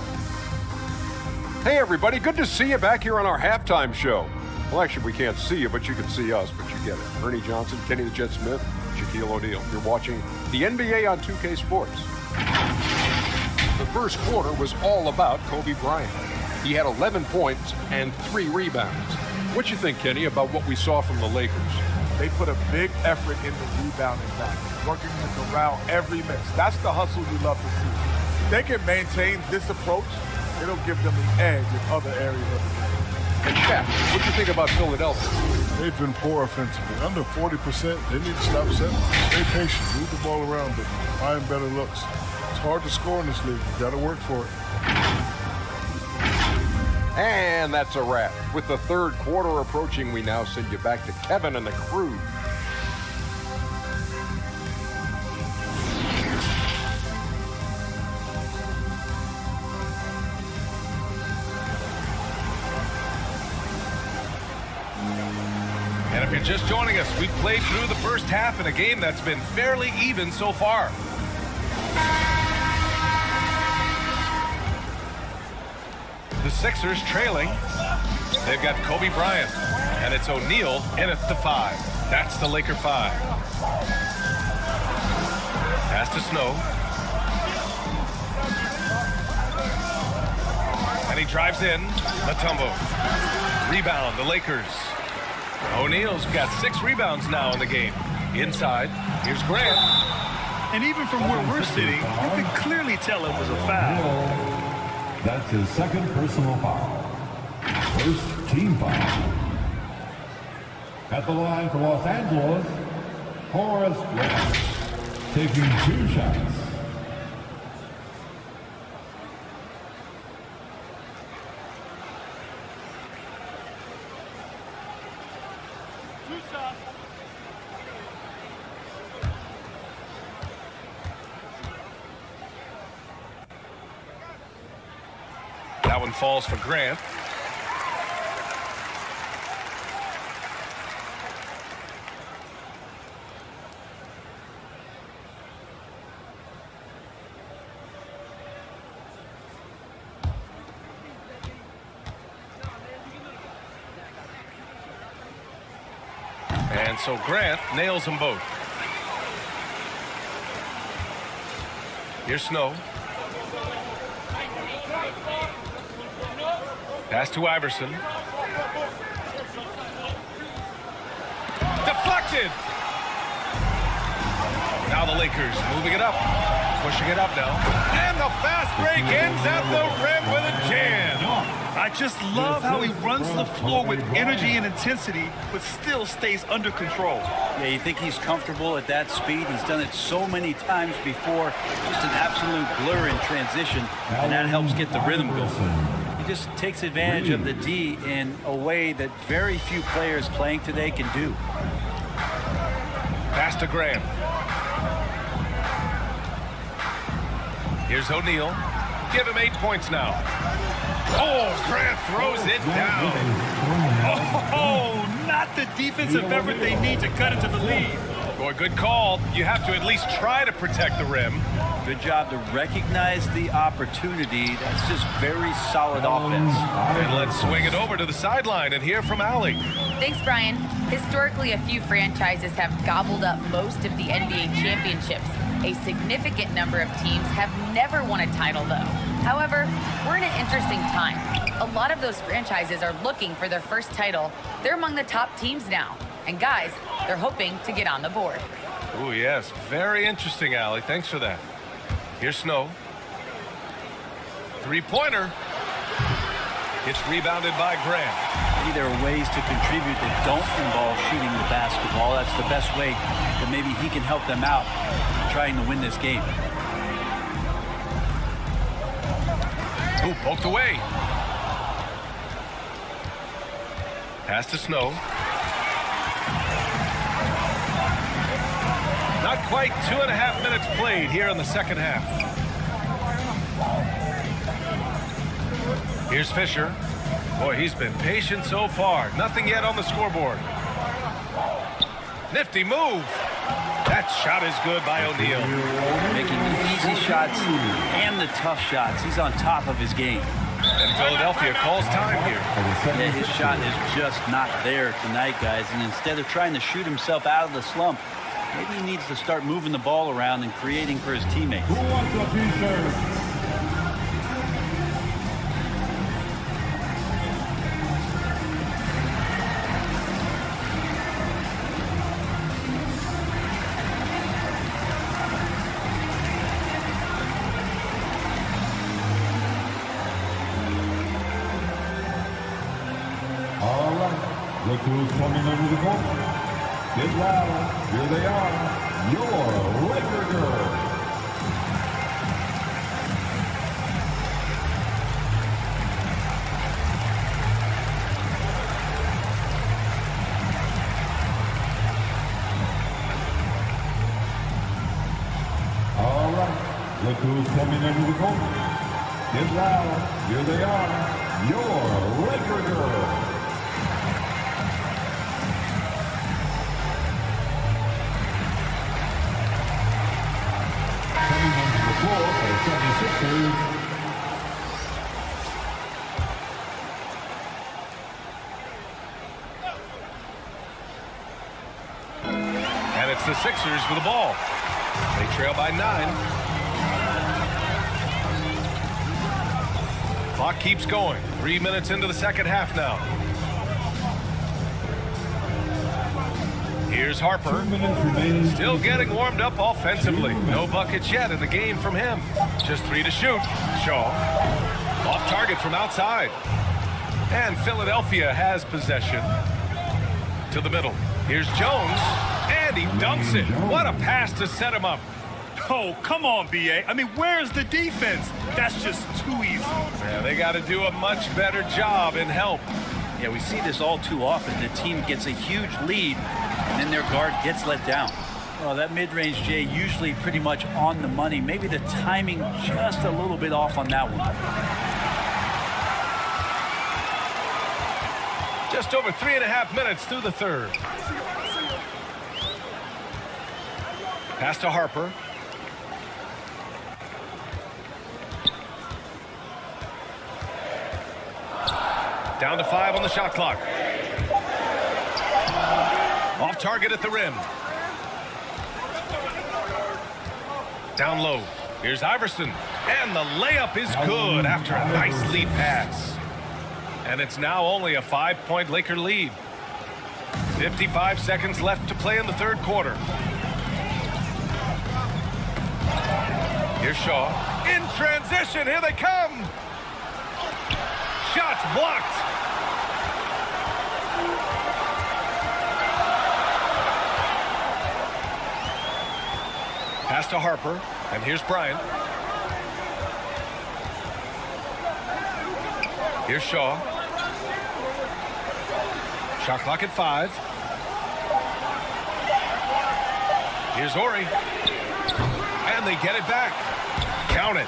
Hey, everybody. Good to see you back here on our halftime show. Well, actually, we can't see you, but you can see us, but you get it. Ernie Johnson, Kenny the Jet Smith, Shaquille O'Neal. You're watching the NBA on 2K Sports. The first quarter was all about Kobe Bryant. He had 11 points and 3 rebounds. What you think, Kenny, about what we saw from the Lakers? They put a big effort into rebounding back, working around every miss. That's the hustle you love to see. If they can maintain this approach, it'll give them the edge in other areas of the game. And Shaq, what do you think about Philadelphia? They've been poor offensively. Under 40%, they need to stop settling. Stay patient, move the ball around, but find better looks. It's hard to score in this league. You got to work for it. And that's a wrap. With the third quarter approaching, we now send you back to Kevin and the crew. And if you're just joining us, we've played through the first half in a game that's been fairly even so far. The Sixers trailing. They've got Kobe Bryant, and it's O'Neal in at the 5. That's the Laker 5. Pass to Snow. And he drives in. Mutombo. Rebound, the Lakers. O'Neal's got 6 rebounds now in the game. Inside, here's Grant. And even from where we're sitting, you can clearly tell it was a foul. That's his second personal foul. First team foul. At the line for Los Angeles, Horace Grant, taking 2 shots. That one falls for Grant. And so Grant nails them both. Here's Snow. Pass to Iverson. Deflected! Now the Lakers moving it up. Pushing it up now. And the fast break ends at the rim with a jam. I just love how he runs the floor with energy and intensity, but still stays under control. Yeah, you think he's comfortable at that speed? He's done it so many times before. Just an absolute blur in transition, and that helps get the rhythm going. He just takes advantage of the D in a way that very few players playing today can do. Pass to Graham. Here's O'Neal. Give him 8 points now. Oh, Grant throws it down. Oh, not the defensive effort they need to cut into the lead. Boy, good call. You have to at least try to protect the rim. Good job to recognize the opportunity. That's just very solid offense. And let's swing it over to the sideline and hear from Allie. Thanks, Brian. Historically, a few franchises have gobbled up most of the NBA championships. A significant number of teams have never won a title, though. However, we're in an interesting time. A lot of those franchises are looking for their first title. They're among the top teams now. And guys, they're hoping to get on the board. Oh, yes. Very interesting, Allie. Thanks for that. Here's Snow. Three-pointer. It's rebounded by Grant. Maybe there are ways to contribute that don't involve shooting the basketball. That's the best way that maybe he can help them out trying to win this game. Ooh, poked away. Pass to Snow. Not quite 2.5 minutes played here in the second half. Here's Fisher. Boy, he's been patient so far. Nothing yet on the scoreboard. Nifty move. That shot is good by O'Neal. Making the easy shots and the tough shots. He's on top of his game. And Philadelphia calls time here. Yeah, his shot is just not there tonight, guys. And instead of trying to shoot himself out of the slump, maybe he needs to start moving the ball around and creating for his teammates. Who wants a t-shirt? All right, look who's coming under the court. Get louder. Here they are, your Laker girls. All right, look who's coming under the court. Get louder. Here they are, your Laker girls. Coming onto the floor for the 76ers. And it's the Sixers with the ball. They trail by 9. Clock keeps going. 3 minutes into the second half now. Here's Harper. 2 minutes remaining. Still getting warmed up offensively. No buckets yet in the game from him. Just 3 to shoot. Shaw. Off target from outside. And Philadelphia has possession. To the middle. Here's Jones. And he dunks it. What a pass to set him up. Oh, come on, B.A. I mean, where's the defense? That's just too easy. Yeah, they got to do a much better job in help. Yeah, we see this all too often. The team gets a huge lead, and then their guard gets let down. Well, that mid-range, Jay, usually pretty much on the money. Maybe the timing just a little bit off on that one. Just over 3.5 minutes through the third. Pass to Harper. Down to 5 on the shot clock. Off target at the rim. Down low. Here's Iverson. And the layup is good after a nice lead pass. And it's now only a 5-point Laker lead. 55 seconds left to play in the third quarter. Here's Shaw. In transition. Here they come. Shots blocked. Pass to Harper, and here's Bryant. Here's Shaw. Shot clock at 5. Here's Horry. And they get it back. Count it.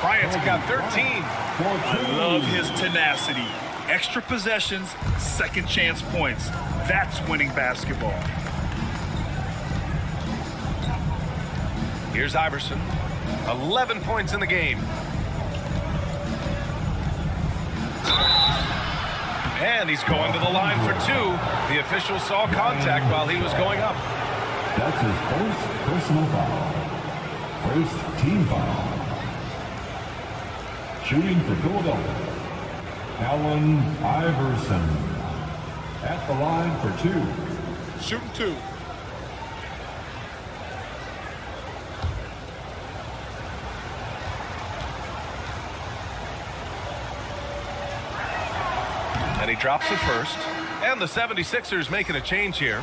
Bryant's got 13. I love his tenacity. Extra possessions, second chance points. That's winning basketball. Here's Iverson. 11 points in the game. And he's going to the line for two. The official saw contact while he was going up. That's his first personal foul. First team foul. Shooting for Philadelphia, Allen Iverson. At the line for two. Shooting two. And he drops it first. And the 76ers making a change here.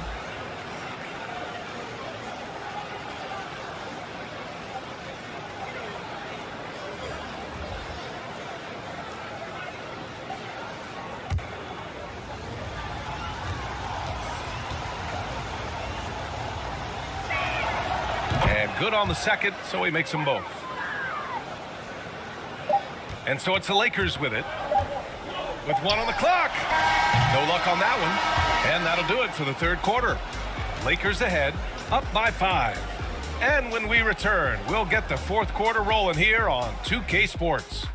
And good on the second, so he makes them both. And so it's the Lakers with it. With one on the clock. No luck on that one. And that'll do it for the third quarter. Lakers ahead, up by 5. And when we return, we'll get the fourth quarter rolling here on 2K Sports.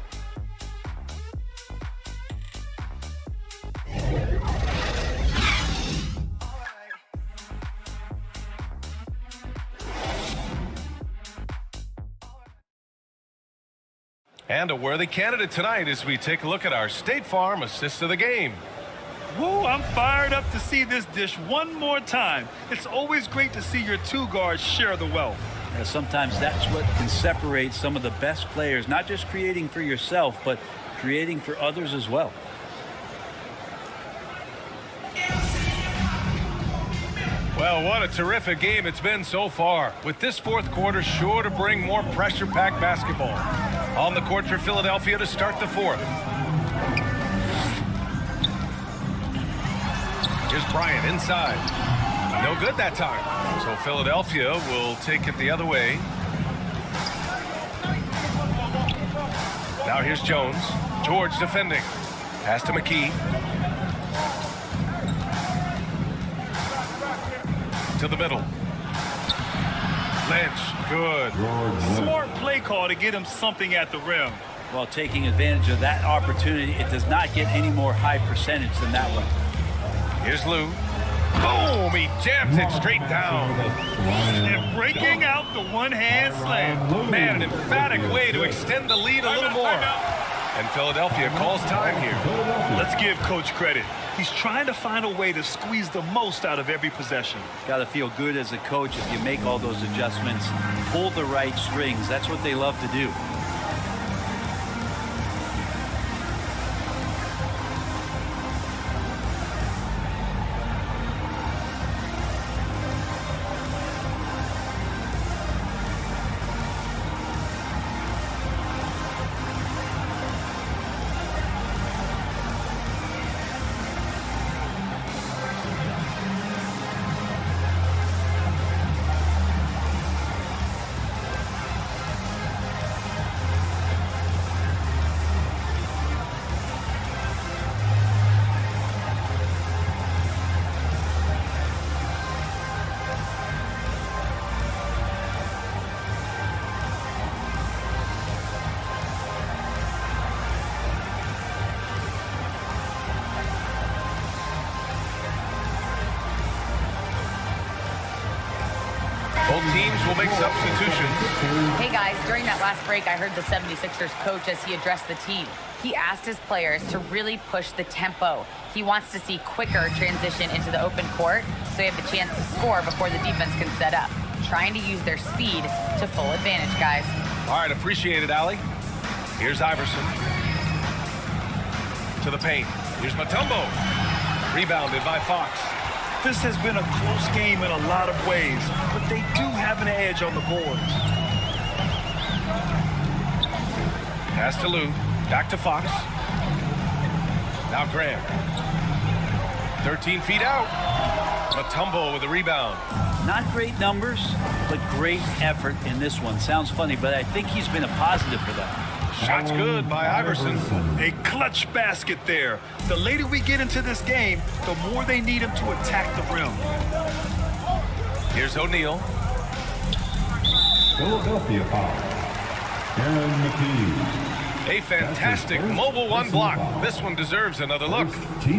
And a worthy candidate tonight as we take a look at our State Farm assist of the game. Woo, I'm fired up to see this dish one more time. It's always great to see your two guards share the wealth. Sometimes that's what can separate some of the best players, not just creating for yourself, but creating for others as well. Well, what a terrific game it's been so far, with this fourth quarter sure to bring more pressure-packed basketball. On the court for Philadelphia to start the fourth. Here's Bryant inside. No good that time. So Philadelphia will take it the other way. Now here's Jones. George defending. Pass to McKee. To the middle. Lynch, good. Smart play call to get him something at the rim. While taking advantage of that opportunity, it does not get any more high percentage than that one. Here's Lou. Boom! He jams it straight down. And breaking out the one-hand slam. Man, an emphatic way to extend the lead a little more. And Philadelphia calls time here. Let's give Coach credit. He's trying to find a way to squeeze the most out of every possession. Got to feel good as a coach if you make all those adjustments, pull the right strings. That's what they love to do. Both teams will make substitutions. Hey guys, during that last break, I heard the 76ers coach as he addressed the team. He asked his players to really push the tempo. He wants to see quicker transition into the open court so they have the chance to score before the defense can set up. Trying to use their speed to full advantage, guys. All right, appreciate it, Allie. Here's Iverson. To the paint. Here's Mutombo. Rebounded by Fox. This has been a close game in a lot of ways, but they do have an edge on the boards. Pass to Lou. Back to Fox. Now Graham. 13 feet out. Mutombo with a rebound. Not great numbers, but great effort in this one. Sounds funny, but I think he's been a positive for them. Shot's good by Iverson. A clutch basket there. The later we get into this game, the more they need him to attack the rim. Here's O'Neal. Philadelphia foul. Aaron McKee. A fantastic mobile one block. This one deserves another look.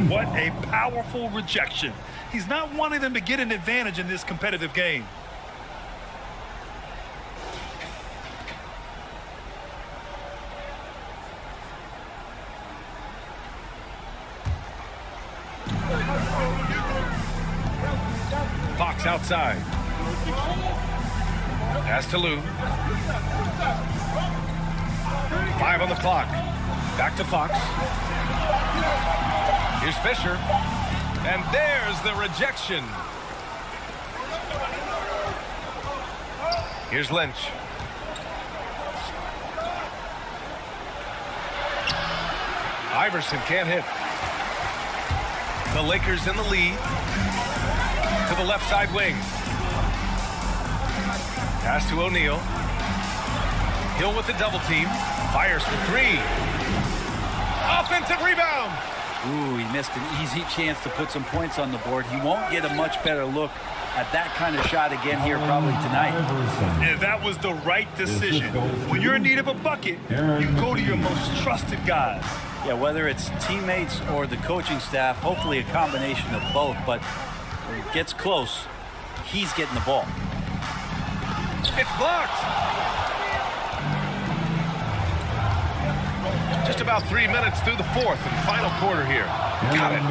What a powerful rejection. He's not wanting them to get an advantage in this competitive game. Fox outside. Pass to Lou. 5 on the clock. Back to Fox. Here's Fisher. And there's the rejection. Here's Lynch. Iverson can't hit. The Lakers in the lead. To the left side wing. Pass to O'Neal. Hill with the double team. Fires for 3. Offensive rebound. Ooh, he missed an easy chance to put some points on the board. He won't get a much better look at that kind of shot again here probably tonight. And that was the right decision. When you're in need of a bucket, you go to your most trusted guys. Yeah, whether it's teammates or the coaching staff, hopefully a combination of both, but when it gets close, he's getting the ball. It's blocked. Just about 3 minutes through the fourth and final quarter here. Got it.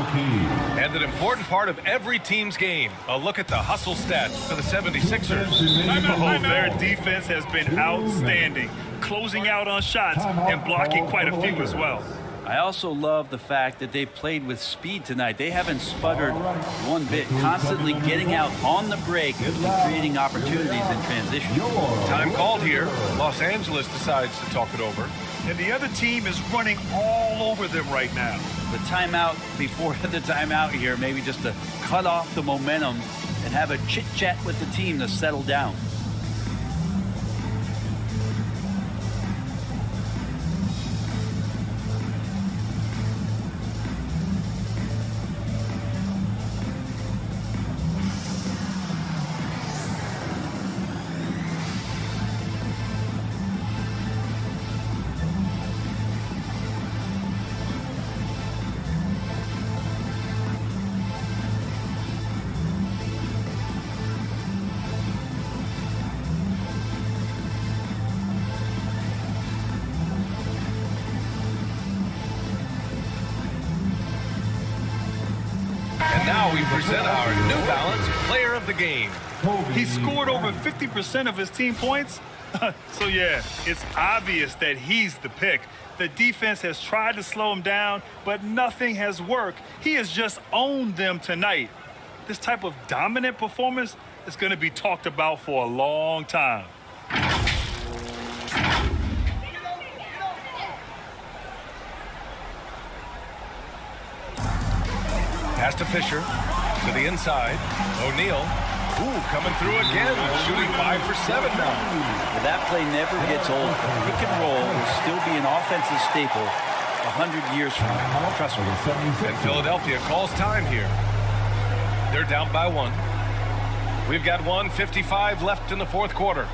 And an important part of every team's game. A look at the hustle stats for the 76ers. Oh, their defense has been outstanding, closing out on shots and blocking quite a few as well. I also love the fact that they played with speed tonight. They haven't sputtered one bit, constantly getting out on the break and creating opportunities in transition. Time called here. Los Angeles decides to talk it over. And the other team is running all over them right now. The timeout before the timeout here, maybe just to cut off the momentum and have a chit-chat with the team to settle down. Now we present our New Balance Player of the Game. He scored over 50% of his team points. So yeah, it's obvious that he's the pick. The defense has tried to slow him down, but nothing has worked. He has just owned them tonight. This type of dominant performance is going to be talked about for a long time. Pass to Fisher, to the inside. O'Neal, coming through again, shooting 5 for 7 now. Well, that play never gets old. Pick and roll will still be an offensive staple 100 years from now. Trust me. And Philadelphia calls time here. They're down by 1. We've got 1:55 left in the fourth quarter.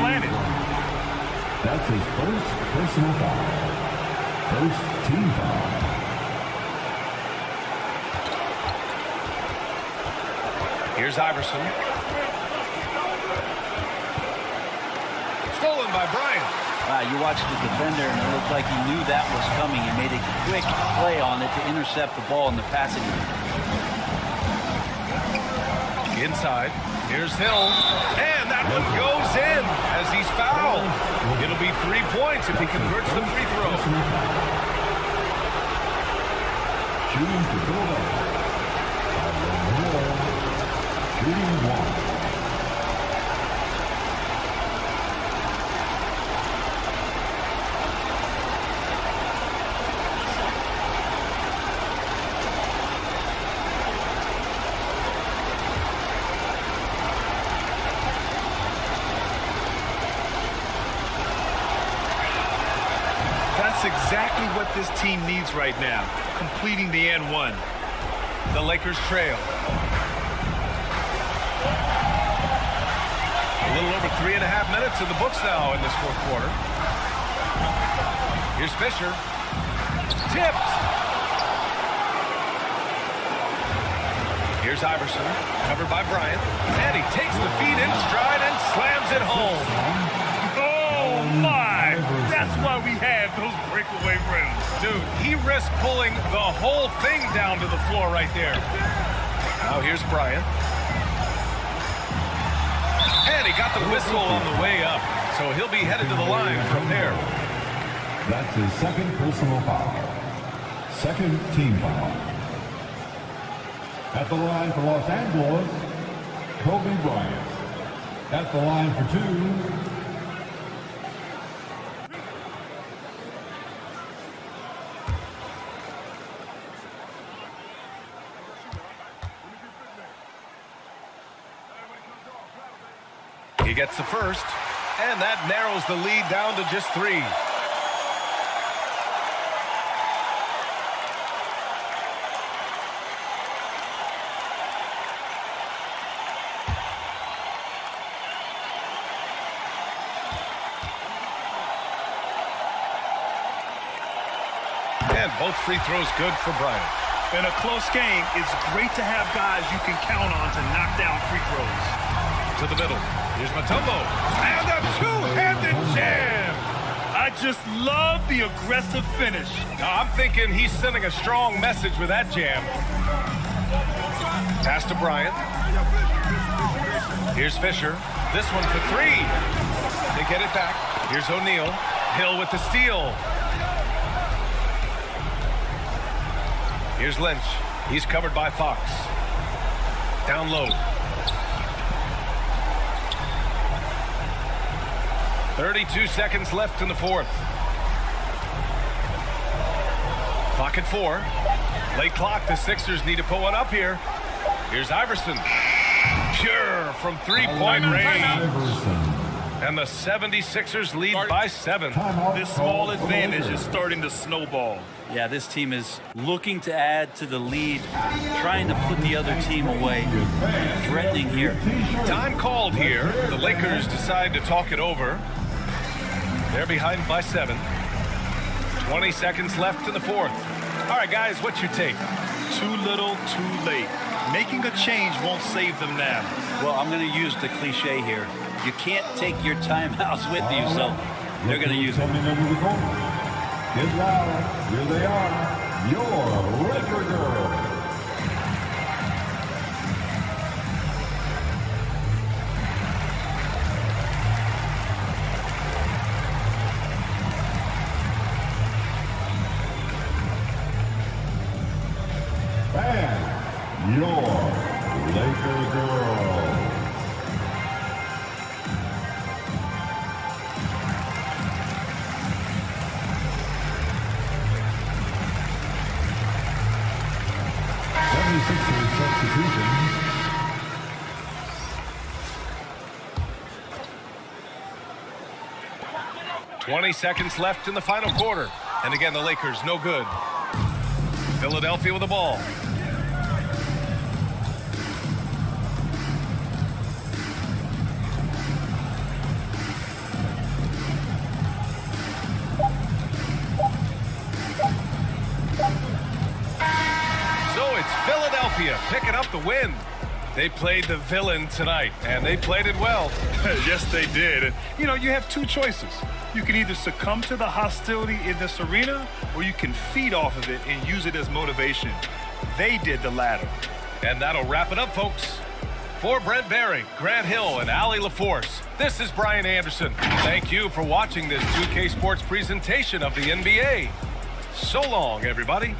planet. That's his first personal foul. First team foul. Here's Iverson. Stolen by Bryant. You watched the defender, and it looked like he knew that was coming. He made a quick play on it to intercept the ball in the passing lane. Inside. Here's Hill. And that one goes in as he's fouled. It'll be 3 points if he converts the free throw. Shooting for Philadelphia. Shooting one. That's exactly what this team needs right now, completing the and one. The Lakers trail. A little over 3.5 minutes in the books now in this fourth quarter. Here's Fisher. Tipped. Here's Iverson, covered by Bryant. And he takes the feed in stride and slams it home. Oh, my! That's why we have those breakaway rims. Dude, he risked pulling the whole thing down to the floor right there. Now here's Bryant. And he got the whistle on the way up, so he'll be headed to the line from there. That's his second personal foul. Second team foul. At the line for Los Angeles, Kobe Bryant. At the line for two, he gets the first, and that narrows the lead down to just 3. And both free throws good for Bryant. In a close game, it's great to have guys you can count on to knock down free throws. To the middle. Here's Mutombo. And a two-handed jam. I just love the aggressive finish. I'm thinking he's sending a strong message with that jam. Pass to Bryant. Here's Fisher. This one for 3. They get it back. Here's O'Neal. Hill with the steal. Here's Lynch. He's covered by Fox. Down low. 32 seconds left in the fourth. Clock at 4. Late clock. The Sixers need to put one up here. Here's Iverson. Pure from three-point range. And the 76ers lead by 7. This small advantage is starting to snowball. Yeah, this team is looking to add to the lead, trying to put the other team away, threatening here. Time called here. The Lakers decide to talk it over. They're behind by 7. 20 seconds left in the fourth. All right, guys, what's your take? Too little, too late. Making a change won't save them now. Well, I'm going to use the cliche here. You can't take your timeouts with you, so they're going to use it. Get loud. Here they are. Your Laker girls. And your Laker girls. Substitution. 20 seconds left in the final quarter. And again, the Lakers no good. Philadelphia with the ball. picking up the win. They played the villain tonight, and they played it well. Yes, they did. And, you have two choices. You can either succumb to the hostility in this arena, or you can feed off of it and use it as motivation. They did the latter. And that'll wrap it up, folks. For Brent Baring, Grant Hill, and Allie LaForce, this is Brian Anderson. Thank you for watching this 2K Sports presentation of the NBA. So long, everybody.